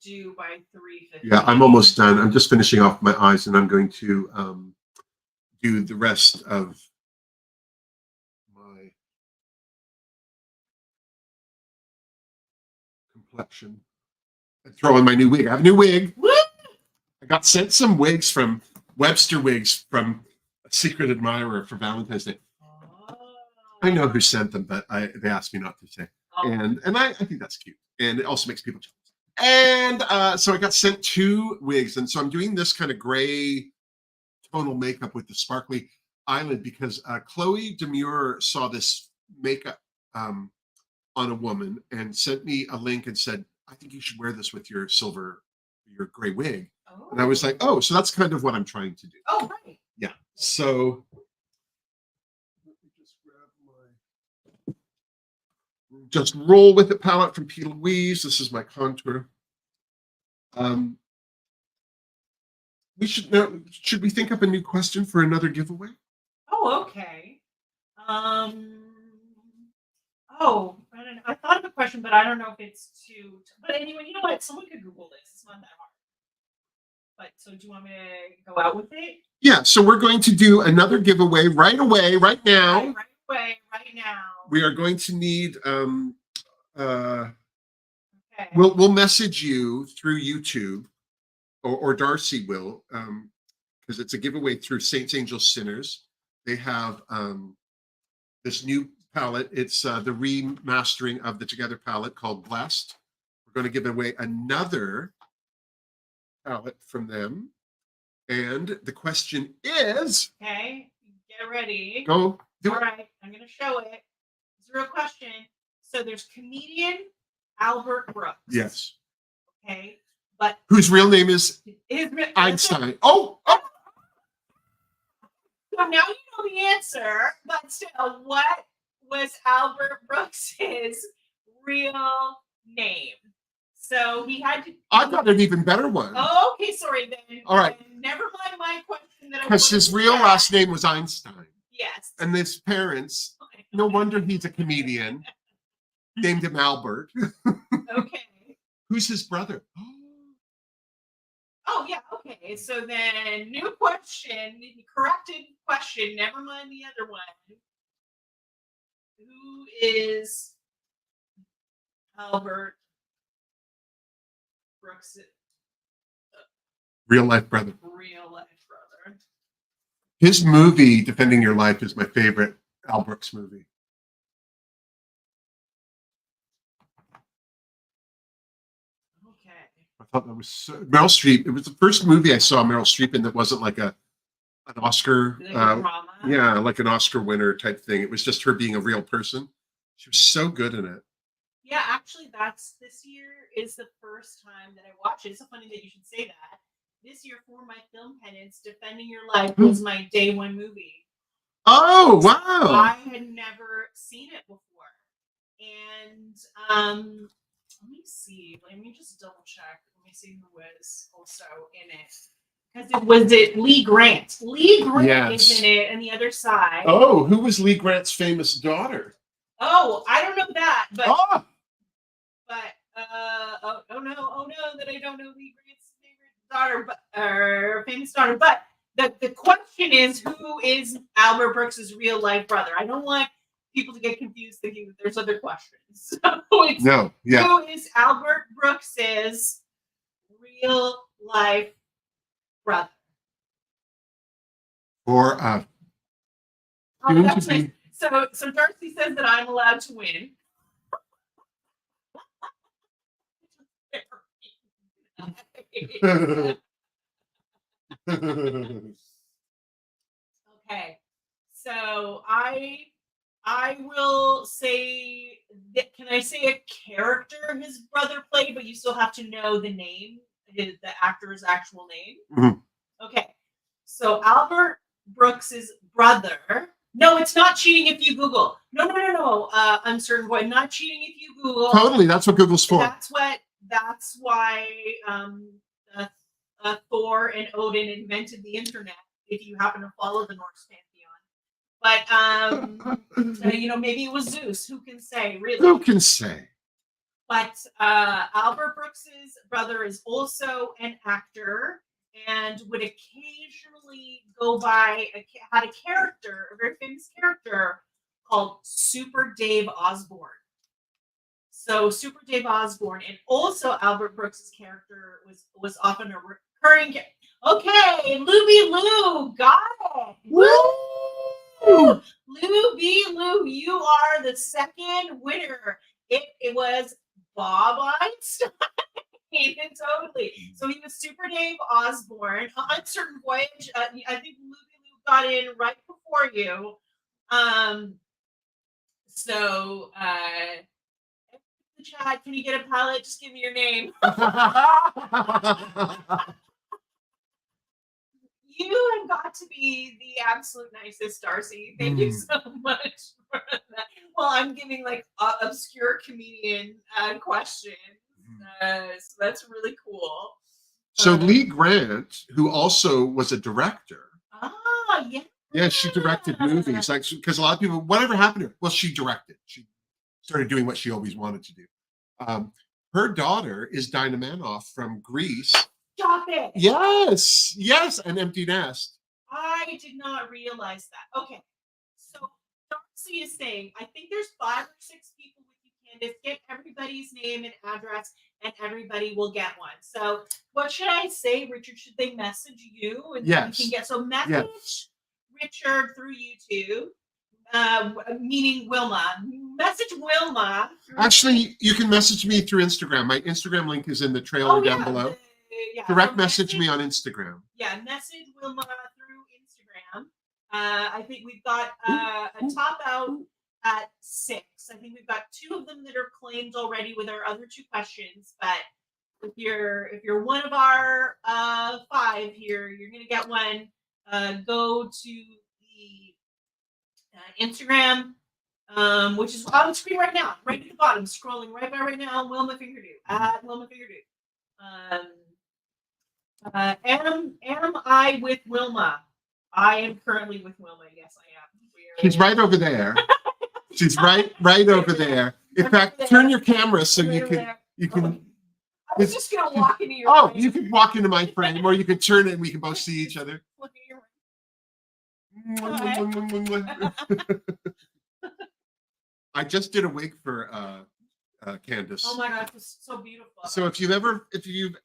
do by 3:50. Yeah, I'm almost done. I'm just finishing off my eyes, and I'm going to do the rest of my complexion. throw in my new wig. I have a new wig. Woo! I got sent some wigs from Webster Wigs from a secret admirer for Valentine's Day. I know who sent them, but they asked me not to say. And I think that's cute. And it also makes people jealous. And so I got sent 2 wigs. And so I'm doing this kind of gray tonal makeup with the sparkly eyelid because Chloe Demure saw this makeup on a woman and sent me a link and said, I think you should wear this with your gray wig. Oh. And I was like, oh, so that's kind of what I'm trying to do. Oh, right. Yeah. So let me just grab my Just Roll With It palette from P. Louise. This is my contour. Should we think up a new question for another giveaway? Oh, okay. Oh, I don't know. I thought of a question, but I don't know if it's too. But anyway, you know what? Someone could Google this. It's not that hard. But so, do you want me to go out with it? Yeah. So we're going to do another giveaway right away, right now. Right away, right now. We are going to need. Okay. We'll message you through YouTube, or Darcy will, because it's a giveaway through Saints, Angels, Sinners. They have this new palette. It's the remastering of the Together palette called Blessed. We're going to give away another palette from them. And the question is... Okay, get ready. Go. Do All it. right, I'm going to show it. It's a real question. So there's comedian Albert Brooks. Yes. Okay, but... Whose real name is his Einstein. Oh! So now you know the answer, but still, what was Albert Brooks's real name? So he had to. I got an even better one. Oh, okay, sorry then. All right. Then never mind my question that I. Because his real last name was Einstein. Yes. And his parents, no wonder he's a comedian, named him Albert. Okay. Who's his brother? Oh, yeah, okay. So then, new question, corrected question, never mind the other one. Who is Albert Brooks' Real life brother. real life brother? His movie, Defending Your Life, is my favorite Al Brooks movie. Okay. I thought that was Meryl Streep. It was the first movie I saw Meryl Streep in that wasn't like an Oscar. Like drama. Yeah, like an Oscar winner type thing. It was just her being a real person. She was so good in it. Yeah, actually, this year is the first time that I watched it. It's so funny that you should say that. This year, for my film penance, Defending Your Life was my day one movie. Oh, wow. I had never seen it before. And let me see. Let me just double check. Let me see who was also in it. Because it Lee Grant. Lee Grant is in it on the other side. Oh, who was Lee Grant's famous daughter? Oh, I don't know that, but Oh, oh no, that I don't know Lee Grant's favorite daughter, but famous daughter. But the question is, who is Albert Brooks's real life brother? I don't want people to get confused thinking that there's other questions. So it's who is Albert Brooks's real life brother? Or Oh, that's nice. So Darcy says that I'm allowed to win. Okay, so I will say that. Can I say a character his brother played, but you still have to know the name, the actor's actual name? Mm-hmm. Okay, so Albert Brooks's brother. No, it's not cheating if you Google. No. Uncertain void. Not cheating if you Google. Totally, that's what Google's for. That's why Thor and Odin invented the internet. If you happen to follow the Norse pantheon, but maybe it was Zeus. Who can say? Really? Who can say? But Albert Brooks's brother is also an actor and would occasionally had a character, a very famous character called Super Dave Osborne. So Super Dave Osborne, and also Albert Brooks's character was often a recurring. Okay, Luby Lou, got it. Woo! Lou B. Lou, you are the second winner. It was Bob Einstein. Totally. So he was Super Dave Osborne. Uncertain Voyage. I think Luby Lou got in right before you. So the chat, can you get a palette? Just give me your name. You have got to be the absolute nicest, Darcy. Thank you so much for that. Well, I'm giving like obscure comedian questions. So that's really cool. So Lee Grant, who also was a director. Ah, yeah. Yeah, she directed movies. Like, because a lot of people, whatever happened to her? Well, she directed. She started doing what she always wanted to do. Her daughter is Dinah Manoff from Greece. Stop it. Yes, yes, an Empty Nest. I did not realize that. Okay, so Darcy is saying, I think there's 5 or 6 people with you, Candice. Get everybody's name and address, and everybody will get one. So, what should I say, Richard? Should they message you? And yes. You can get message Richard through YouTube. Meaning Wilma. Message Wilma. Actually, you can message me through Instagram. My Instagram link is in the trailer down below. Direct message me on Instagram. Yeah, message Wilma through Instagram. I think we've got a top out at 6. I think we've got 2 of them that are claimed already with our other 2 questions. But if you're one of our 5 here, you're gonna get one. Go to the Instagram, which is on the screen right now, right at the bottom, scrolling right now. Wilma Fingerdew at Wilma Fingerdew. Am I with Wilma? I am currently with Wilma. Yes, I am. She's right over there. She's right over there. In fact, turn your camera so you can. I was just gonna walk into your. Oh, you can walk into my frame, or you can turn it, and we can both see each other. I just did a wig for Candice. Oh my gosh, it's so beautiful. So if you've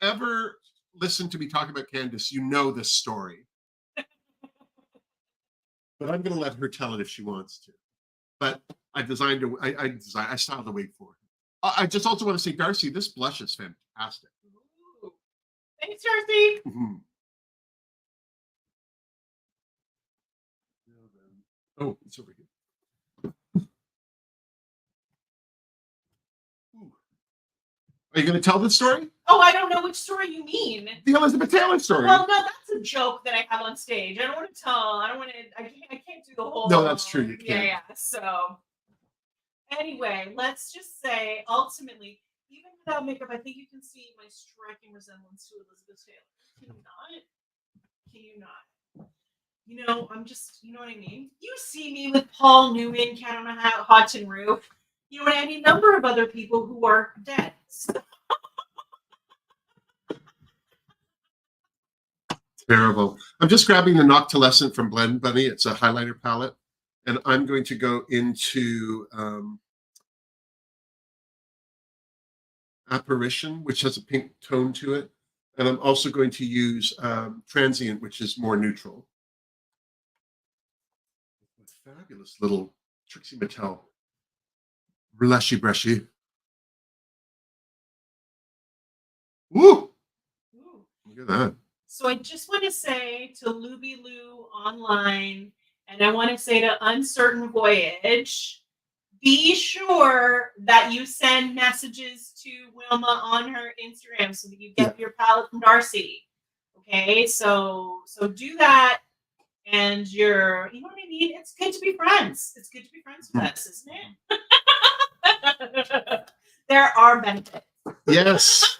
ever listened to me talk about Candice, you know this story. But I'm going to let her tell it if she wants to. But I styled the wig for her. I just also want to say, Darcy, this blush is fantastic. Ooh. Thanks, Darcy. Mm-hmm. Oh, it's over here. Are you going to tell the story? Oh, I don't know which story you mean. The Elizabeth Taylor story. Well, no, that's a joke that I have on stage. I don't want to tell. I can't do the whole. No, that's true. You can't. Yeah. So, anyway, let's just say, ultimately, even without makeup, I think you can see my striking resemblance to Elizabeth Taylor. Can you not? Can you not? You know, I'm just, you know what I mean? You see me with Paul Newman, Cat on a Hot Tin Roof. You know, any number of other people who are dead. So. Terrible. I'm just grabbing the Noctilescent from Blend Bunny. It's a highlighter palette. And I'm going to go into Apparition, which has a pink tone to it. And I'm also going to use Transient, which is more neutral. Fabulous little Trixie Mattel blushy brushy. Woo! Look at that. So I just want to say to Luby Lou online, and I want to say to Uncertain Voyage, be sure that you send messages to Wilma on her Instagram so that you get your palette from Darcy. Okay, so do that. And you know what I mean? It's good to be friends. It's good to be friends with us, isn't it? There are benefits. Yes.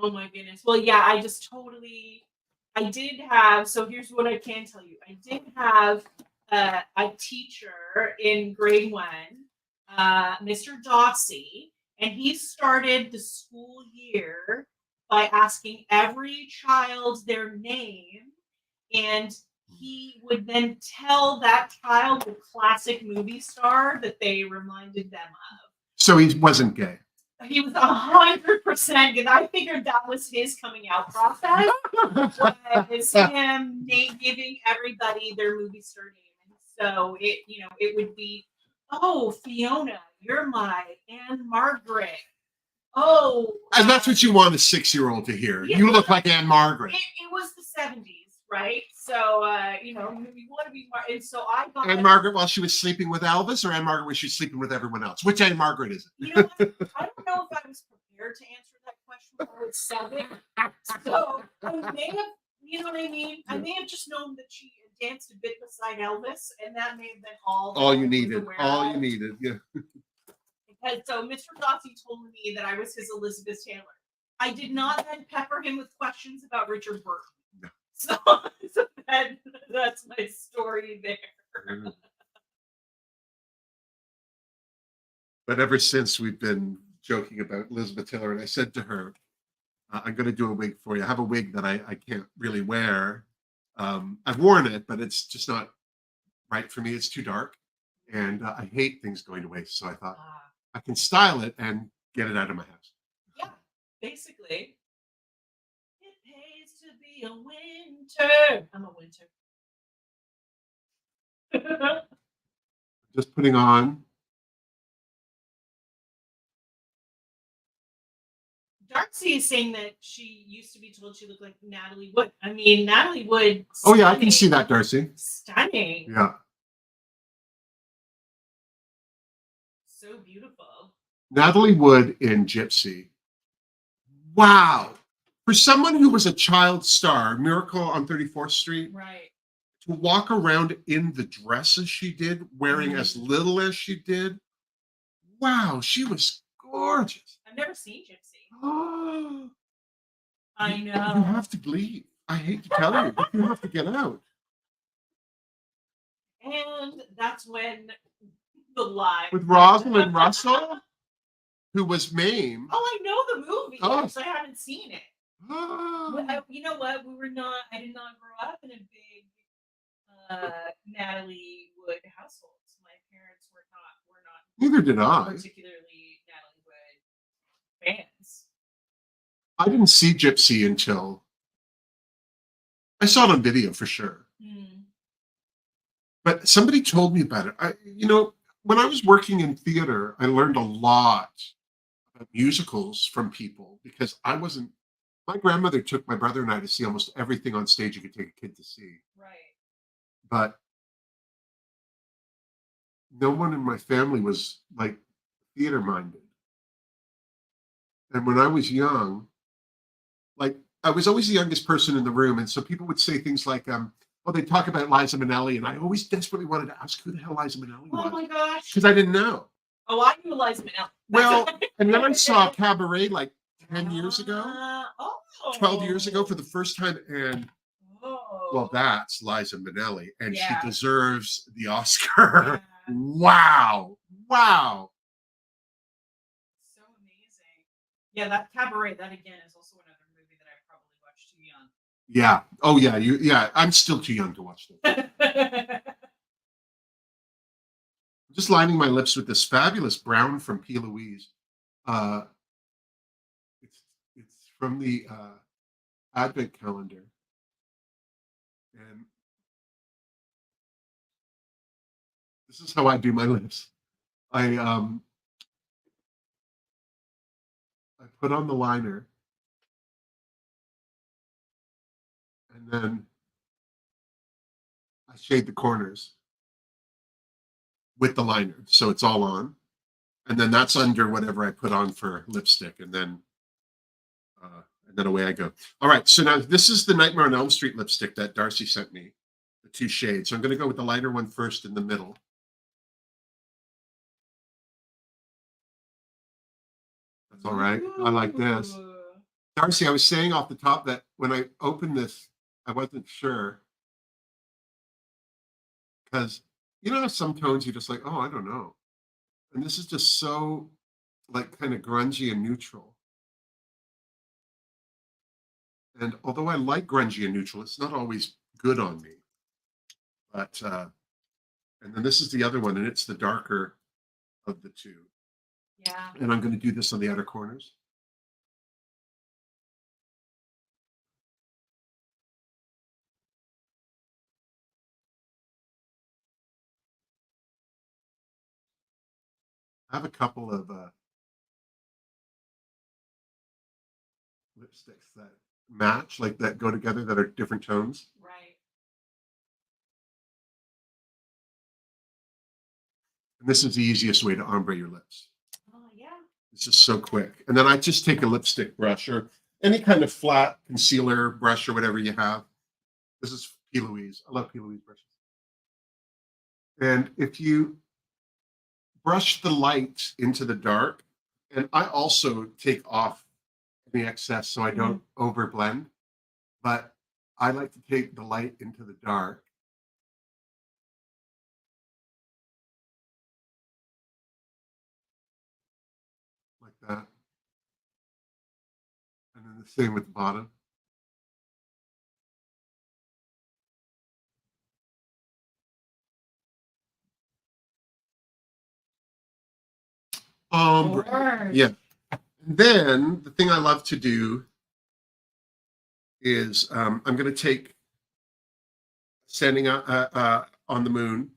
Oh my goodness. Well, yeah, I did have, so here's what I can tell you. I did have a teacher in grade 1, Mr. Dossie, and he started the school year by asking every child their name and he would then tell that child the classic movie star that they reminded them of. So he wasn't gay. He was 100% good. I figured that was his coming out process. Was him giving everybody their movie star name. And so it would be, oh, Fiona, you're my Anne Margaret. Oh, And that's what you want a 6-year-old to hear. Yeah. You look like Anne Margaret. It was the 70s, right? So you want to be, and so I got Anne Margaret while she was sleeping with Elvis, or Anne Margaret when she was sleeping with everyone else? Which Anne Margaret is it? You know what? I don't know if I was prepared to answer that question before it was 7. So I may have, you know what I mean? I may have just known that she danced a bit beside Elvis, and that may have been all you needed. All you needed. Yeah. Because so Mr. Dossie told me that I was his Elizabeth Taylor. I did not then pepper him with questions about Richard Burton. No. So that's my story there. But ever since we've been joking about Elizabeth Taylor, and I said to her, I'm going to do a wig for you. I have a wig that I can't really wear. I've worn it, but it's just not right for me. It's too dark. And I hate things going to waste. So I thought I can style it and get it out of my house. Yeah, basically. It pays to be a winter. I'm a winter. Just putting on. Darcy is saying that she used to be told she looked like Natalie Wood. I mean, Natalie Wood. Oh, yeah, I can see that, Darcy. Stunning. Yeah. So beautiful. Natalie Wood in Gypsy. Wow. For someone who was a child star, Miracle on 34th Street, right, to walk around in the dresses she did, wearing as little as she did, wow, she was gorgeous. I've never seen Gypsy. Oh, I know. You have to leave. I hate to tell you, but you have to get out. And that's when the live with Rosalind Russell, who was Mame. Oh, I know the movie. Oh. Yes, I haven't seen it. Oh. You know what? I did not grow up in a big Natalie Wood household. My parents were not Neither did I. particularly Natalie Wood fans. I didn't see Gypsy until I saw it on video for sure. But somebody told me about it. When I was working in theater, I learned a lot about musicals from people because my grandmother took my brother and I to see almost everything on stage you could take a kid to see. Right. But no one in my family was like theater minded. And when I was young, I was always the youngest person in the room. And so people would say things like, they talk about Liza Minnelli. And I always desperately wanted to ask who the hell Liza Minnelli was. Oh my gosh. Because I didn't know. Oh, I knew Liza Minnelli. Well, and then I saw Cabaret like 10 years ago, 12 years ago for the first time. And well, that's Liza Minnelli. And she deserves the Oscar. Yeah. Wow. So amazing. Yeah, that Cabaret, that again is also another movie that I probably watched too young. Yeah. Oh, yeah. I'm still too young to watch this. I'm just lining my lips with this fabulous brown from P. Louise. It's from the Advent calendar. And this is how I do my lips. I put on the liner. And then I shade the corners with the liner. So it's all on. And then that's under whatever I put on for lipstick. And then away I go. All right. So now this is the Nightmare on Elm Street lipstick that Darcy sent me, the 2 shades. So I'm going to go with the lighter one first in the middle. That's all right. I like this. Darcy, I was saying off the top that when I opened this, I wasn't sure. Because, some tones you're just like, oh, I don't know. And this is just so, kind of grungy and neutral. And although I like grungy and neutral, it's not always good on me. But and then this is the other one, and it's the darker of the two. Yeah. And I'm going to do this on the outer corners. I have a couple of lipsticks that match, like that go together, that are different tones. Right. And this is the easiest way to ombre your lips. Oh, yeah. It's just so quick. And then I just take a lipstick brush or any kind of flat concealer brush or whatever you have. This is P. Louise. I love P. Louise brushes. And if you brush the light into the dark, and I also take off any excess so I don't overblend, but I like to take the light into the dark. Like that. And then the same with the bottom. Sure. Yeah. And then the thing I love to do is I'm going to take Standing on the Moon,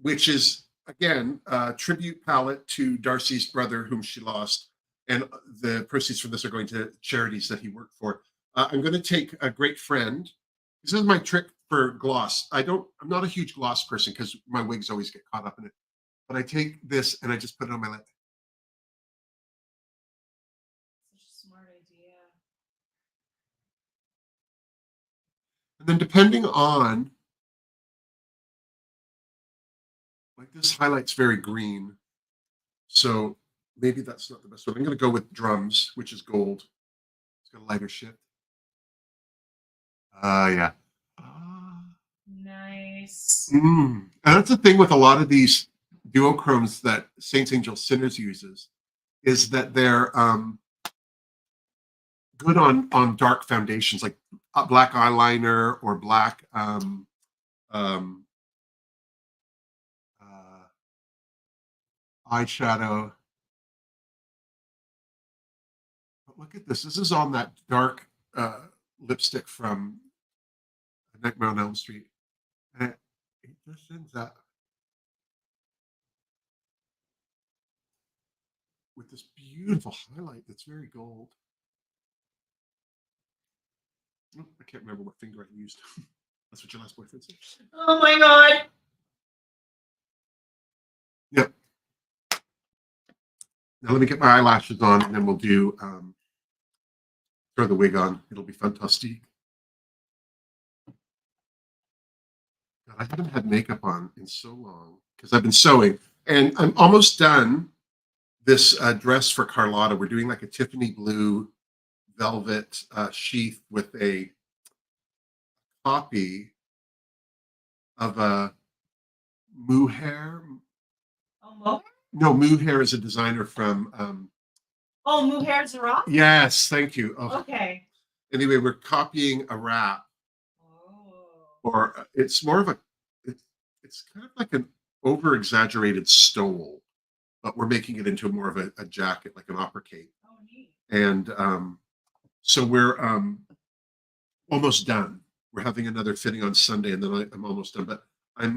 which is, again, a tribute palette to Darcy's brother, whom she lost. And the proceeds from this are going to charities that he worked for. I'm going to take a Great Friend. This is my trick for gloss. I'm not a huge gloss person because my wigs always get caught up in it. But I take this and I just put it on my lip. Such a smart idea. And then depending on, like this highlight's very green. So maybe that's not the best one. I'm going to go with Drums, which is gold. It's got a lighter shift. Yeah. Nice. And that's the thing with a lot of these duochromes that Saints Angel Sinners uses, is that they're good on dark foundations, like black eyeliner or black eyeshadow. But look at this. This is on that dark lipstick from Nightmare on Elm Street. And it just ends up with this beautiful highlight that's very gold. Oh, I can't remember what finger I used. That's what your last boyfriend said. Oh my God. Yep. Now let me get my eyelashes on, and then we'll do throw the wig on. It'll be fantastic. God, I haven't had makeup on in so long because I've been sewing, and I'm almost done this dress for Carlotta. We're doing like a Tiffany blue velvet sheath with a copy of a mohair. Oh, mohair? No, mohair is a designer from. Oh, mohair Zara? Yes, thank you. Oh. Okay. Anyway, we're copying a wrap, or it's more of a. It's kind of like an over-exaggerated stole, but we're making it into more of a jacket, like an opera cape. Oh, neat. And so we're almost done. We're having another fitting on Sunday, and then I'm almost done. But I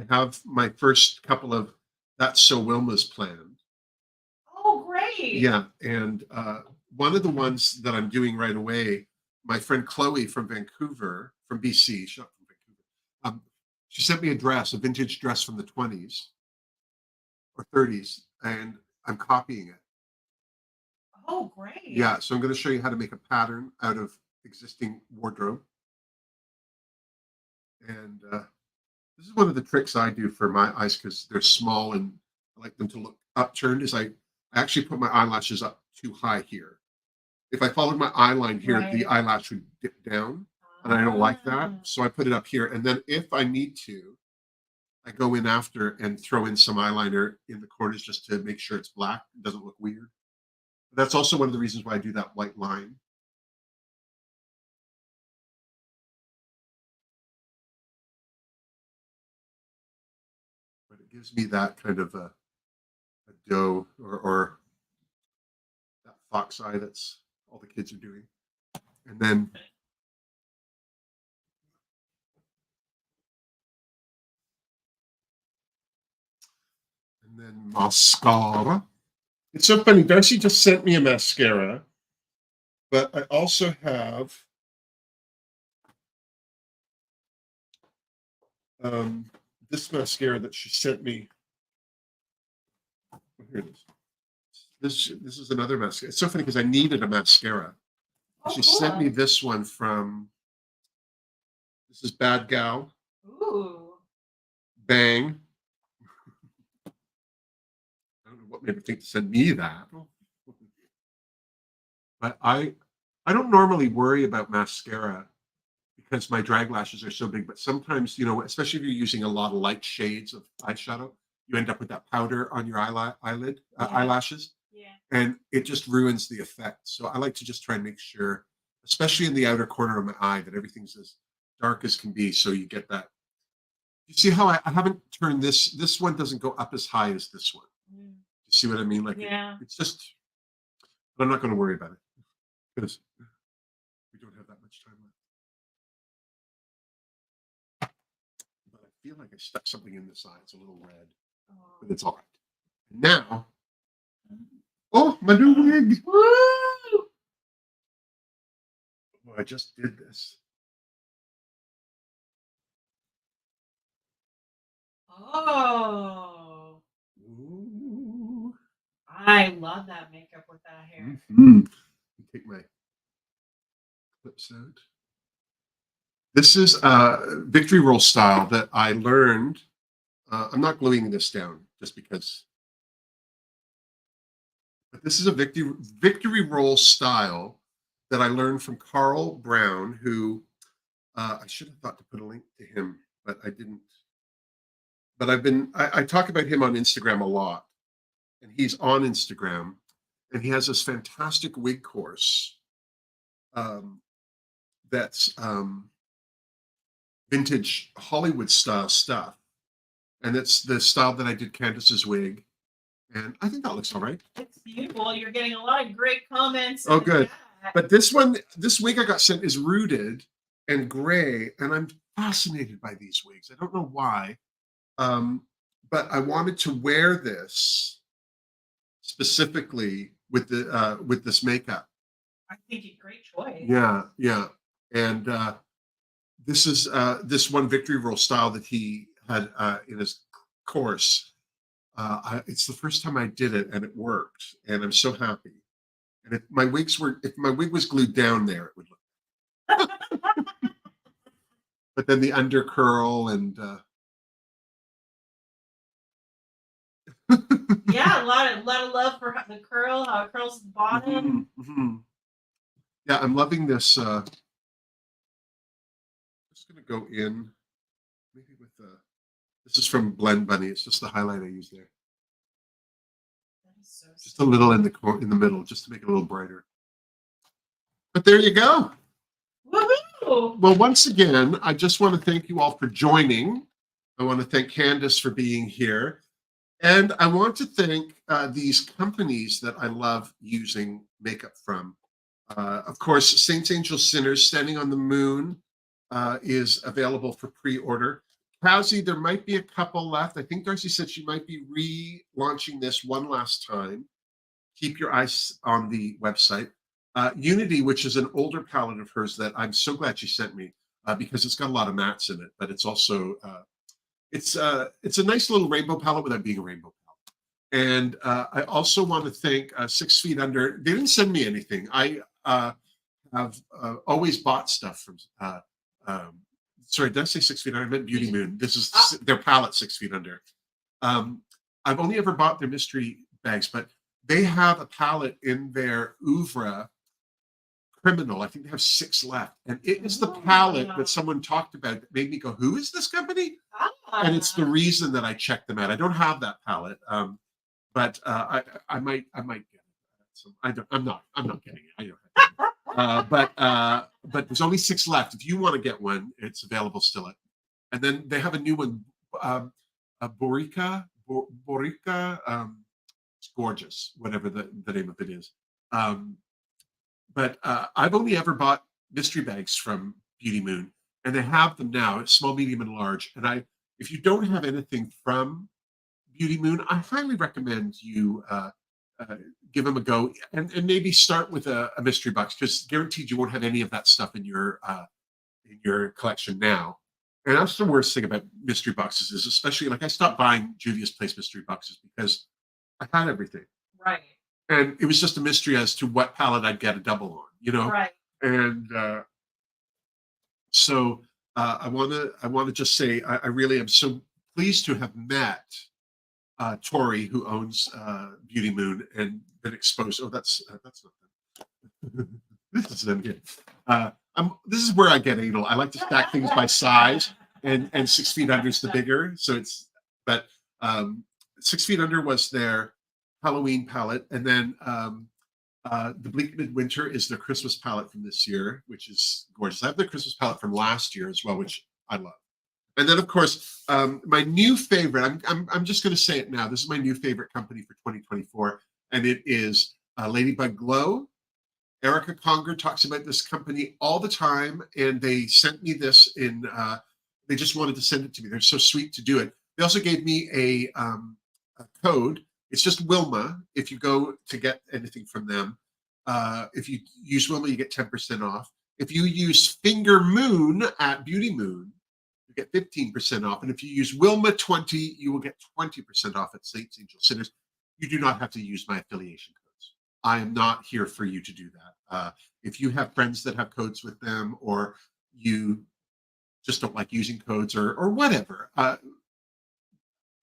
have my first couple of That's So Wilma's planned. Oh, great. Yeah, and one of the ones that I'm doing right away, my friend Chloe from Vancouver, from BC, she's not from Vancouver. She sent me a vintage dress from the 20s or 30s, and I'm copying it. Oh, great. Yeah, so I'm going to show you how to make a pattern out of existing wardrobe. And this is one of the tricks I do for my eyes because they're small and I like them to look upturned, is I actually put my eyelashes up too high here. If I followed my eye line here, Right. the eyelash would dip down, and I don't like that. So I put it up here. And then if I need to, I go in after and throw in some eyeliner in the corners just to make sure it's black. It doesn't look weird. That's also one of the reasons why I do that white line. gives me that kind of a doe or that fox eye that's all the kids are doing. And then mascara. It's so funny. Darcy just sent me a mascara, but I also have this mascara that she sent me. Here it is. This is another mascara. It's so funny because I needed a mascara. She sent me this one from. This is Bad Gal. Ooh. Bang. I don't know what made me think to send me that. But I don't normally worry about mascara because my drag lashes are so big. But sometimes, especially if you're using a lot of light shades of eyeshadow, you end up with that powder on your eyelid, eyelashes. Yeah. And it just ruins the effect. So I like to just try and make sure, especially in the outer corner of my eye, that everything's as dark as can be. So you get that. You see how I haven't turned this one doesn't go up as high as this one. You see what I mean? Like it's just, but I'm not going to worry about it because we don't have that much time left. But I feel like I stuck something in this eye. It's a little red, but it's all right. Now, my new wig. Woo! Oh, I just did this. Oh. Ooh. I love that makeup with that hair. Take my clips out. This is victory roll style that I learned. I'm not gluing this down just because. But this is a victory roll style that I learned from Carl Brown, who I should have thought to put a link to him, but I didn't. But I talk about him on Instagram a lot, and he's on Instagram, and he has this fantastic wig course that's vintage Hollywood style stuff. And it's the style that I did Candice's wig. And I think that looks all right. It's beautiful. You're getting a lot of great comments. Oh, good. But this wig I got sent is rooted and gray, and I'm fascinated by these wigs. I don't know why. But I wanted to wear this specifically with this makeup. I think it's a great choice. Yeah. And this is this one victory roll style that he had in his course. It's the first time I did it, and it worked, and I'm so happy. And if my wig was glued down there, it would look. But then the under curl and. Yeah, a lot of love for the curl, how it curls the bottom. Yeah, I'm loving this. Just gonna go in, maybe with this is from Blend Bunny. It's just the highlight I use there. That is so just a little in the middle, just to make it a little brighter. But there you go. Woohoo! Well, once again, I just want to thank you all for joining. I want to thank Candice for being here. And I want to thank these companies that I love using makeup from. Of course, Saints, Angels, Sinners, Standing on the Moon is available for pre-order. Cassie, there might be a couple left. I think Darcy said she might be relaunching this one last time. Keep your eyes on the website. Unity, which is an older palette of hers that I'm so glad she sent me because it's got a lot of mattes in it, but it's also... It's a nice little rainbow palette without being a rainbow palette. And I also want to thank 6 Feet Under. They didn't send me anything. I have always bought stuff from, sorry, did I say 6 Feet Under? I meant Beauty Moon. This is their palette, 6 Feet Under. I've only ever bought their mystery bags, but they have a palette in their oeuvre, Criminal. I think they have 6 left. And it is the palette that someone talked about that made me go, who is this company? And it's the reason that I checked them out. I don't have that palette, but I might get it. So I'm not getting it. I don't have it. But there's only 6 left. If you want to get one, it's available still. And then they have a new one, Borica. It's gorgeous, whatever the name of it is. But I've only ever bought mystery bags from Beauty Moon, and they have them now. It's small, medium, and large. And if you don't have anything from Beauty Moon, I highly recommend you give them a go, and maybe start with a mystery box, because guaranteed you won't have any of that stuff in your collection now. And that's the worst thing about mystery boxes, is especially like I stopped buying Juvia's Place mystery boxes because I had everything. Right. And it was just a mystery as to what palette I'd get a double on, you know? Right. And so I want to just say I really am so pleased to have met Tori, who owns Beauty Moon, and been exposed. Oh, that's not them. This is them here. This is where I get anal. I like to stack things by size, and 6 feet under is the bigger. So but 6 feet under was their Halloween palette, and then the Bleak Midwinter is their Christmas palette from this year, which is gorgeous. I have the Christmas palette from last year as well, which I love. And then, of course, my new favorite. I'm just going to say it now. This is my new favorite company for 2024, and it is Ladybug Glow. Erica Conger talks about this company all the time, and they sent me this in. They just wanted to send it to me. They're so sweet to do it. They also gave me a code. It's just Wilma. If you go to get anything from them, if you use Wilma, you get 10% off. If you use Finger Moon at Beauty Moon, you get 15% off. And if you use Wilma 20, you will get 20% off at St. Angel Sinners. You do not have to use my affiliation codes. I am not here for you to do that. If you have friends that have codes with them, or you just don't like using codes, or whatever,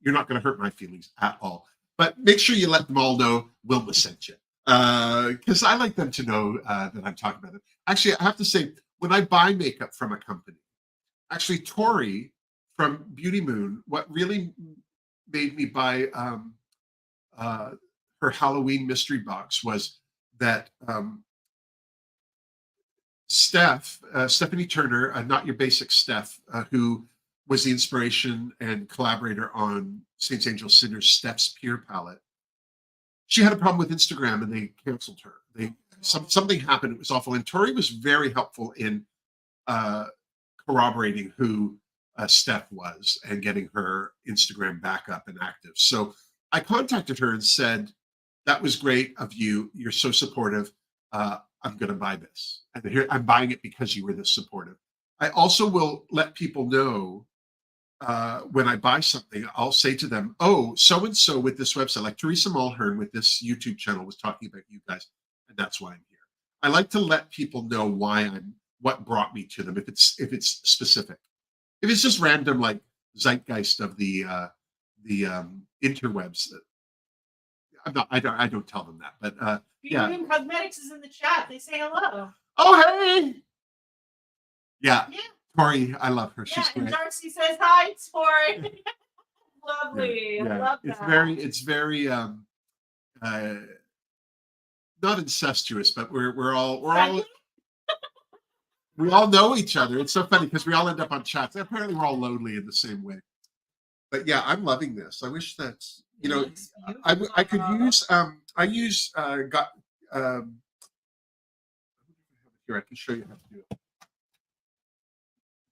you're not going to hurt my feelings at all. But make sure you let them all know Wilma sent you, because I like them to know that I'm talking about it. Actually, I have to say, when I buy makeup from a company, actually Tori from Beauty Moon, what really made me buy her Halloween mystery box was that Stephanie Turner, Not Your Basic Steph, who was the inspiration and collaborator on Saint Angel Sinners' Steph's Peer palette. She had a problem with Instagram, and they canceled her. Something happened. It was awful. And Tori was very helpful in corroborating who Steph was and getting her Instagram back up and active. So I contacted her and said, "That was great of you. You're so supportive. I'm going to buy this. And here, I'm buying it because you were this supportive." I also will let people know when I buy something, I'll say to them, "Oh, so-and-so with this website, like Teresa Mulhern with this YouTube channel, was talking about you guys, and that's why I'm here." I like to let people know what brought me to them, if it's specific. If it's just random, like zeitgeist of the interwebs, I don't tell them that. But yeah. Beauty Moon Cosmetics is in the chat. They say hello. Oh, hey. Yeah. Yeah. Tori, I love her. Yeah, She's and great. Darcy says hi, Tori. Lovely. Yeah. I love that. It's very not incestuous, but we're all we all know each other. It's so funny because we all end up on chats. Apparently we're all lonely in the same way. But yeah, I'm loving this. I wish that, you know, I could use I use got here, I can show you how to do it.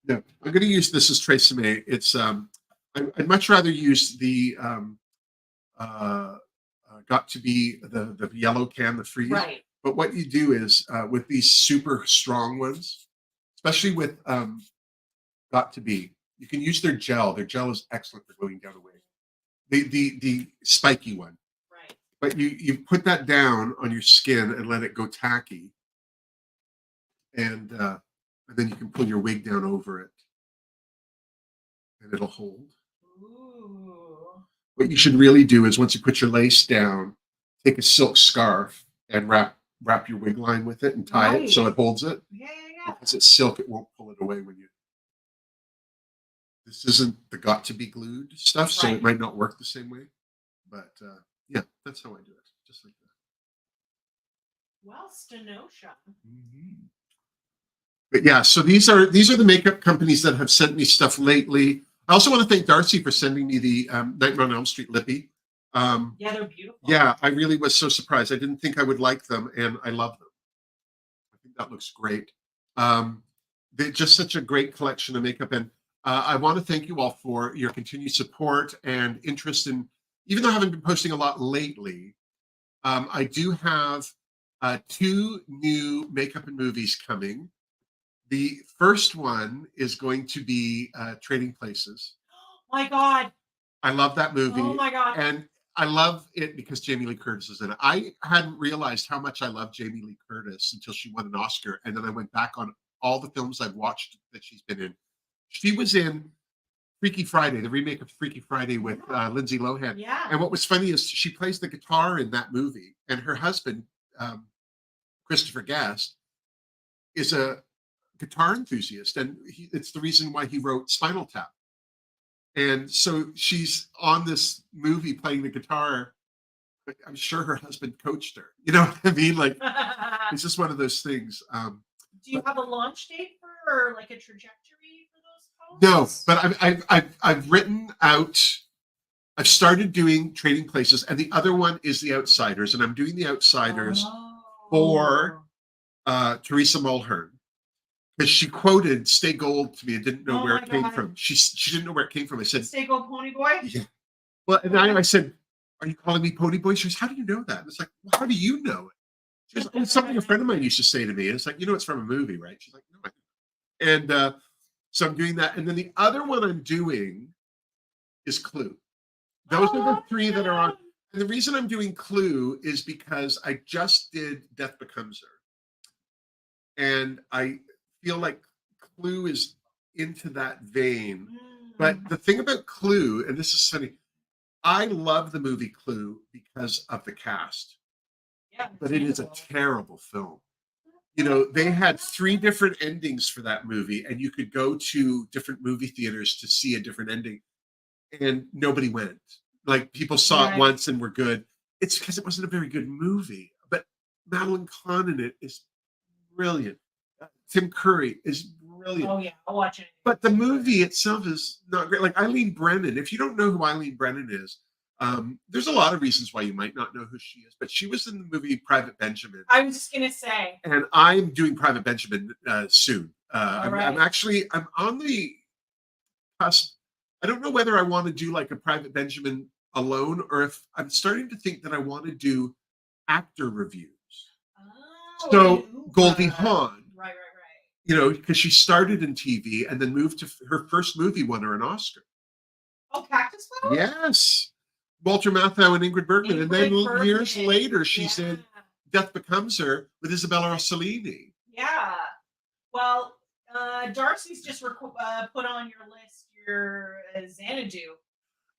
Yeah, I'm going to use this as Tresemme. It's I'd much rather use the Got to Be the yellow can, the freeze. Right. But what you do is with these super strong ones, especially with Got to Be, you can use their gel. Their gel is excellent for gluing down a wig. The spiky one. Right. But you put that down on your skin and let it go tacky, and then you can pull your wig down over it, and it'll hold. Ooh. What you should really do is, once you put your lace down, take a silk scarf and wrap your wig line with it and tie it so it holds it. Yeah. Because it's silk, it won't pull it away when you. This isn't the Got to Be glued stuff, so it might not work the same way. But yeah, that's how I do it, just like that. Well, Stenosha. But yeah, so these are the makeup companies that have sent me stuff lately. I also want to thank Darcy for sending me the Nightmare on Elm Street Lippy. Yeah, they're beautiful. Yeah, I really was so surprised. I didn't think I would like them, and I love them. I think that looks great. They're just such a great collection of makeup, and I want to thank you all for your continued support and interest in. Even though I haven't been posting a lot lately, I do have 2 new makeup and movies coming. The first one is going to be Trading Places. My God. I love that movie. Oh my God. And I love it because Jamie Lee Curtis is in it. I hadn't realized how much I love Jamie Lee Curtis until she won an Oscar. And then I went back on all the films I've watched that she's been in. She was in Freaky Friday, the remake of Freaky Friday with Lindsay Lohan. Yeah. And what was funny is she plays the guitar in that movie. And her husband, Christopher Guest, is a guitar enthusiast. And it's the reason why he wrote Spinal Tap. And so she's on this movie playing the guitar. I'm sure her husband coached her. You know what I mean? Like, it's just one of those things. Do you have a launch date for, like, a trajectory for those No, posts? but I've written out. I've started doing Trading Places, and the other one is The Outsiders, and I'm doing The Outsiders for Teresa Mulhern. Because she quoted "Stay Gold" to me and didn't know where it came from. She didn't know where it came from. I said, "Stay Gold, Pony Boy." Yeah. Well, and I said, "Are you calling me Pony Boy?" She goes, "How do you know that?" And it's like, well, "How do you know it?" She goes, "It's something a friend of mine used to say to me." And it's like, "It's from a movie, right?" She's like, "No, I don't." And so I'm doing that. And then the other one I'm doing is Clue. Those are the 3 that are on. And the reason I'm doing Clue is because I just did Death Becomes Her. And I feel like Clue is into that vein. But the thing about Clue, and this is funny, I love the movie Clue because of the cast. Yeah, but it is a terrible film. They had 3 different endings for that movie, and you could go to different movie theaters to see a different ending, and nobody went. Like, people saw it once and were good. It's because it wasn't a very good movie. But Madeline Kahn in it is brilliant. Tim Curry is brilliant. Oh yeah, I'll watch it. But the movie itself is not great. Like, Eileen Brennan, if you don't know who Eileen Brennan is, there's a lot of reasons why you might not know who she is, but she was in the movie Private Benjamin. I was just gonna say. And I'm doing Private Benjamin soon. I'm on the cusp. I don't know whether I want to do like a Private Benjamin alone, or if I'm starting to think that I want to do actor reviews. Oh, So Goldie Hawn. Right. Because she started in TV and then moved to her first movie, won her an Oscar. Oh, Cactus Flower? Yes. Walter Matthau and Ingrid Bergman. And then years later, she's in Death Becomes Her with Isabella Rossellini. Yeah. Well, Darcy's just put on your list your Xanadu.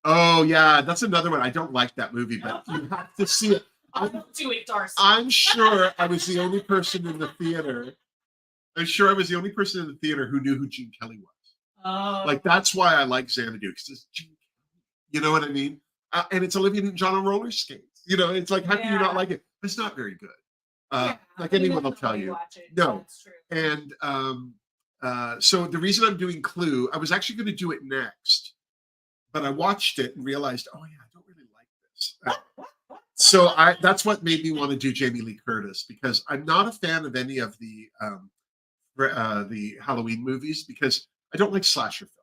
Oh, yeah. That's another one. I don't like that movie, but you have to see it. Don't do it, Darcy. I'm sure I was the only person in the theater. I'm sure I was the only person in the theater who knew who Gene Kelly was. Oh. Like, that's why I like Xanadu, because it's Gene Kelly. You know what I mean? And it's Olivia Newton-John on roller skates. It's like, how can you not like it? But it's not very good. Like anyone will tell you. No. That's true. And so the reason I'm doing Clue, I was actually going to do it next, but I watched it and realized, oh yeah, I don't really like this. So that's what made me want to do Jamie Lee Curtis, because I'm not a fan of any of the Halloween movies, because I don't like slasher films.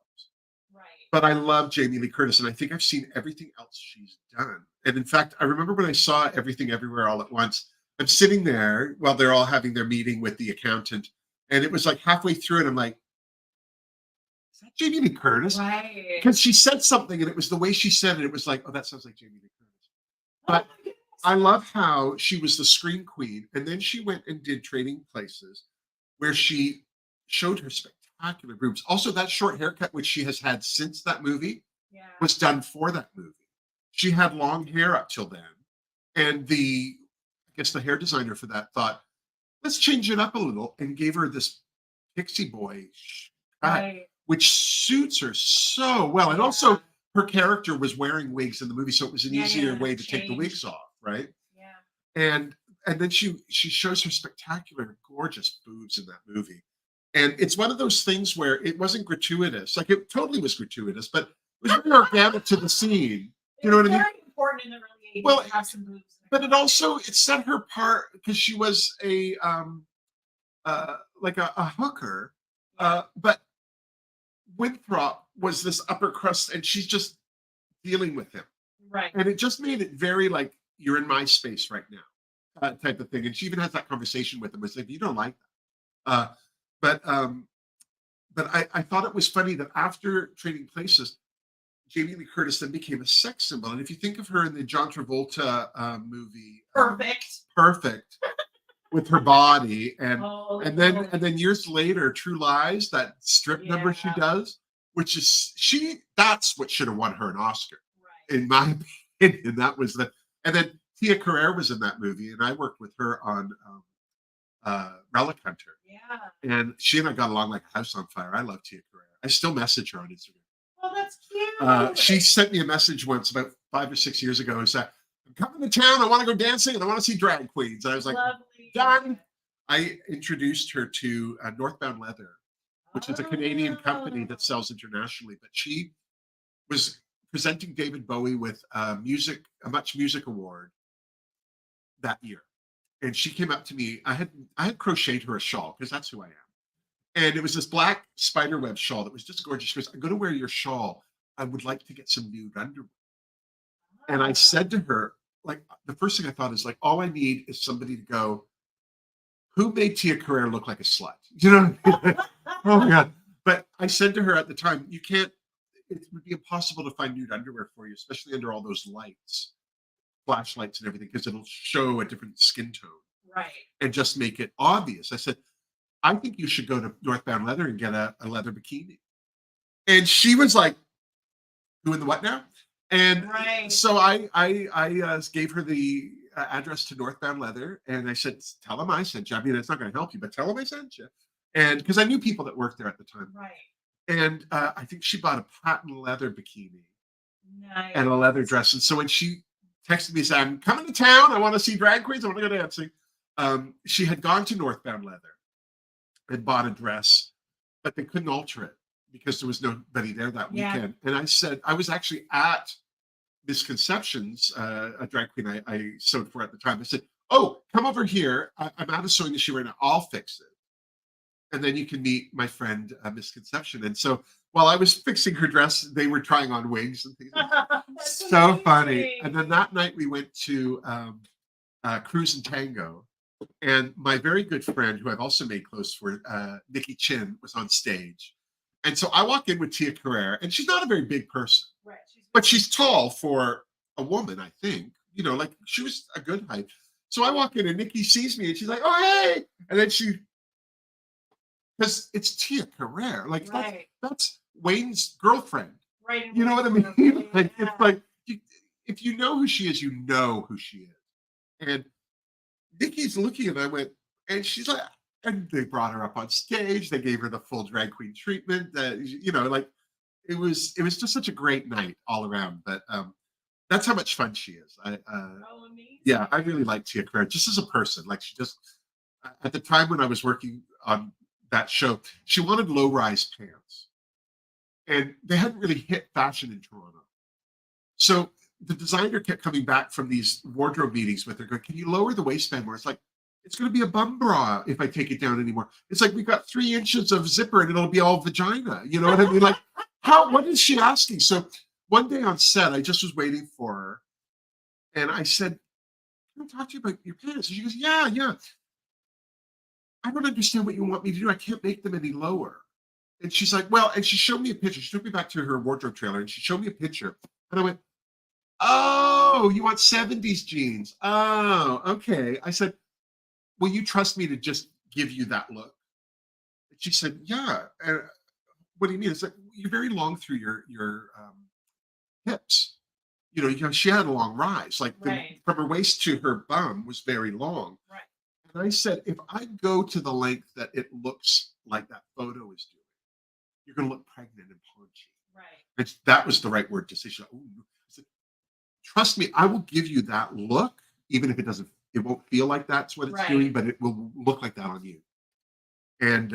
Right. But I love Jamie Lee Curtis, and I think I've seen everything else she's done. And in fact, I remember when I saw Everything Everywhere All at Once, I'm sitting there while they're all having their meeting with the accountant, and it was like halfway through, and I'm like, is that Jamie Lee Curtis? Right. Because she said something, and it was the way she said it. It was like, oh, that sounds like Jamie Lee Curtis. But I love how she was the scream queen, and then she went and did Trading Places, where she showed her spectacular boobs. Also, that short haircut, which she has had since that movie, was done for that movie. She had long hair up till then, and I guess the hair designer for that thought, let's change it up a little, and gave her this pixie boy cut, which suits her so well. And also, her character was wearing wigs in the movie, so it was an easier way to take the wigs off, right? Yeah. And then she shows her spectacular, gorgeous boobs in that movie. And it's one of those things where it wasn't gratuitous. Like it totally was gratuitous, but it was very organic to the scene. You know what I mean? Very important in the early 80s Well, to have some boobs. but it set her apart because she was like a hooker. But Winthrop was this upper crust, and she's just dealing with him. Right. And it just made it very like, you're in my space right now, type of thing. And she even has that conversation with him. It's like, you don't like that. But I thought it was funny that after Trading Places, Jamie Lee Curtis then became a sex symbol. And if you think of her in the John Travolta movie, Perfect, with her body, and then years later, True Lies, that strip number she does, which is that's what should have won her an Oscar, in my opinion. That was and then Tia Carrere was in that movie, and I worked with her on Relic Hunter. Yeah. And she and I got along like a house on fire. I love Tia Carrere. I still message her on Instagram. Oh, that's cute. She sent me a message once about 5 or 6 years ago and said, I'm coming to town. I want to go dancing and I want to see drag queens. And I was like, done. I introduced her to Northbound Leather, which is a Canadian company that sells internationally. But she was presenting David Bowie with a Much Music Award that year. And she came up to me. I had crocheted her a shawl because that's who I am. And it was this black spiderweb shawl that was just gorgeous. She goes, I'm going to wear your shawl. I would like to get some nude underwear. And I said to her, like, the first thing I thought is like, all I need is somebody to go, who made Tia Carrere look like a slut? You know? Oh my God. But I said to her at the time, it would be impossible to find nude underwear for you, especially under all those lights, flashlights and everything, because it'll show a different skin tone. Right. And just make it obvious. I said, I think you should go to Northbound Leather and get a leather bikini. And she was like, doing the what now? And so I gave her the address to Northbound Leather, and I said, tell them I sent you. I mean, it's not going to help you, but tell them I sent you. And because I knew people that worked there at the time. Right. And I think she bought a patent leather bikini and a leather dress. And so when she texted me saying, I'm coming to town, I want to see drag queens, I want to go dancing. She had gone to Northbound Leather and bought a dress, but they couldn't alter it because there was nobody there that weekend. And I said, I was actually at Misconceptions, a drag queen I sewed for at the time. I said, oh, come over here. I'm out of sewing machine right now. I'll fix it. And then you can meet my friend, Misconception. And so while I was fixing her dress, they were trying on wigs and things. So funny. And then that night we went to Cruise and Tango. And my very good friend, who I've also made clothes for, Nikki Chin, was on stage. And so I walk in with Tia Carrere, and she's not a very big person, but she's tall for a woman, I think. You know, like she was a good height. So I walk in, and Nikki sees me, and she's like, "Oh, hey!" And then because it's Tia Carrere, like that's Wayne's girlfriend, right? You know what I mean? Like it's like if you know who she is, you know who she is, and Nikki's looking, and I went, and she's like, and they brought her up on stage. They gave her the full drag queen treatment. You know, like it was just such a great night all around. But that's how much fun she is. Yeah, I really like Tia Carrere just as a person. Like she just at the time when I was working on that show, she wanted low-rise pants, and they hadn't really hit fashion in Toronto. So the designer kept coming back from these wardrobe meetings with her, going, "Can you lower the waistband more?" It's like, it's going to be a bum bra if I take it down anymore. It's like, we've got 3 inches of zipper and it'll be all vagina. You know what I mean? Like, what is she asking? So one day on set, I just was waiting for her. And I said, can I talk to you about your pants? And she goes, yeah. I don't understand what you want me to do. I can't make them any lower. And she's like, well, and she showed me a picture. She took me back to her wardrobe trailer and she showed me a picture. And I went, oh, you want 70s jeans? Oh, okay. I said, will you trust me to just give you that look? And she said, yeah. What do you mean? It's like, you're very long through your hips. You know, she had a long rise. Like from her waist to her bum was very long. Right. And I said, if I go to the length that it looks like that photo is doing, you're going to look pregnant and paunchy. Right. That was the right word to say. She said, trust me, I will give you that look, even if it won't feel like that's what it's doing, but it will look like that on you. And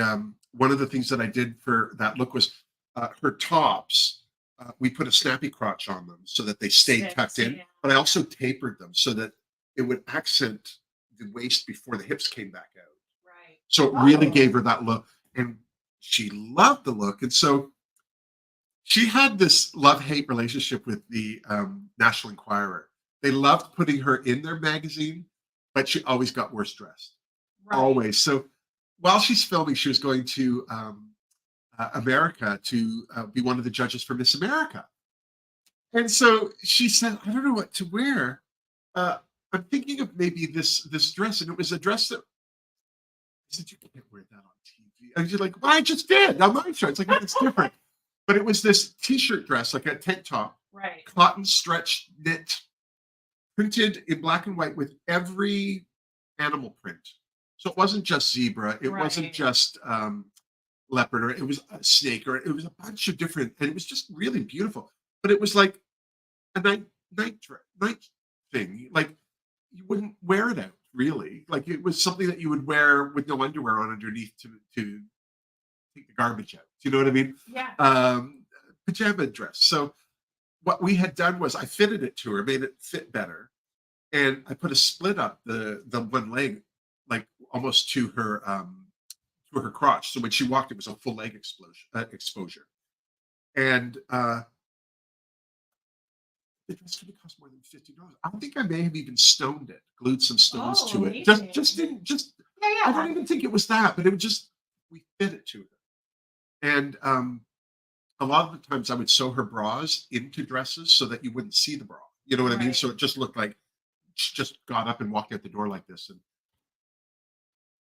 one of the things that I did for that look was her tops. We put a snappy crotch on them so that they stayed tucked in, but I also tapered them so that it would accent the waist before the hips came back out. Right. So it really gave her that look, and she loved the look. And so she had this love-hate relationship with the National Enquirer. They loved putting her in their magazine, but she always got worse dressed. Right. Always. So while she's filming, she was going to America to be one of the judges for Miss America. And so she said, I don't know what to wear. I'm thinking of maybe this dress. And it was a dress that I said, you can't wear that on TV. And she's like, well, I just did on my show. It's like, it's different. But it was this t-shirt dress, like a tank top, right, cotton stretch knit, printed in black and white with every animal print. So it wasn't just zebra. It wasn't just leopard, or it was a snake, or it was a bunch of different, and it was just really beautiful. But it was like a night thing. Like you wouldn't wear it out, really. Like it was something that you would wear with no underwear on underneath to take the garbage out. Do you know what I mean? Yeah. Pajama dress. So what we had done was I fitted it to her, made it fit better, and I put a split up the one leg, like almost to her crotch. So when she walked, it was a full leg exposure. And the dress could have cost more than $50. I think I may have even stoned it, glued some stones to it. Just I don't even think it was that, but it was just we fit it to her. And a lot of the times I would sew her bras into dresses so that you wouldn't see the bra. You know what I mean? So it just looked like she just got up and walked out the door like this. And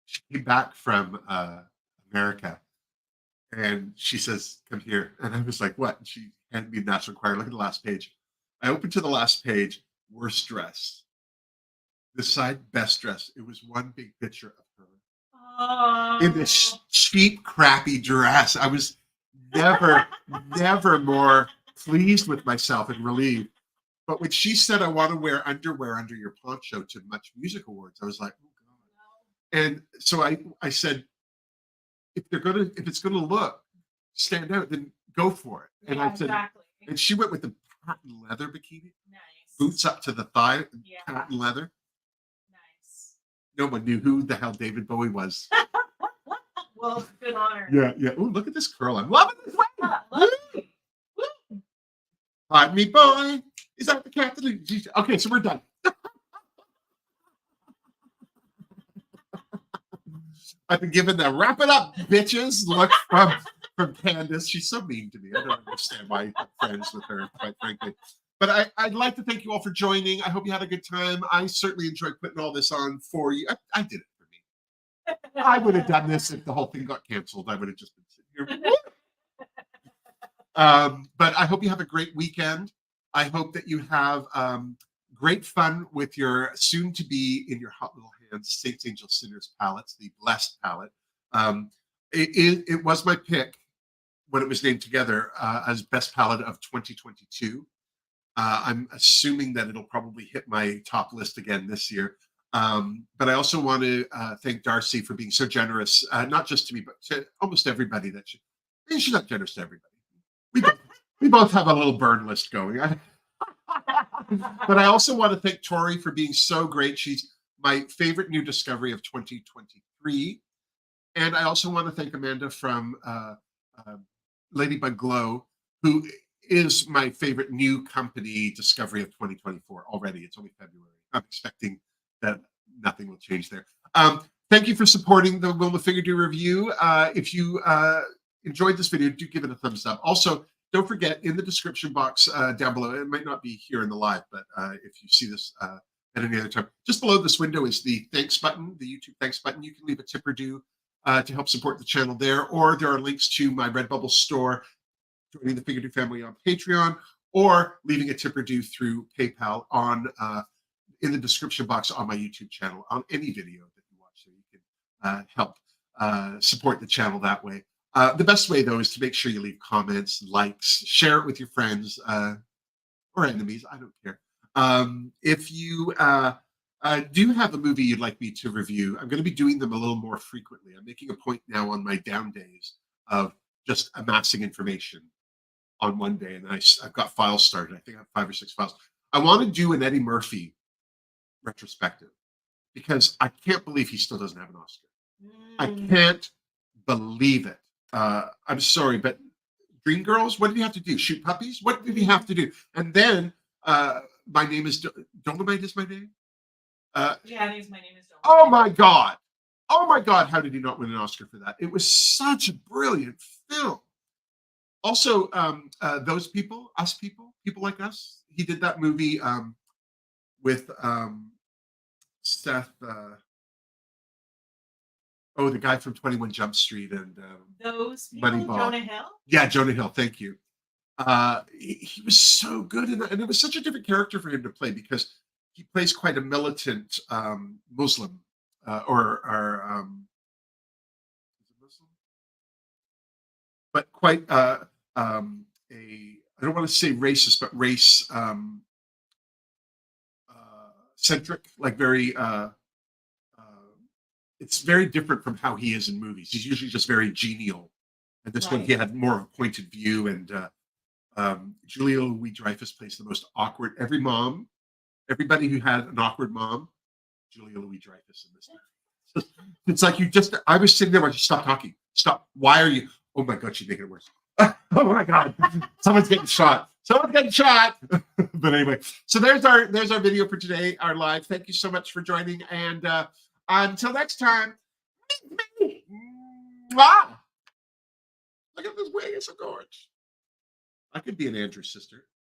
she came back from America, and she says, come here. And I was like, what? And she handed me the National Enquirer. Look at the last page. I opened to the last page, worst dress. This side, best dress. It was one big picture of her in this cheap, crappy dress. I was never more pleased with myself and relieved. But when she said, I want to wear underwear under your poncho to Much Music Awards, I was like, oh God. And so I said, if it's gonna look stand out, then go for it. And I said, and she went with the patent leather bikini, boots up to the thigh, patent leather. Nice. No one knew who the hell David Bowie was. Well, good honor. Yeah. Oh, look at this curl. I'm loving this. Pardon me, boy. Is that the captain? Okay, so we're done. I've been given the wrap it up, bitches look from Candice. She's so mean to me. I don't understand why I'm friends with her, quite frankly. But I'd like to thank you all for joining. I hope you had a good time. I certainly enjoyed putting all this on for you. I did it for me. I would have done this if the whole thing got canceled. I would have just been sitting here. But I hope you have a great weekend. I hope that you have great fun with your soon-to-be in your hot little hands Saints, Angels, Sinners palettes, the Blessed palette. It was my pick when it was named together as best palette of 2022. I'm assuming that it'll probably hit my top list again this year. But I also want to thank Darcy for being so generous, not just to me, but to almost everybody that she's not generous to everybody. We both have a little burn list going. But I also want to thank Tori for being so great. She's my favorite new discovery of 2023. And I also want to thank Amanda from Ladybug Glow, who is my favorite new company discovery of 2024 already. It's only February. I'm expecting that nothing will change there. Thank you for supporting the Wilma Figure review. If you enjoyed this video, do give it a thumbs up. Also, don't forget, in the description box down below, it might not be here in the live, but if you see this at any other time, just below this window is the thanks button, the YouTube thanks button. You can leave a tip or do to help support the channel there, or there are links to my Redbubble store, joining the Figure family on Patreon, or leaving a tip or do through PayPal on in the description box on my YouTube channel on any video that you watch, so you can help support the channel that way. The best way, though, is to make sure you leave comments, likes, share it with your friends or enemies. I don't care. If you Do you have a movie you'd like me to review? I'm going to be doing them a little more frequently. I'm making a point now on my down days of just amassing information on one day, and I've got files started. I think I have 5 or 6 files. I want to do an Eddie Murphy retrospective because I can't believe he still doesn't have an Oscar. I can't believe it. I'm sorry, but Dreamgirls, what did he have to do? Shoot puppies? What did he have to do? And then My Name is Dolomite is my name. Yeah, it is. My Name is Dolomite. Oh my God. Oh my God. How did he not win an Oscar for that? It was such a brilliant film. Also, those people, us people, people like us. He did that movie with Seth. The guy from 21 Jump Street and Those people, Moneyball. Jonah Hill. Yeah, Jonah Hill. Thank you. He was so good in that, and it was such a different character for him to play because he plays quite a militant Muslim or is it Muslim? But quite I don't want to say racist, but race centric, like very. It's very different from how he is in movies. He's usually just very genial, and this one he had more of a pointed view. And Julia Louis-Dreyfus plays the most awkward. Everybody who had an awkward mom, Julia Louis-Dreyfus in this. It's like I was sitting there watching. Stop talking. Stop. Why are you? Oh my God, she's making it worse. Oh my God, someone's getting shot. Someone's getting shot. But anyway, so there's our video for today, our live. Thank you so much for joining, and until next time. Wow. Look at this wig, it's so gorgeous. I could be an Andrew's sister.